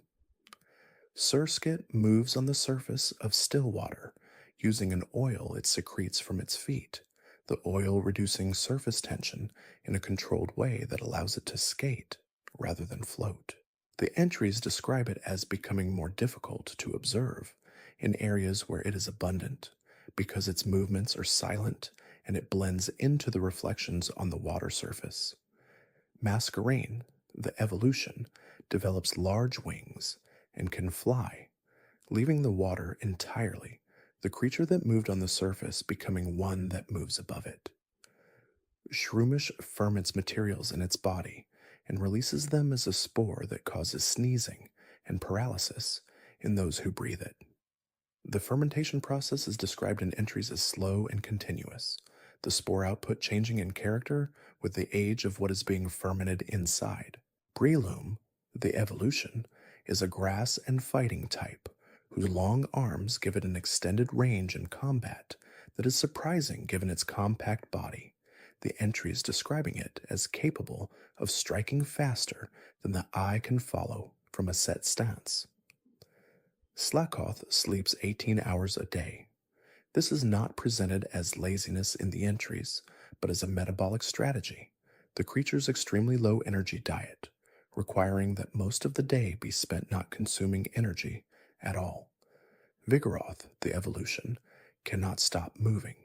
Surskit moves on the surface of still water, using an oil it secretes from its feet, the oil reducing surface tension in a controlled way that allows it to skate rather than float. The entries describe it as becoming more difficult to observe in areas where it is abundant, because its movements are silent and it blends into the reflections on the water surface. Masquerain, the evolution, develops large wings and can fly, leaving the water entirely, the creature that moved on the surface becoming one that moves above it. Shroomish ferments materials in its body and releases them as a spore that causes sneezing and paralysis in those who breathe it. The fermentation process is described in entries as slow and continuous, the spore output changing in character with the age of what is being fermented inside. Breloom, the evolution, is a grass and fighting type, whose long arms give it an extended range in combat that is surprising given its compact body, the entries describing it as capable of striking faster than the eye can follow from a set stance. Slakoth sleeps 18 hours a day. This is not presented as laziness in the entries, but as a metabolic strategy, the creature's extremely low energy diet, requiring that most of the day be spent not consuming energy at all. Vigoroth, the evolution, cannot stop moving.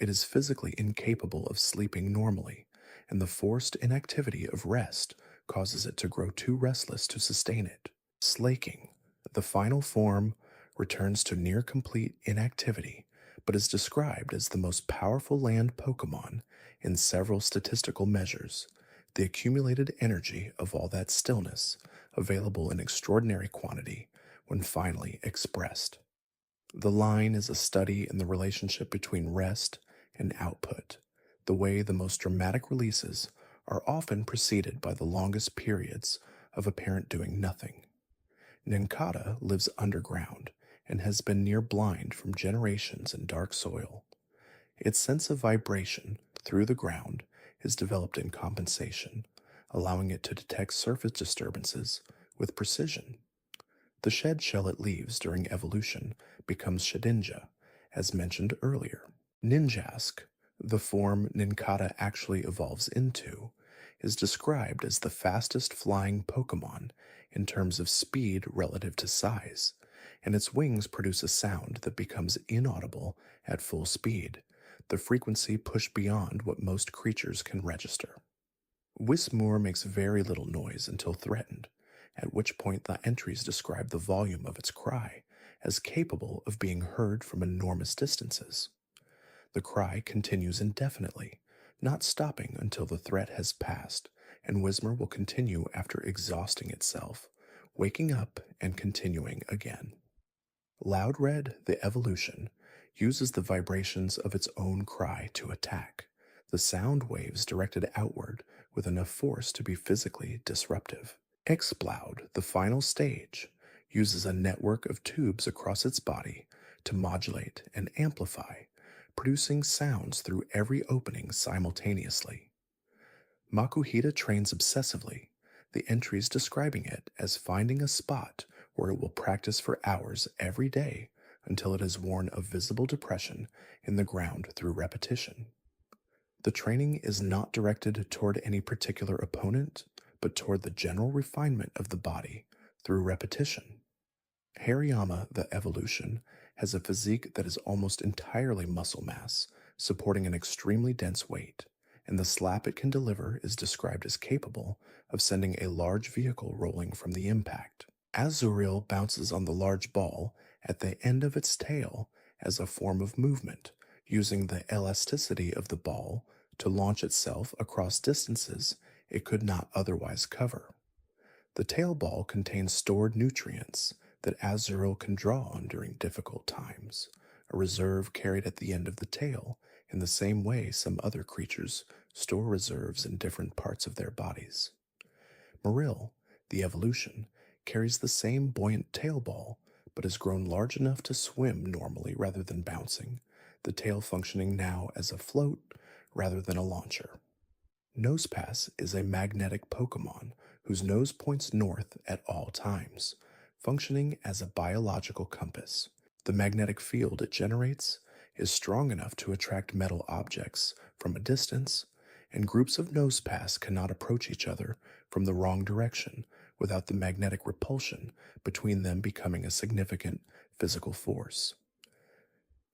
It is physically incapable of sleeping normally, and the forced inactivity of rest causes it to grow too restless to sustain it. Slaking, the final form, returns to near complete inactivity, but is described as the most powerful land Pokémon in several statistical measures, the accumulated energy of all that stillness, available in extraordinary quantity when finally expressed. The line is a study in the relationship between rest and output, the way the most dramatic releases are often preceded by the longest periods of apparent doing nothing. Ninkata lives underground and has been near blind from generations in dark soil. Its sense of vibration through the ground is developed in compensation, allowing it to detect surface disturbances with precision. The shed shell it leaves during evolution becomes Shedinja, as mentioned earlier. Ninjask, the form Ninkata actually evolves into, is described as the fastest flying Pokémon in terms of speed relative to size, and its wings produce a sound that becomes inaudible at full speed, the frequency pushed beyond what most creatures can register. Wismur makes very little noise until threatened, at which point the entries describe the volume of its cry as capable of being heard from enormous distances. The cry continues indefinitely, not stopping until the threat has passed, and Wismur will continue after exhausting itself, waking up and continuing again. Loudred, the evolution, uses the vibrations of its own cry to attack, the sound waves directed outward with enough force to be physically disruptive. Exploud, the final stage, uses a network of tubes across its body to modulate and amplify, producing sounds through every opening simultaneously. Makuhita trains obsessively, the entries describing it as finding a spot where it will practice for hours every day until it has worn a visible depression in the ground through repetition. The training is not directed toward any particular opponent, but toward the general refinement of the body through repetition. Hariyama, the evolution, has a physique that is almost entirely muscle mass, supporting an extremely dense weight, and the slap it can deliver is described as capable of sending a large vehicle rolling from the impact. Azuriel bounces on the large ball at the end of its tail as a form of movement, using the elasticity of the ball to launch itself across distances it could not otherwise cover. The tail ball contains stored nutrients that Azuriel can draw on during difficult times, a reserve carried at the end of the tail in the same way some other creatures store reserves in different parts of their bodies. Maril, the evolution, carries the same buoyant tail ball, but has grown large enough to swim normally rather than bouncing, the tail functioning now as a float rather than a launcher. Nosepass is a magnetic Pokémon whose nose points north at all times, functioning as a biological compass. The magnetic field it generates is strong enough to attract metal objects from a distance, and groups of Nosepass cannot approach each other from the wrong direction without the magnetic repulsion between them becoming a significant physical force.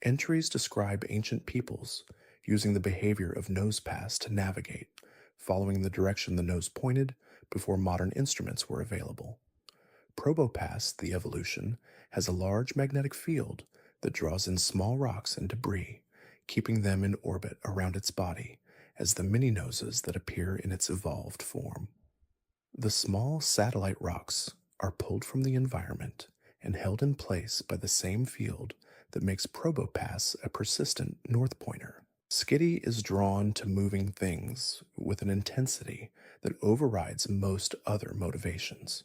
Entries describe ancient peoples using the behavior of Nosepass to navigate, following the direction the nose pointed before modern instruments were available. Probopass, the evolution, has a large magnetic field that draws in small rocks and debris, keeping them in orbit around its body as the mini-noses that appear in its evolved form. The small satellite rocks are pulled from the environment and held in place by the same field that makes Probopass a persistent north pointer. Skitty is drawn to moving things with an intensity that overrides most other motivations.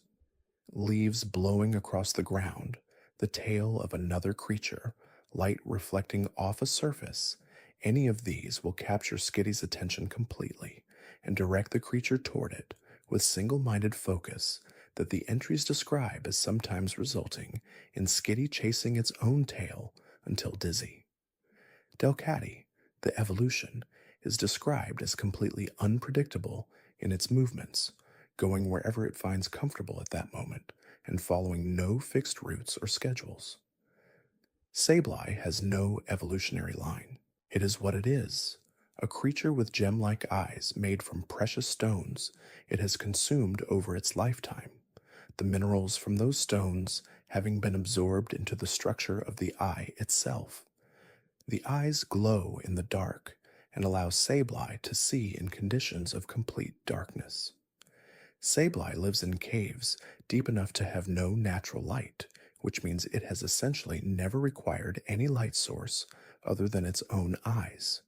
Leaves blowing across the ground, the tail of another creature, light reflecting off a surface, any of these will capture Skitty's attention completely and direct the creature toward it with single-minded focus that the entries describe as sometimes resulting in Skitty chasing its own tail until dizzy. Delcatty, the evolution, is described as completely unpredictable in its movements, going wherever it finds comfortable at that moment and following no fixed routes or schedules. Sableye has no evolutionary line. It is what it is, a creature with gem-like eyes made from precious stones it has consumed over its lifetime, the minerals from those stones having been absorbed into the structure of the eye itself. The eyes glow in the dark and allow Sableye to see in conditions of complete darkness. Sableye lives in caves deep enough to have no natural light, which means it has essentially never required any light source other than its own eyes.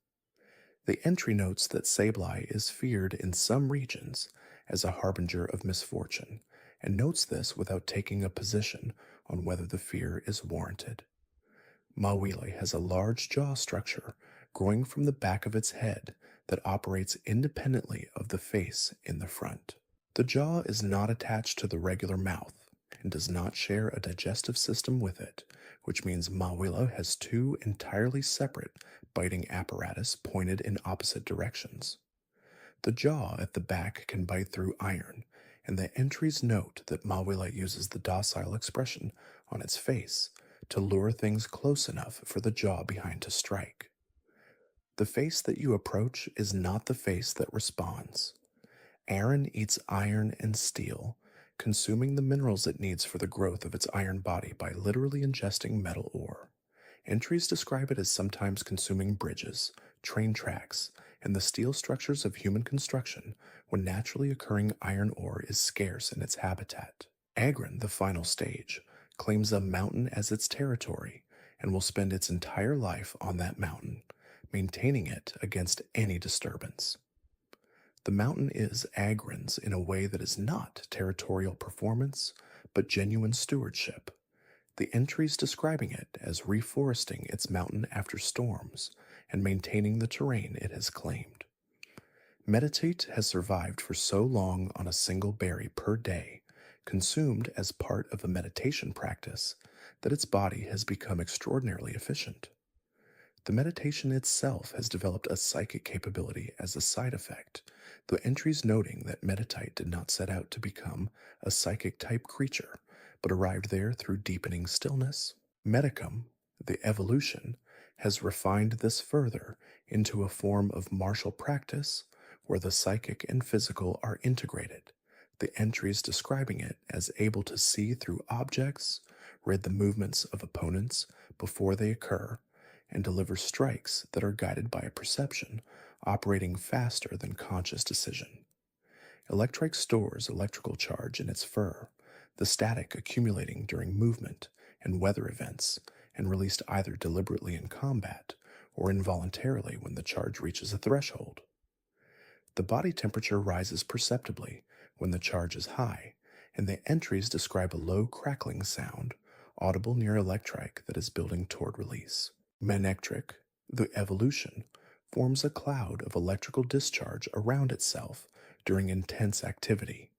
The entry notes that Sableye is feared in some regions as a harbinger of misfortune, and notes this without taking a position on whether the fear is warranted. Mawile has a large jaw structure growing from the back of its head that operates independently of the face in the front. The jaw is not attached to the regular mouth and does not share a digestive system with it, which means Mawile has two entirely separate biting apparatus pointed in opposite directions. The jaw at the back can bite through iron, and the entries note that Mawile uses the docile expression on its face to lure things close enough for the jaw behind to strike. The face that you approach is not the face that responds. Aaron eats iron and steel, consuming the minerals it needs for the growth of its iron body by literally ingesting metal ore. Entries describe it as sometimes consuming bridges, train tracks, and the steel structures of human construction when naturally occurring iron ore is scarce in its habitat. Agron, the final stage, claims a mountain as its territory and will spend its entire life on that mountain, maintaining it against any disturbance. The mountain is Agron's in a way that is not territorial performance, but genuine stewardship. The entries describing it as reforesting its mountain after storms and maintaining the terrain it has claimed. Meditate has survived for so long on a single berry per day, consumed as part of a meditation practice, that its body has become extraordinarily efficient. The meditation itself has developed a psychic capability as a side effect, the entries noting that Meditate did not set out to become a psychic type creature, but arrived there through deepening stillness. Medicum, the evolution, has refined this further into a form of martial practice where the psychic and physical are integrated, the entries describing it as able to see through objects, read the movements of opponents before they occur, and deliver strikes that are guided by a perception operating faster than conscious decision. Electrike stores electrical charge in its fur, the static accumulating during movement and weather events, and released either deliberately in combat or involuntarily when the charge reaches a threshold. The body temperature rises perceptibly when the charge is high, and the entries describe a low crackling sound, audible near electrike that is building toward release. Manectric, the evolution, forms a cloud of electrical discharge around itself during intense activity.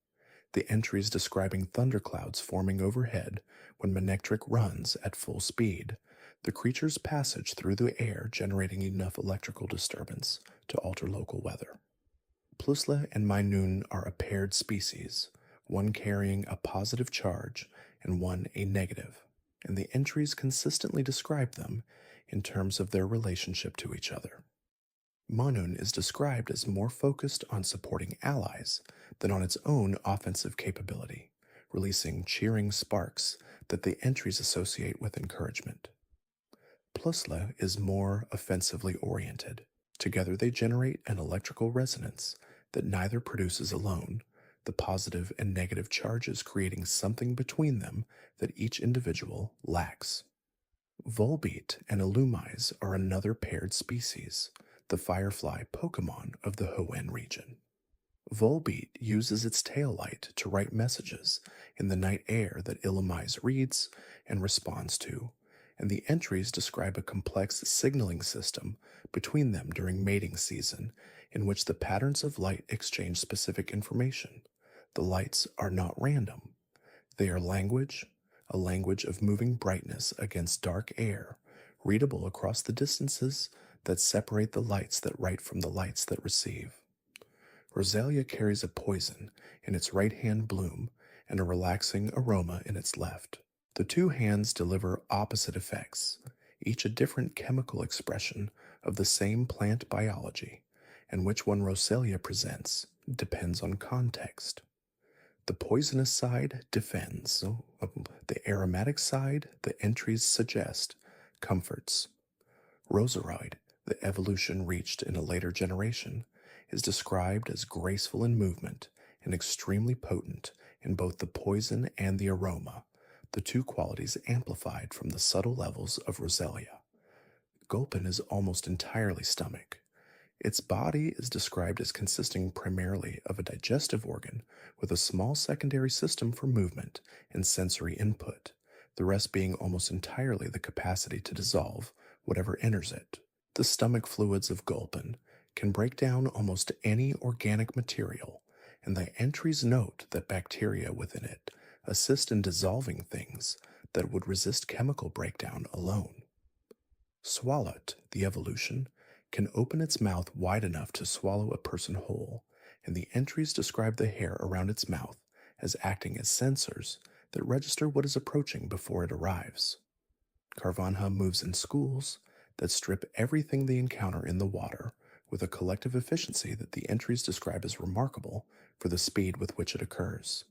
The entries describing thunderclouds forming overhead when Manectric runs at full speed, the creature's passage through the air generating enough electrical disturbance to alter local weather. Plusle and Minun are a paired species, one carrying a positive charge and one a negative, and the entries consistently describe them in terms of their relationship to each other. Manun is described as more focused on supporting allies than on its own offensive capability, releasing cheering sparks that the entries associate with encouragement. Plusle is more offensively oriented. Together they generate an electrical resonance that neither produces alone, the positive and negative charges creating something between them that each individual lacks. Volbeat and Illumise are another paired species, the firefly Pokémon of the Hoenn region. Volbeat uses its tail light to write messages in the night air that Illumise reads and responds to, and the entries describe a complex signaling system between them during mating season in which the patterns of light exchange specific information. The lights are not random. They are language, a language of moving brightness against dark air, readable across the distances that separate the lights that write from the lights that receive. Roselia carries a poison in its right hand bloom and a relaxing aroma in its left. The two hands deliver opposite effects, each a different chemical expression of the same plant biology, and which one Roselia presents depends on context. The poisonous side defends. The aromatic side, the entries suggest, comforts. Roseroid, the evolution reached in a later generation, is described as graceful in movement and extremely potent in both the poison and the aroma, the two qualities amplified from the subtle levels of Roselia. Gulpin is almost entirely stomach. Its body is described as consisting primarily of a digestive organ with a small secondary system for movement and sensory input, the rest being almost entirely the capacity to dissolve whatever enters it. The stomach fluids of Gulpin can break down almost any organic material, and the entries note that bacteria within it assist in dissolving things that would resist chemical breakdown alone. Swallowed, the evolution, can open its mouth wide enough to swallow a person whole, and the entries describe the hair around its mouth as acting as sensors that register what is approaching before it arrives. Carvanha moves in schools that strip everything they encounter in the water with a collective efficiency that the entries describe as remarkable for the speed with which it occurs.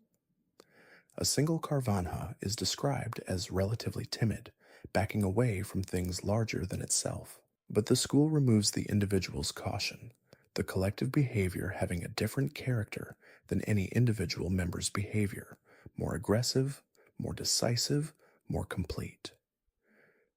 A single Carvanha is described as relatively timid, backing away from things larger than itself. But the school removes the individual's caution, the collective behavior having a different character than any individual member's behavior, more aggressive, more decisive, more complete.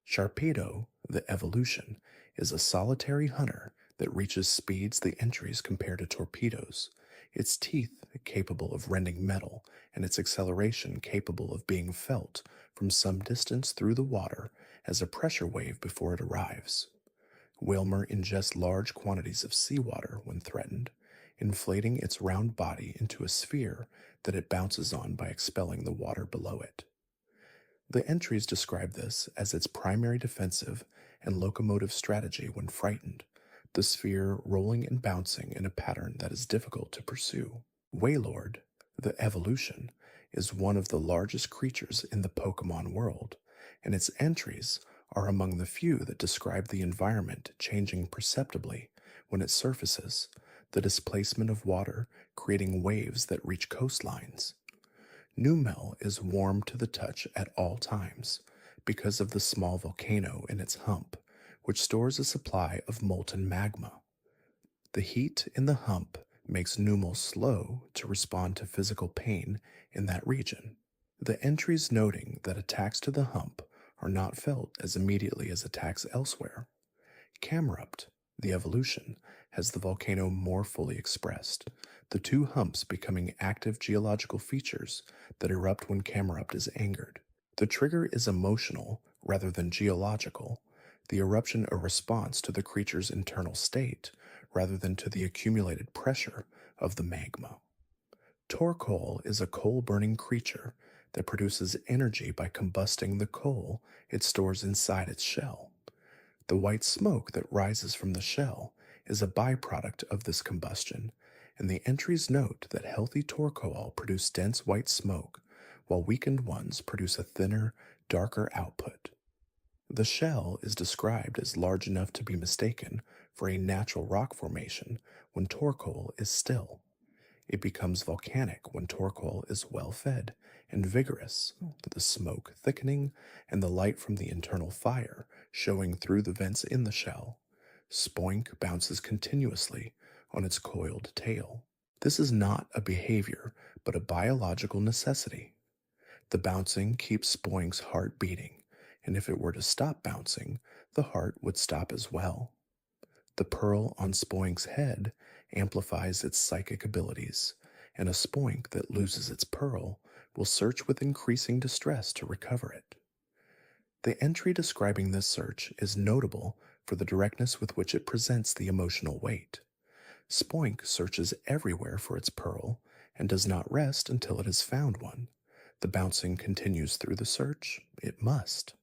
Sharpedo, the evolution, is a solitary hunter that reaches speeds the entries compare to torpedoes, its teeth capable of rending metal, and its acceleration capable of being felt from some distance through the water as a pressure wave before it arrives. Whalmer ingests large quantities of seawater when threatened, inflating its round body into a sphere that it bounces on by expelling the water below it. The entries describe this as its primary defensive and locomotive strategy when frightened, the sphere rolling and bouncing in a pattern that is difficult to pursue. Wailord, the evolution, is one of the largest creatures in the Pokémon world, and its entries are among the few that describe the environment changing perceptibly when it surfaces, the displacement of water creating waves that reach coastlines. Numel is warm to the touch at all times because of the small volcano in its hump, which stores a supply of molten magma. The heat in the hump makes Numel slow to respond to physical pain in that region. The entries noting that attacks to the hump are not felt as immediately as attacks elsewhere. Camerupt, the evolution, has the volcano more fully expressed, the two humps becoming active geological features that erupt when Camerupt is angered. The trigger is emotional rather than geological, the eruption a response to the creature's internal state rather than to the accumulated pressure of the magma. Torkoal is a coal-burning creature that produces energy by combusting the coal it stores inside its shell. The white smoke that rises from the shell is a byproduct of this combustion, and the entries note that healthy Torkoal produce dense white smoke, while weakened ones produce a thinner, darker output. The shell is described as large enough to be mistaken for a natural rock formation when Torkoal is still. It becomes volcanic when Torkoal is well fed and vigorous, the smoke thickening and the light from the internal fire showing through the vents in the shell. Spoink bounces continuously on its coiled tail. This is not a behavior, but a biological necessity. The bouncing keeps Spoink's heart beating, and if it were to stop bouncing, the heart would stop as well. The pearl on Spoink's head amplifies its psychic abilities, and a Spoink that loses its pearl will search with increasing distress to recover it. The entry describing this search is notable for the directness with which it presents the emotional weight. Spoink searches everywhere for its pearl and does not rest until it has found one. The bouncing continues through the search. It must.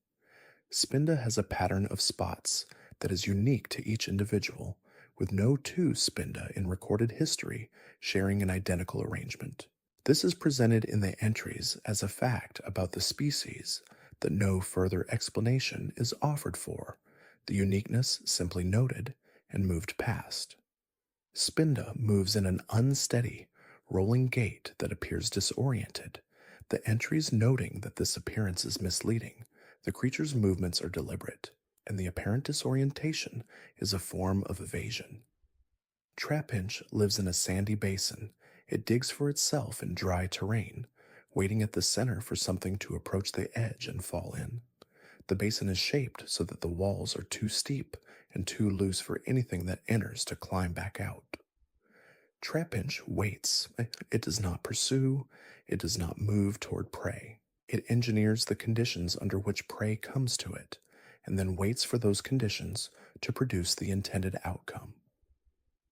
Spinda has a pattern of spots that is unique to each individual, with no two Spinda in recorded history sharing an identical arrangement. This is presented in the entries as a fact about the species that no further explanation is offered for, the uniqueness simply noted and moved past. Spinda moves in an unsteady, rolling gait that appears disoriented, the entries noting that this appearance is misleading. The creature's movements are deliberate, and the apparent disorientation is a form of evasion. Trapinch lives in a sandy basin. It digs for itself in dry terrain, waiting at the center for something to approach the edge and fall in. The basin is shaped so that the walls are too steep and too loose for anything that enters to climb back out. Trapinch waits. It does not pursue. It does not move toward prey. It engineers the conditions under which prey comes to it, and then waits for those conditions to produce the intended outcome.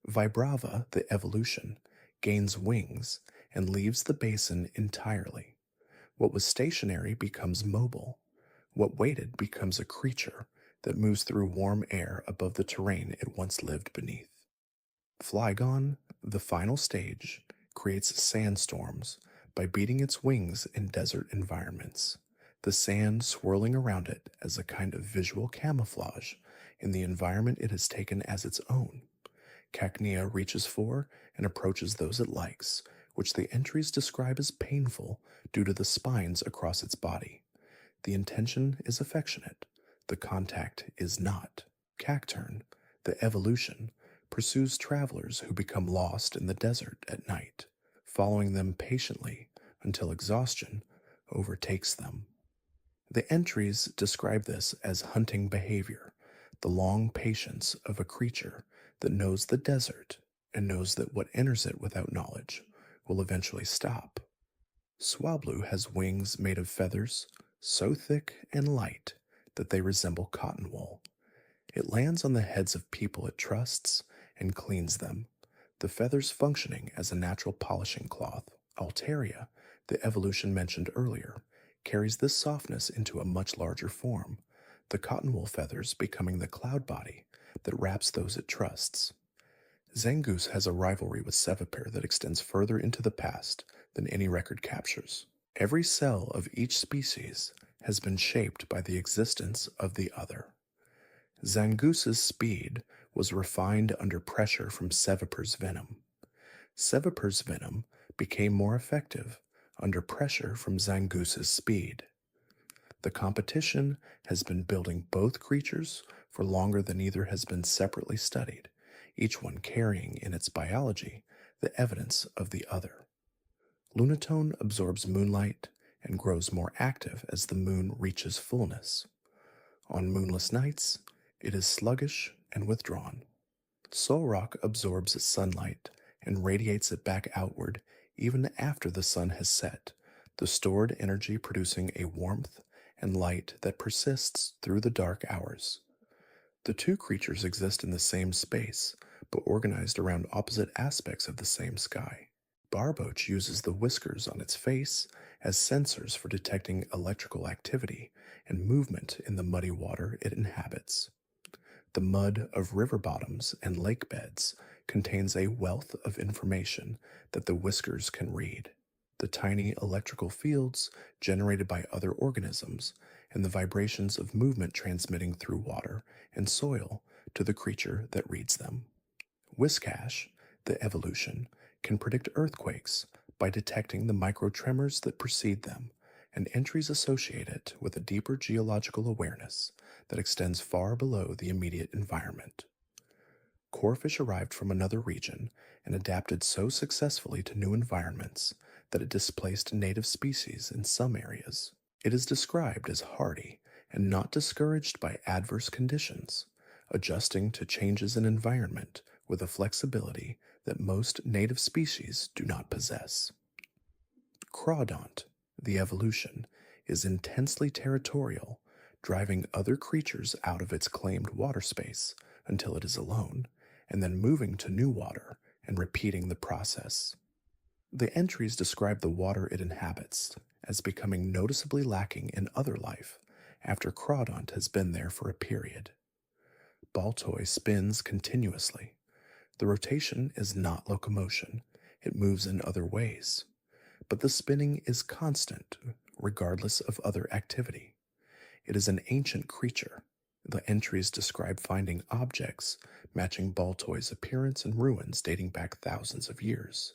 Vibrava, the evolution, gains wings and leaves the basin entirely. What was stationary becomes mobile. What waited becomes a creature that moves through warm air above the terrain it once lived beneath. Flygon, the final stage, creates sandstorms by beating its wings in desert environments, the sand swirling around it as a kind of visual camouflage in the environment it has taken as its own. Cacnea reaches for and approaches those it likes, which the entries describe as painful due to the spines across its body. The intention is affectionate, the contact is not. Cacturn, the evolution, pursues travelers who become lost in the desert at night, following them patiently until exhaustion overtakes them. The entries describe this as hunting behavior, the long patience of a creature that knows the desert and knows that what enters it without knowledge will eventually stop. Swablu has wings made of feathers so thick and light that they resemble cotton wool. It lands on the heads of people it trusts and cleans them, the feathers functioning as a natural polishing cloth. Altaria, the evolution mentioned earlier, carries this softness into a much larger form, the cotton wool feathers becoming the cloud body that wraps those it trusts. Zangoose has a rivalry with Sevipere that extends further into the past than any record captures. Every cell of each species has been shaped by the existence of the other. Zangoose's speed was refined under pressure from Sevipere's venom. Sevipere's venom became more effective under pressure from Zangoose's speed. The competition has been building both creatures for longer than either has been separately studied, each one carrying in its biology the evidence of the other. Lunatone absorbs moonlight and grows more active as the moon reaches fullness. On moonless nights, it is sluggish and withdrawn. Solrock absorbs sunlight and radiates it back outward even after the sun has set, the stored energy producing a warmth and light that persists through the dark hours. The two creatures exist in the same space, but organized around opposite aspects of the same sky. Barboach uses the whiskers on its face as sensors for detecting electrical activity and movement in the muddy water it inhabits. The mud of river bottoms and lake beds contains a wealth of information that the whiskers can read. The tiny electrical fields generated by other organisms and the vibrations of movement transmitting through water and soil to the creature that reads them. Whiskash, the evolution, can predict earthquakes by detecting the microtremors that precede them and entries associated with a deeper geological awareness that extends far below the immediate environment. Corefish arrived from another region and adapted so successfully to new environments that it displaced native species in some areas. It is described as hardy and not discouraged by adverse conditions, adjusting to changes in environment with a flexibility that most native species do not possess. Crawdont, the evolution, is intensely territorial, driving other creatures out of its claimed water space until it is alone, and then moving to new water and repeating the process. The entries describe the water it inhabits as becoming noticeably lacking in other life after Crawdont has been there for a period. Baltoy spins continuously. The rotation is not locomotion, it moves in other ways. But the spinning is constant, regardless of other activity. It is an ancient creature. The entries describe finding objects matching Baltoy's appearance in ruins dating back thousands of years.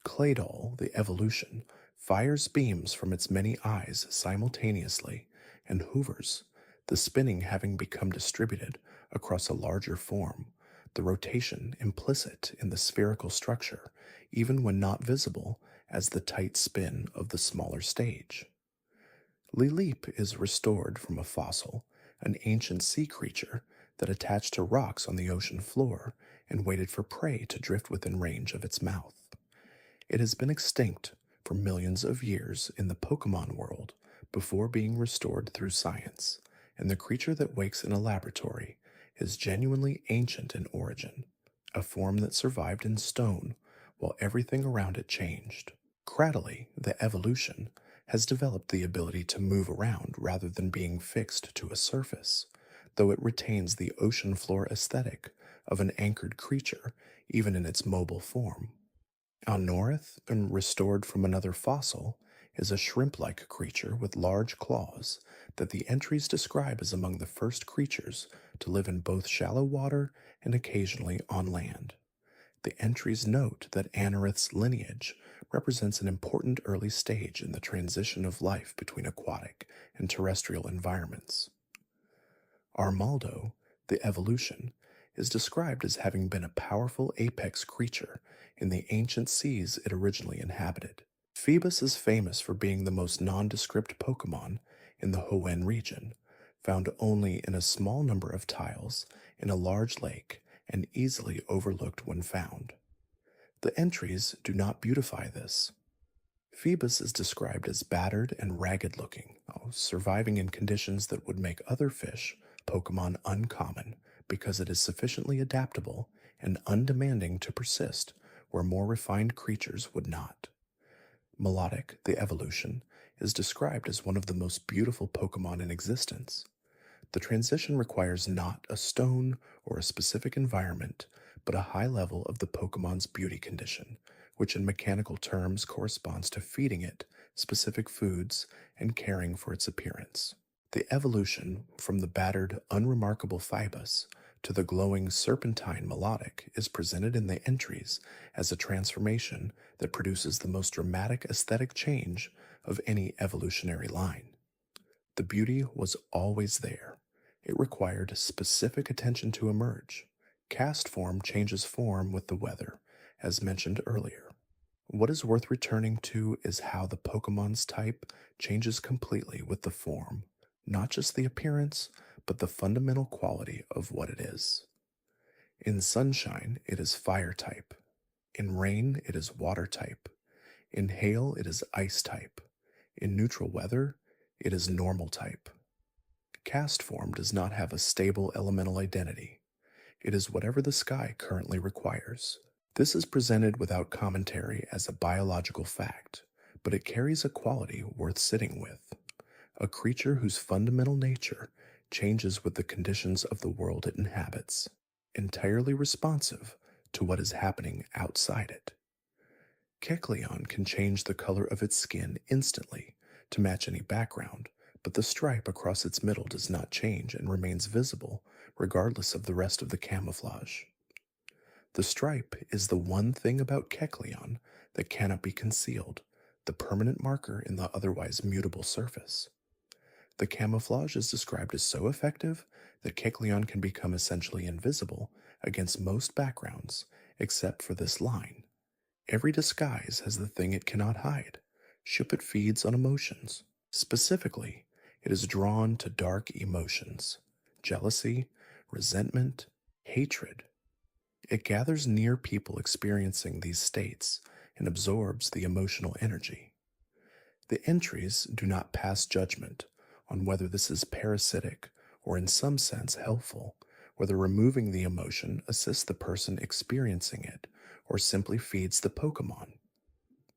Claydol, the evolution, fires beams from its many eyes simultaneously and hoovers, the spinning having become distributed across a larger form, the rotation implicit in the spherical structure, even when not visible as the tight spin of the smaller stage. Lileep is restored from a fossil, an ancient sea creature that attached to rocks on the ocean floor and waited for prey to drift within range of its mouth. It has been extinct for millions of years in the Pokémon world, before being restored through science, and the creature that wakes in a laboratory is genuinely ancient in origin, a form that survived in stone while everything around it changed. Cradley, the evolution, has developed the ability to move around rather than being fixed to a surface, though it retains the ocean floor aesthetic of an anchored creature even in its mobile form. Alnorith, and restored from another fossil, is a shrimp like creature with large claws that the entries describe as among the first creatures to live in both shallow water and occasionally on land. The entries note that Anorith's lineage represents an important early stage in the transition of life between aquatic and terrestrial environments. Armaldo, the evolution, is described as having been a powerful apex creature in the ancient seas it originally inhabited. Phoebus is famous for being the most nondescript Pokémon in the Hoenn region, found only in a small number of tiles in a large lake and easily overlooked when found. The entries do not beautify this. Phoebus is described as battered and ragged looking, surviving in conditions that would make other fish Pokemon uncommon because it is sufficiently adaptable and undemanding to persist where more refined creatures would not. Melodic, the evolution, is described as one of the most beautiful Pokemon in existence. The transition requires not a stone or a specific environment, but a high level of the Pokemon's beauty condition, which in mechanical terms corresponds to feeding it specific foods and caring for its appearance. The evolution from the battered, unremarkable Phoebus to the glowing serpentine Melodic is presented in the entries as a transformation that produces the most dramatic aesthetic change of any evolutionary line. The beauty was always there. It required specific attention to emerge. Cast form changes form with the weather, as mentioned earlier. What is worth returning to is how the Pokemon's type changes completely with the form, not just the appearance, but the fundamental quality of what it is. In sunshine, it is fire type. In rain, it is water type. In hail, it is ice type. In neutral weather, it is normal type. Cast form does not have a stable elemental identity. It is whatever the sky currently requires. This is presented without commentary as a biological fact, but it carries a quality worth sitting with. A creature whose fundamental nature changes with the conditions of the world it inhabits, entirely responsive to what is happening outside it. Kecleon can change the color of its skin instantly to match any background, but the stripe across its middle does not change and remains visible regardless of the rest of the camouflage. The stripe is the one thing about Kecleon that cannot be concealed, the permanent marker in the otherwise mutable surface. The camouflage is described as so effective that Kecleon can become essentially invisible against most backgrounds except for this line. Every disguise has the thing it cannot hide. Shuppet feeds on emotions. Specifically, it is drawn to dark emotions, jealousy, resentment, hatred. It gathers near people experiencing these states and absorbs the emotional energy. The entries do not pass judgment on whether this is parasitic or in some sense helpful, whether removing the emotion assists the person experiencing it or simply feeds the Pokemon.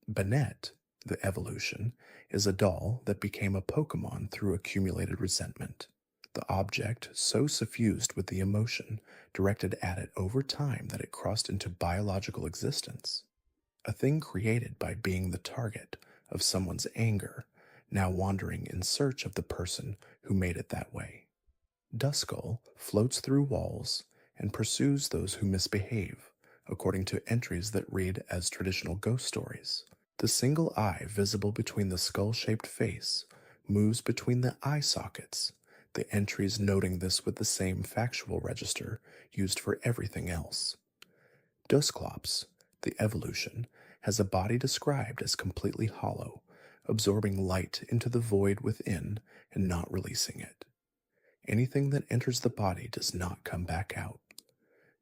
Banette, the evolution, is a doll that became a Pokemon through accumulated resentment. The object so suffused with the emotion directed at it over time that it crossed into biological existence. A thing created by being the target of someone's anger, now wandering in search of the person who made it that way. Duskull floats through walls and pursues those who misbehave, according to entries that read as traditional ghost stories. The single eye visible between the skull-shaped face moves between the eye sockets, the entries noting this with the same factual register used for everything else. Dusclops, the evolution, has a body described as completely hollow, absorbing light into the void within and not releasing it. Anything that enters the body does not come back out.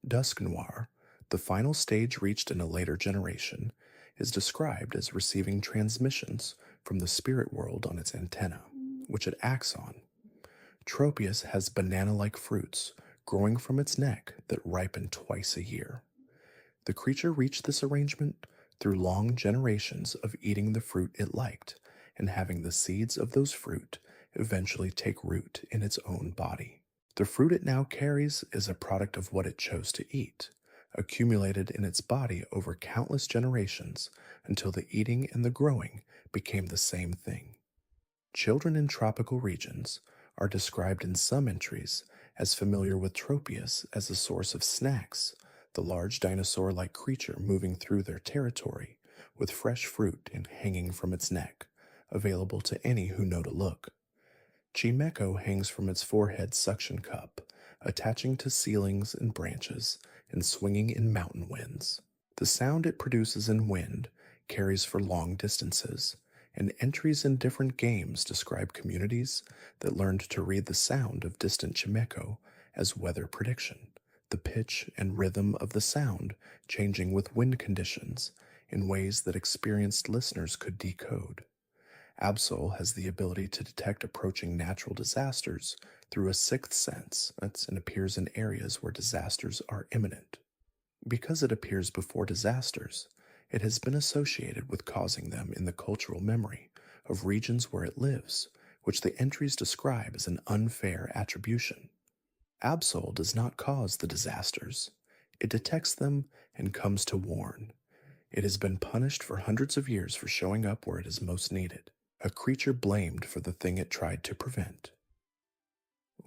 Dusknoir, the final stage reached in a later generation, is described as receiving transmissions from the spirit world on its antenna. which it acts on. Tropius has banana-like fruits growing from its neck that ripen twice a year. The creature reached this arrangement through long generations of eating the fruit it liked and having the seeds of those fruit eventually take root in its own body. The fruit it now carries is a product of what it chose to eat, accumulated in its body over countless generations until the eating and the growing became the same thing. Children in tropical regions are described in some entries as familiar with Tropius as a source of snacks, the large dinosaur like creature moving through their territory with fresh fruit and hanging from its neck, available to any who know to look. Chimeco hangs from its forehead suction cup, attaching to ceilings and branches and swinging in mountain winds. The sound it produces in wind carries for long distances, and entries in different games describe communities that learned to read the sound of distant Chimeco as weather prediction, the pitch and rhythm of the sound changing with wind conditions in ways that experienced listeners could decode. Absol has the ability to detect approaching natural disasters through a sixth sense and appears in areas where disasters are imminent. Because it appears before disasters, it has been associated with causing them in the cultural memory of regions where it lives, which the entries describe as an unfair attribution. Absol does not cause the disasters. It detects them and comes to warn. It has been punished for hundreds of years for showing up where it is most needed, a creature blamed for the thing it tried to prevent.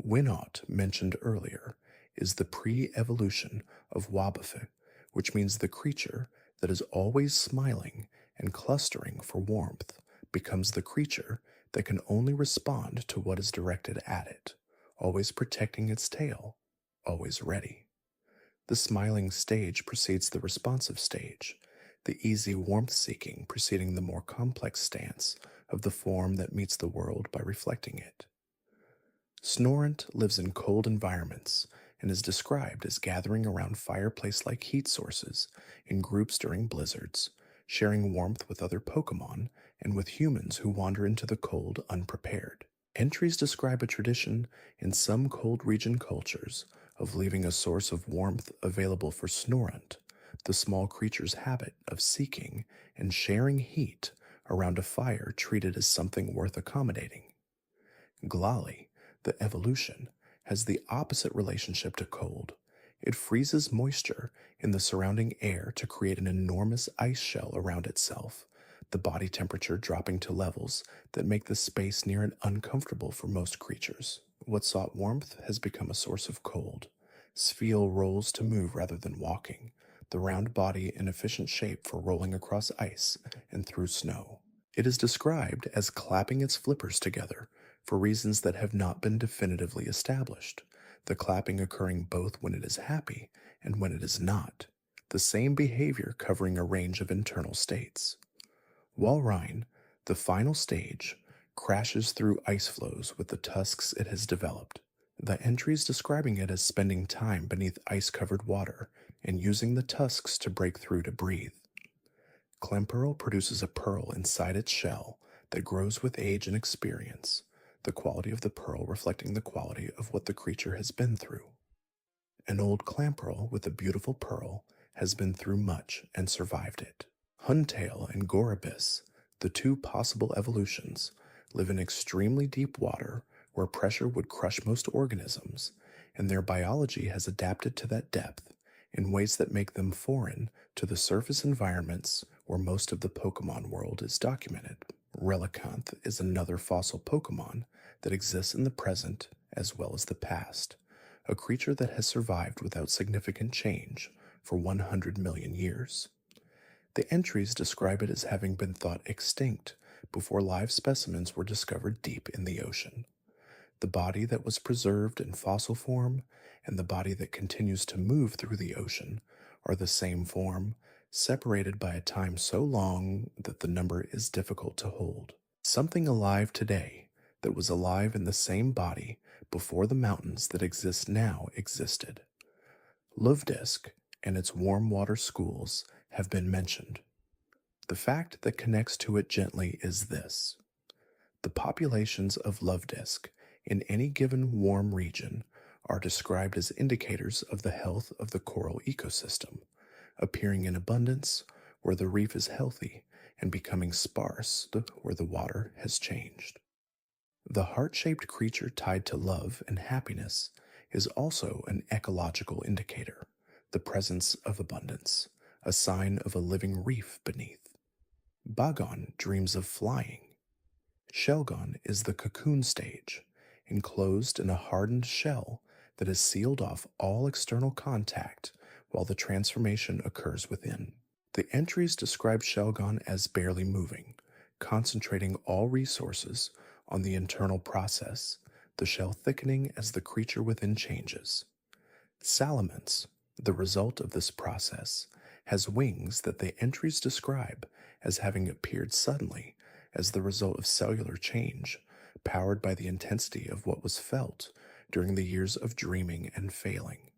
Winot, mentioned earlier, is the pre-evolution of Wabafeh, which means the creature that is always smiling and clustering for warmth becomes the creature that can only respond to what is directed at it, always protecting its tail, always ready. The smiling stage precedes the responsive stage, the easy warmth-seeking preceding the more complex stance of the form that meets the world by reflecting it. Snorant lives in cold environments and is described as gathering around fireplace-like heat sources in groups during blizzards, sharing warmth with other Pokémon and with humans who wander into the cold unprepared. Entries describe a tradition in some cold region cultures of leaving a source of warmth available for Snorant, the small creature's habit of seeking and sharing heat around a fire treated as something worth accommodating. Glali, the evolution, has the opposite relationship to cold. It freezes moisture in the surrounding air to create an enormous ice shell around itself, the body temperature dropping to levels that make the space near and uncomfortable for most creatures. What sought warmth has become a source of cold. Spheal rolls to move rather than walking, the round body an efficient shape for rolling across ice and through snow. It is described as clapping its flippers together for reasons that have not been definitively established, the clapping occurring both when it is happy and when it is not, the same behavior covering a range of internal states. Walrein, the final stage, crashes through ice floes with the tusks it has developed, the entries describing it as spending time beneath ice-covered water and using the tusks to break through to breathe. Clempearl produces a pearl inside its shell that grows with age and experience, the quality of the pearl reflecting the quality of what the creature has been through. An old Clampearl with a beautiful pearl has been through much and survived it. Huntail and Goribus, the two possible evolutions, live in extremely deep water where pressure would crush most organisms, and their biology has adapted to that depth in ways that make them foreign to the surface environments where most of the Pokémon world is documented. Relicanth is another fossil Pokémon that exists in the present as well as the past, a creature that has survived without significant change for 100 million years. The entries describe it as having been thought extinct before live specimens were discovered deep in the ocean. The body that was preserved in fossil form and the body that continues to move through the ocean are the same form, separated by a time so long that the number is difficult to hold. Something alive today that was alive in the same body before the mountains that exist now existed. Luvdisk and its warm water schools have been mentioned. The fact that connects to it gently is this. The The populations of love disk in any given warm region are described as indicators of the health of the coral ecosystem, appearing in abundance where the reef is healthy and becoming sparse where the water has changed. The heart shaped creature tied to love and happiness is also an ecological indicator, the presence of abundance, a sign of a living reef beneath. Bagon dreams of flying. Shelgon is the cocoon stage, enclosed in a hardened shell that has sealed off all external contact while the transformation occurs within. The entries describe Shelgon as barely moving, concentrating all resources on the internal process, the shell thickening as the creature within changes. Salamence, the result of this process, has wings that the entries describe as having appeared suddenly as the result of cellular change, powered by the intensity of what was felt during the years of dreaming and failing.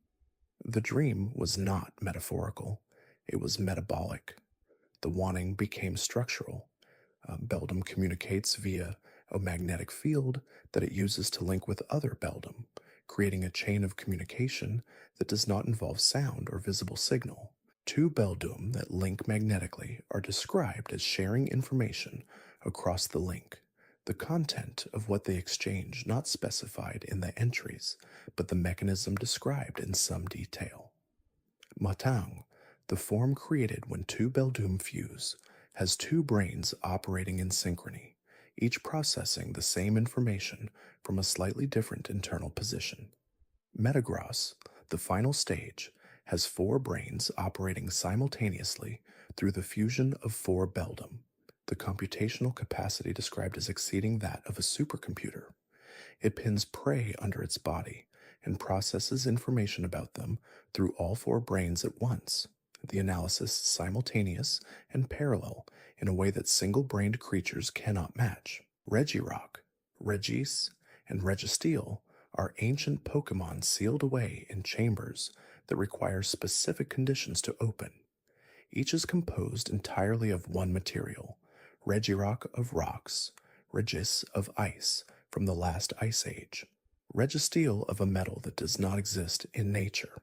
The dream was not metaphorical, it was metabolic. The wanting became structural. Beldum communicates via a magnetic field that it uses to link with other Beldum, creating a chain of communication that does not involve sound or visible signal. Two Beldum that link magnetically are described as sharing information across the link, the content of what they exchange not specified in the entries, but the mechanism described in some detail. Matang, the form created when two Beldum fuse, has two brains operating in synchrony, each processing the same information from a slightly different internal position. Metagross, the final stage, has four brains operating simultaneously through the fusion of four Beldum, the computational capacity described as exceeding that of a supercomputer. It pins prey under its body and processes information about them through all four brains at once, the analysis simultaneous and parallel in a way that single-brained creatures cannot match. Regirock, Regis, and Registeel are ancient Pokémon sealed away in chambers that require specific conditions to open. Each is composed entirely of one material, Regirock of rocks, Regis of ice from the last ice age, Registeel of a metal that does not exist in nature.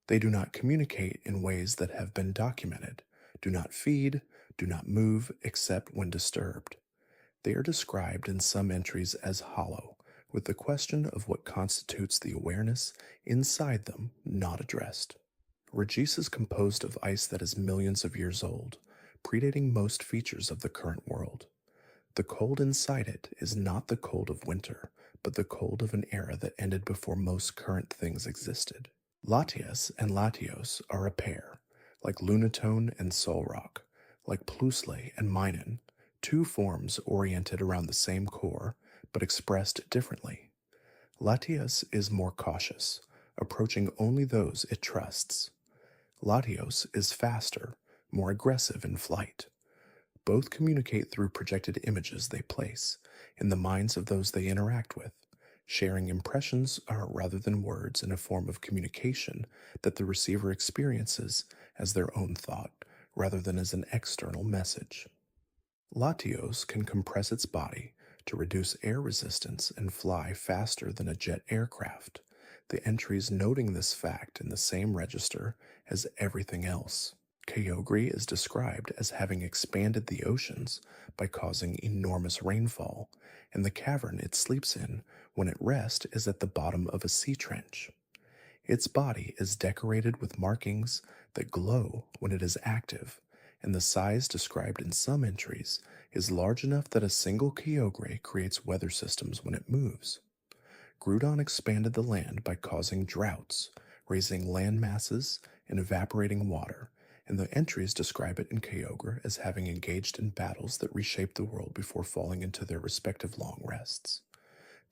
They do not communicate in ways that have been documented, do not feed, do not move except when disturbed. They are described in some entries as hollow, with the question of what constitutes the awareness inside them not addressed. Regis is composed of ice that is millions of years old, predating most features of the current world. The cold inside it is not the cold of winter, but the cold of an era that ended before most current things existed. Latias and Latios are a pair, like Lunatone and Solrock, like Plusle and Minen, two forms oriented around the same core, but expressed differently. Latias is more cautious, approaching only those it trusts. Latios is faster, more aggressive in flight. Both communicate through projected images they place in the minds of those they interact with, sharing impressions rather than words in a form of communication that the receiver experiences as their own thought rather than as an external message. Latios can compress its body to reduce air resistance and fly faster than a jet aircraft, the entries noting this fact in the same register as everything else. Kyogre is described as having expanded the oceans by causing enormous rainfall, and the cavern it sleeps in when at rest is at the bottom of a sea trench. Its body is decorated with markings that glow when it is active, and the size described in some entries is large enough that a single Kyogre creates weather systems when it moves. Groudon expanded the land by causing droughts, raising land masses, and evaporating water, and the entries describe it in Kyogre as having engaged in battles that reshaped the world before falling into their respective long rests.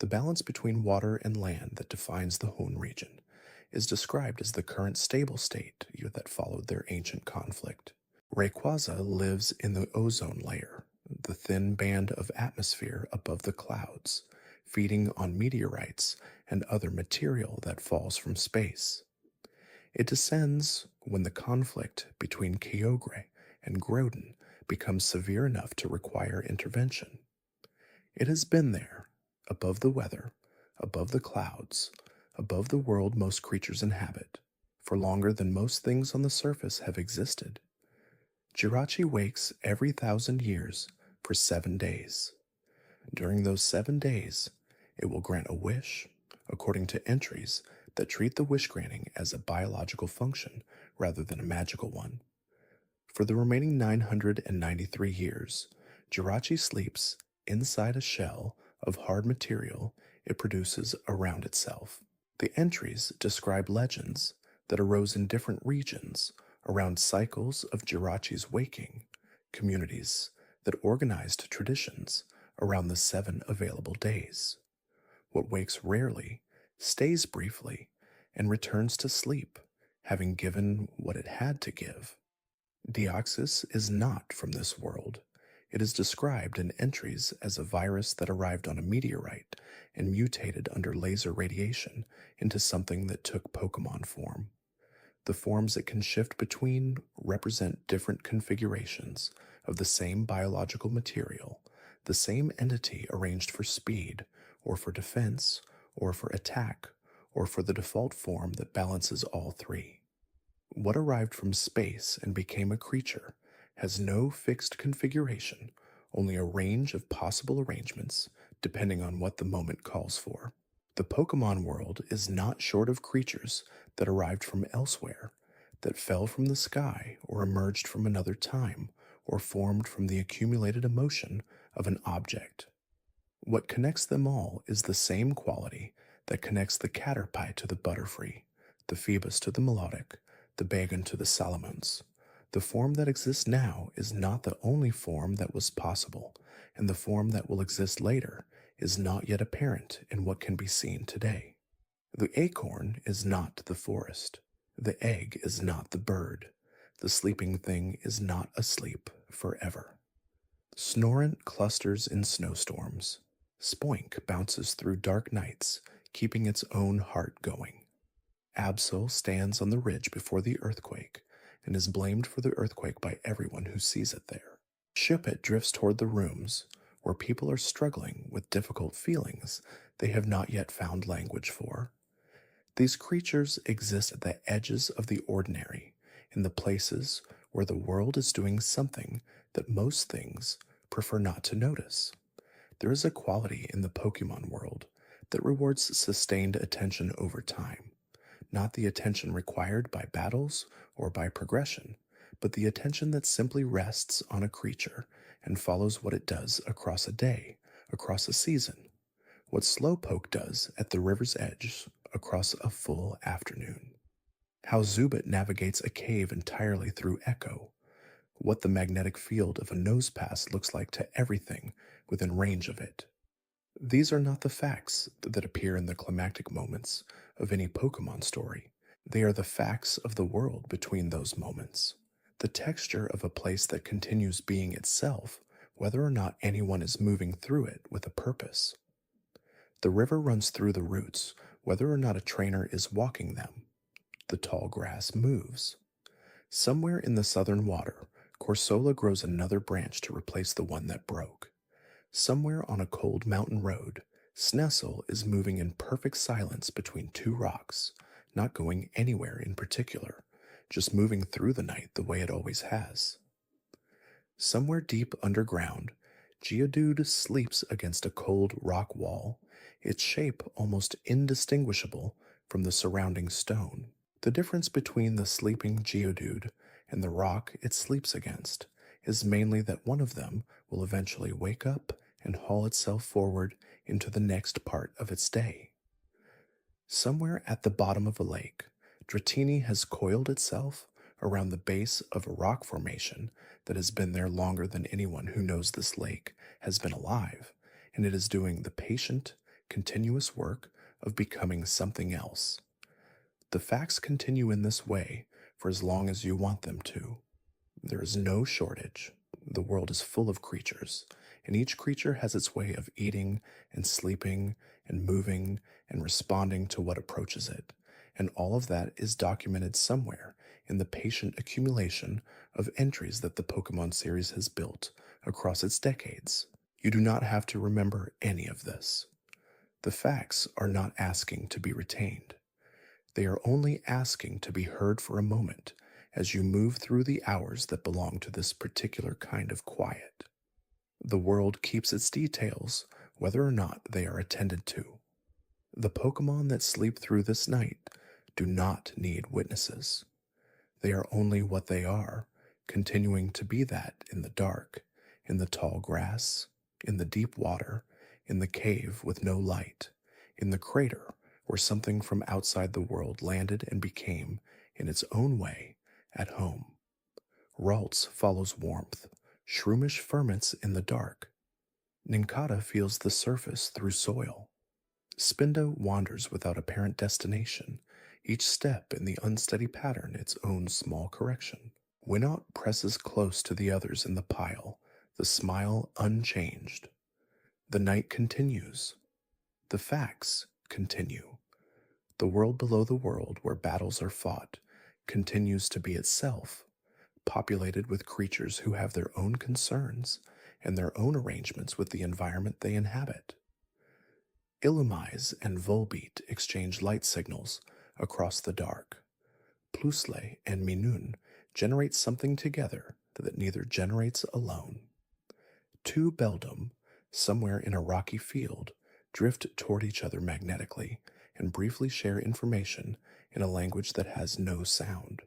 The balance between water and land that defines the Hoenn region is described as the current stable state that followed their ancient conflict. Rayquaza lives in the ozone layer, the thin band of atmosphere above the clouds, feeding on meteorites and other material that falls from space. It descends when the conflict between Kyogre and Groudon becomes severe enough to require intervention. It has been there, above the weather, above the clouds, above the world most creatures inhabit, for longer than most things on the surface have existed. Jirachi wakes every 1,000 years for 7 days. During those 7 days, it will grant a wish, according to entries that treat the wish granting as a biological function rather than a magical one. For the remaining 993 years, Jirachi sleeps inside a shell of hard material it produces around itself. The entries describe legends that arose in different regions around cycles of Jirachi's waking, communities that organized traditions around the 7 available days. What wakes rarely, stays briefly, and returns to sleep, having given what it had to give. Deoxys is not from this world. It is described in entries as a virus that arrived on a meteorite and mutated under laser radiation into something that took Pokémon form. The forms it can shift between represent different configurations of the same biological material, the same entity arranged for speed, or for defense, or for attack, or for the default form that balances all three. What arrived from space and became a creature has no fixed configuration, only a range of possible arrangements depending on what the moment calls for. The Pokemon world is not short of creatures that arrived from elsewhere, that fell from the sky or emerged from another time, or formed from the accumulated emotion of an object. What connects them all is the same quality that connects the Caterpie to the Butterfree, the Phoebus to the Melodic, the Bagon to the Salamence. The form that exists now is not the only form that was possible, and the form that will exist later is not yet apparent in what can be seen today. The acorn is not the forest. The egg is not the bird. The sleeping thing is not asleep forever. Snorant clusters in snowstorms. Spoink bounces through dark nights, keeping its own heart going. Absol stands on the ridge before the earthquake and is blamed for the earthquake by everyone who sees it there. Shipit drifts toward the rooms where people are struggling with difficult feelings they have not yet found language for. These creatures exist at the edges of the ordinary, in the places where the world is doing something that most things prefer not to notice. There is a quality in the Pokemon world that rewards sustained attention over time, not the attention required by battles or by progression, but the attention that simply rests on a creature and follows what it does across a day, across a season, what Slowpoke does at the river's edge across a full afternoon. How Zubat navigates a cave entirely through echo, what the magnetic field of a nosepass looks like to everything within range of it. These are not the facts that appear in the climactic moments of any Pokemon story. They are the facts of the world between those moments. The texture of a place that continues being itself, whether or not anyone is moving through it with a purpose. The river runs through the roots, whether or not a trainer is walking them. The tall grass moves. Somewhere in the southern water, Corsola grows another branch to replace the one that broke. Somewhere on a cold mountain road, Sneasel is moving in perfect silence between two rocks, not going anywhere in particular, just moving through the night the way it always has. Somewhere deep underground, Geodude sleeps against a cold rock wall, its shape almost indistinguishable from the surrounding stone. The difference between the sleeping Geodude and the rock it sleeps against is mainly that one of them will eventually wake up and haul itself forward into the next part of its day. Somewhere at the bottom of a lake, Dratini has coiled itself around the base of a rock formation that has been there longer than anyone who knows this lake has been alive, and it is doing the patient, continuous work of becoming something else. The facts continue in this way for as long as you want them to. There is no shortage. The world is full of creatures, and each creature has its way of eating and sleeping and moving and responding to what approaches it, and all of that is documented somewhere in the patient accumulation of entries that the Pokemon series has built across its decades. You do not have to remember any of this. The facts are not asking to be retained. They are only asking to be heard for a moment as you move through the hours that belong to this particular kind of quiet. The world keeps its details whether or not they are attended to. The Pokémon that sleep through this night do not need witnesses. They are only what they are, continuing to be that in the dark, in the tall grass, in the deep water, in the cave with no light, in the crater where something from outside the world landed and became, in its own way, at home. Ralts follows warmth, shroomish ferments in the dark. Ninkata feels the surface through soil. Spindo wanders without apparent destination, each step in the unsteady pattern its own small correction. Winnout presses close to the others in the pile, the smile unchanged. The night continues. The facts continue. The world below the world where battles are fought continues to be itself, populated with creatures who have their own concerns and their own arrangements with the environment they inhabit. Illumise and Volbeat exchange light signals across the dark. Plusle and Minun generate something together that neither generates alone. Two Beldum, somewhere in a rocky field, drift toward each other magnetically and briefly share information in a language that has no sound.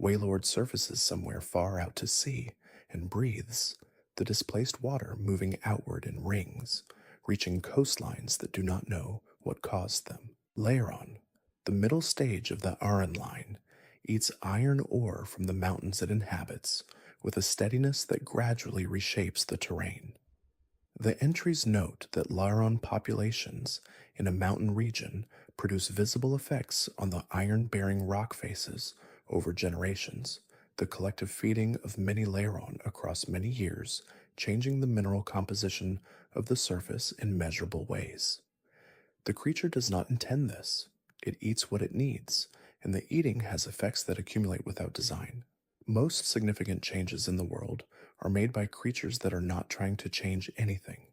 Waylord surfaces somewhere far out to sea and breathes, the displaced water moving outward in rings, reaching coastlines that do not know what caused them. Laeron, the middle stage of the Aran line, eats iron ore from the mountains it inhabits with a steadiness that gradually reshapes the terrain. The entries note that Laeron populations in a mountain region produce visible effects on the iron-bearing rock faces over generations, the collective feeding of many Laeron across many years, changing the mineral composition of the surface in measurable ways. The creature does not intend this. It eats what it needs, and the eating has effects that accumulate without design. Most significant changes in the world are made by creatures that are not trying to change anything.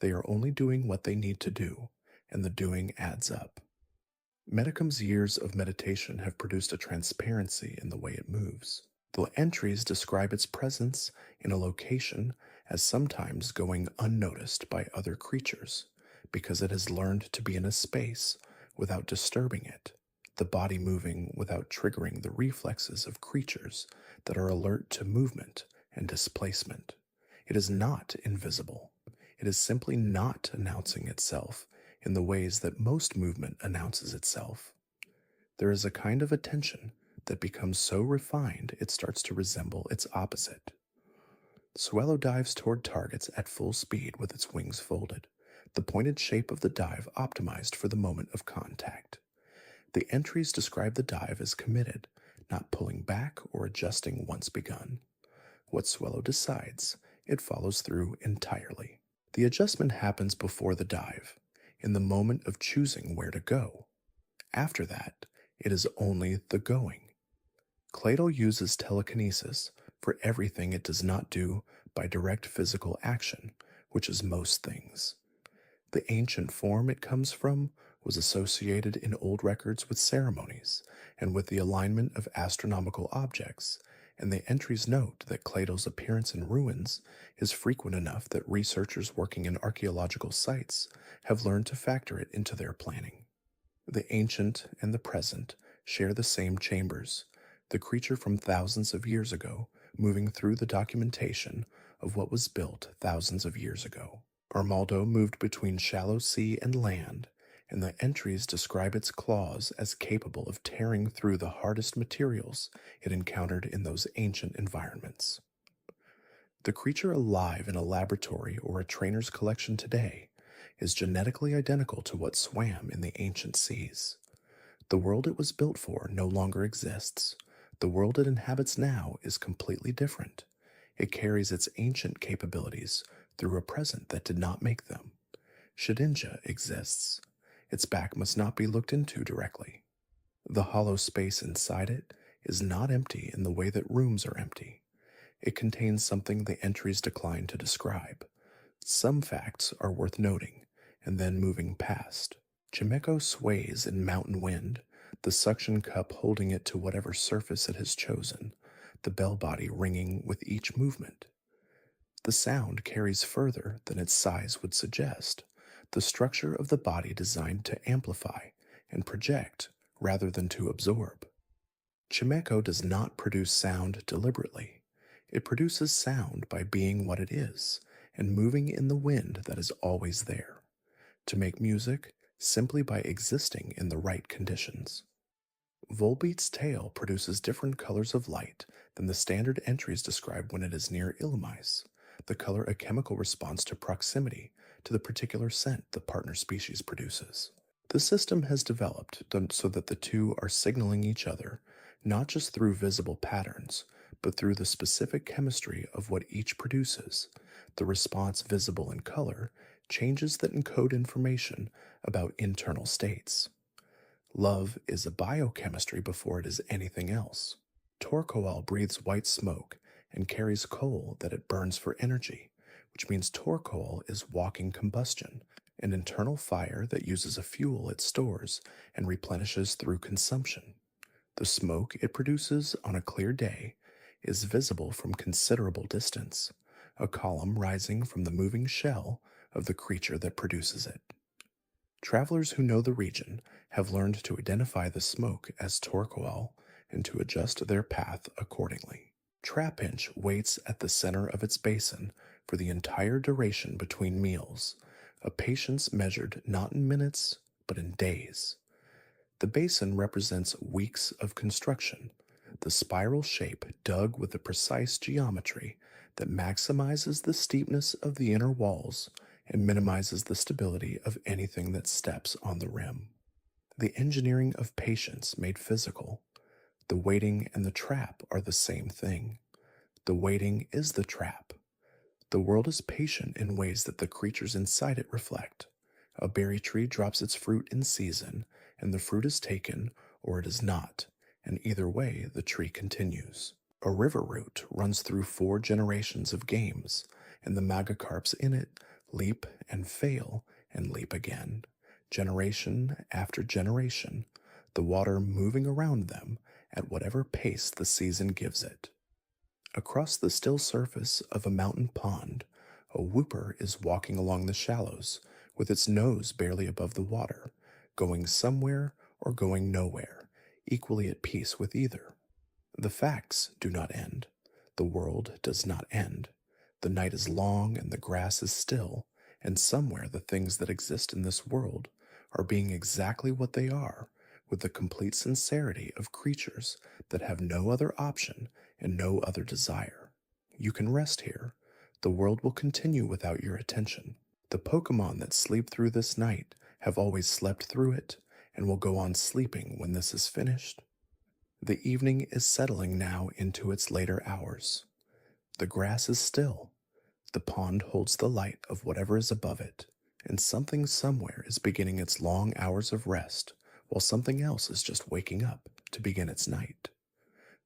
They are only doing what they need to do, and the doing adds up. Medicum's years of meditation have produced a transparency in the way it moves. The entries describe its presence in a location as sometimes going unnoticed by other creatures, because it has learned to be in a space without disturbing it, the body moving without triggering the reflexes of creatures that are alert to movement and displacement. It is not invisible. It is simply not announcing itself in the ways that most movement announces itself. There is a kind of attention that becomes so refined it starts to resemble its opposite. Swallow dives toward targets at full speed with its wings folded, the pointed shape of the dive optimized for the moment of contact. The entries describe the dive as committed, not pulling back or adjusting once begun. What Swallow decides, it follows through entirely. The adjustment happens before the dive, in the moment of choosing where to go. After that, it is only the going. Cladle uses telekinesis for everything it does not do by direct physical action, which is most things. The ancient form it comes from was associated in old records with ceremonies and with the alignment of astronomical objects, and the entries note that Cladle's appearance in ruins is frequent enough that researchers working in archaeological sites have learned to factor it into their planning. The ancient and the present share the same chambers, the creature from thousands of years ago moving through the documentation of what was built thousands of years ago. Armaldo moved between shallow sea and land, and the entries describe its claws as capable of tearing through the hardest materials it encountered in those ancient environments. The creature alive in a laboratory or a trainer's collection today is genetically identical to what swam in the ancient seas. The world it was built for no longer exists. The world it inhabits now is completely different. It carries its ancient capabilities through a present that did not make them. Shedinja exists. Its back must not be looked into directly. The hollow space inside it is not empty in the way that rooms are empty. It contains something the entries decline to describe. Some facts are worth noting and then moving past. Chimeco sways in mountain wind, the suction cup holding it to whatever surface it has chosen, the bell body ringing with each movement. The sound carries further than its size would suggest, the structure of the body designed to amplify and project rather than to absorb. Chimeco does not produce sound deliberately. It produces sound by being what it is and moving in the wind that is always there, to make music simply by existing in the right conditions. Volbeat's tail produces different colors of light than the standard entries describe when it is near Illumise, the color a chemical response to proximity to the particular scent the partner species produces. The system has developed done so that the two are signaling each other not just through visible patterns, but through the specific chemistry of what each produces. The response visible in color changes that encode information about internal states. Love is a biochemistry before it is anything else. Torkoal breathes white smoke and carries coal that it burns for energy, which means Torkoal is walking combustion, an internal fire that uses a fuel it stores and replenishes through consumption. The smoke it produces on a clear day is visible from considerable distance, a column rising from the moving shell of the creature that produces it. Travelers who know the region have learned to identify the smoke as Torkoal and to adjust their path accordingly. Trapinch waits at the center of its basin for the entire duration between meals, a patience measured not in minutes but in days. The basin represents weeks of construction, the spiral shape dug with a precise geometry that maximizes the steepness of the inner walls and minimizes the stability of anything that steps on the rim. The engineering of patience made physical. The waiting and the trap are the same thing. The waiting is the trap. The world is patient in ways that the creatures inside it reflect. A berry tree drops its fruit in season, and the fruit is taken or it is not, and either way the tree continues. A river root runs through 4 generations of games, and the magacarps in it leap and fail and leap again, generation after generation, the water moving around them at whatever pace the season gives it. Across the still surface of a mountain pond, a whooper is walking along the shallows with its nose barely above the water, going somewhere or going nowhere, equally at peace with either. The facts do not end. The world does not end. The night is long and the grass is still, and somewhere the things that exist in this world are being exactly what they are, with the complete sincerity of creatures that have no other option and no other desire. You can rest here. The world will continue without your attention. The Pokémon that sleep through this night have always slept through it and will go on sleeping when this is finished. The evening is settling now into its later hours. The grass is still. The pond holds the light of whatever is above it, and something somewhere is beginning its long hours of rest, while something else is just waking up to begin its night.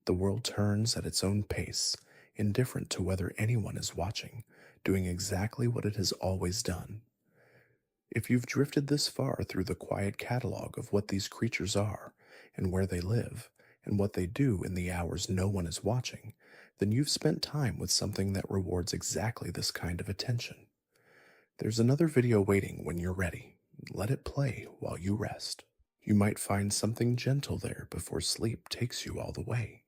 The world turns at its own pace, indifferent to whether anyone is watching, doing exactly what it has always done. If you've drifted this far through the quiet catalog of what these creatures are, and where they live, and what they do in the hours no one is watching, then you've spent time with something that rewards exactly this kind of attention. There's another video waiting when you're ready. Let it play while you rest. You might find something gentle there before sleep takes you all the way.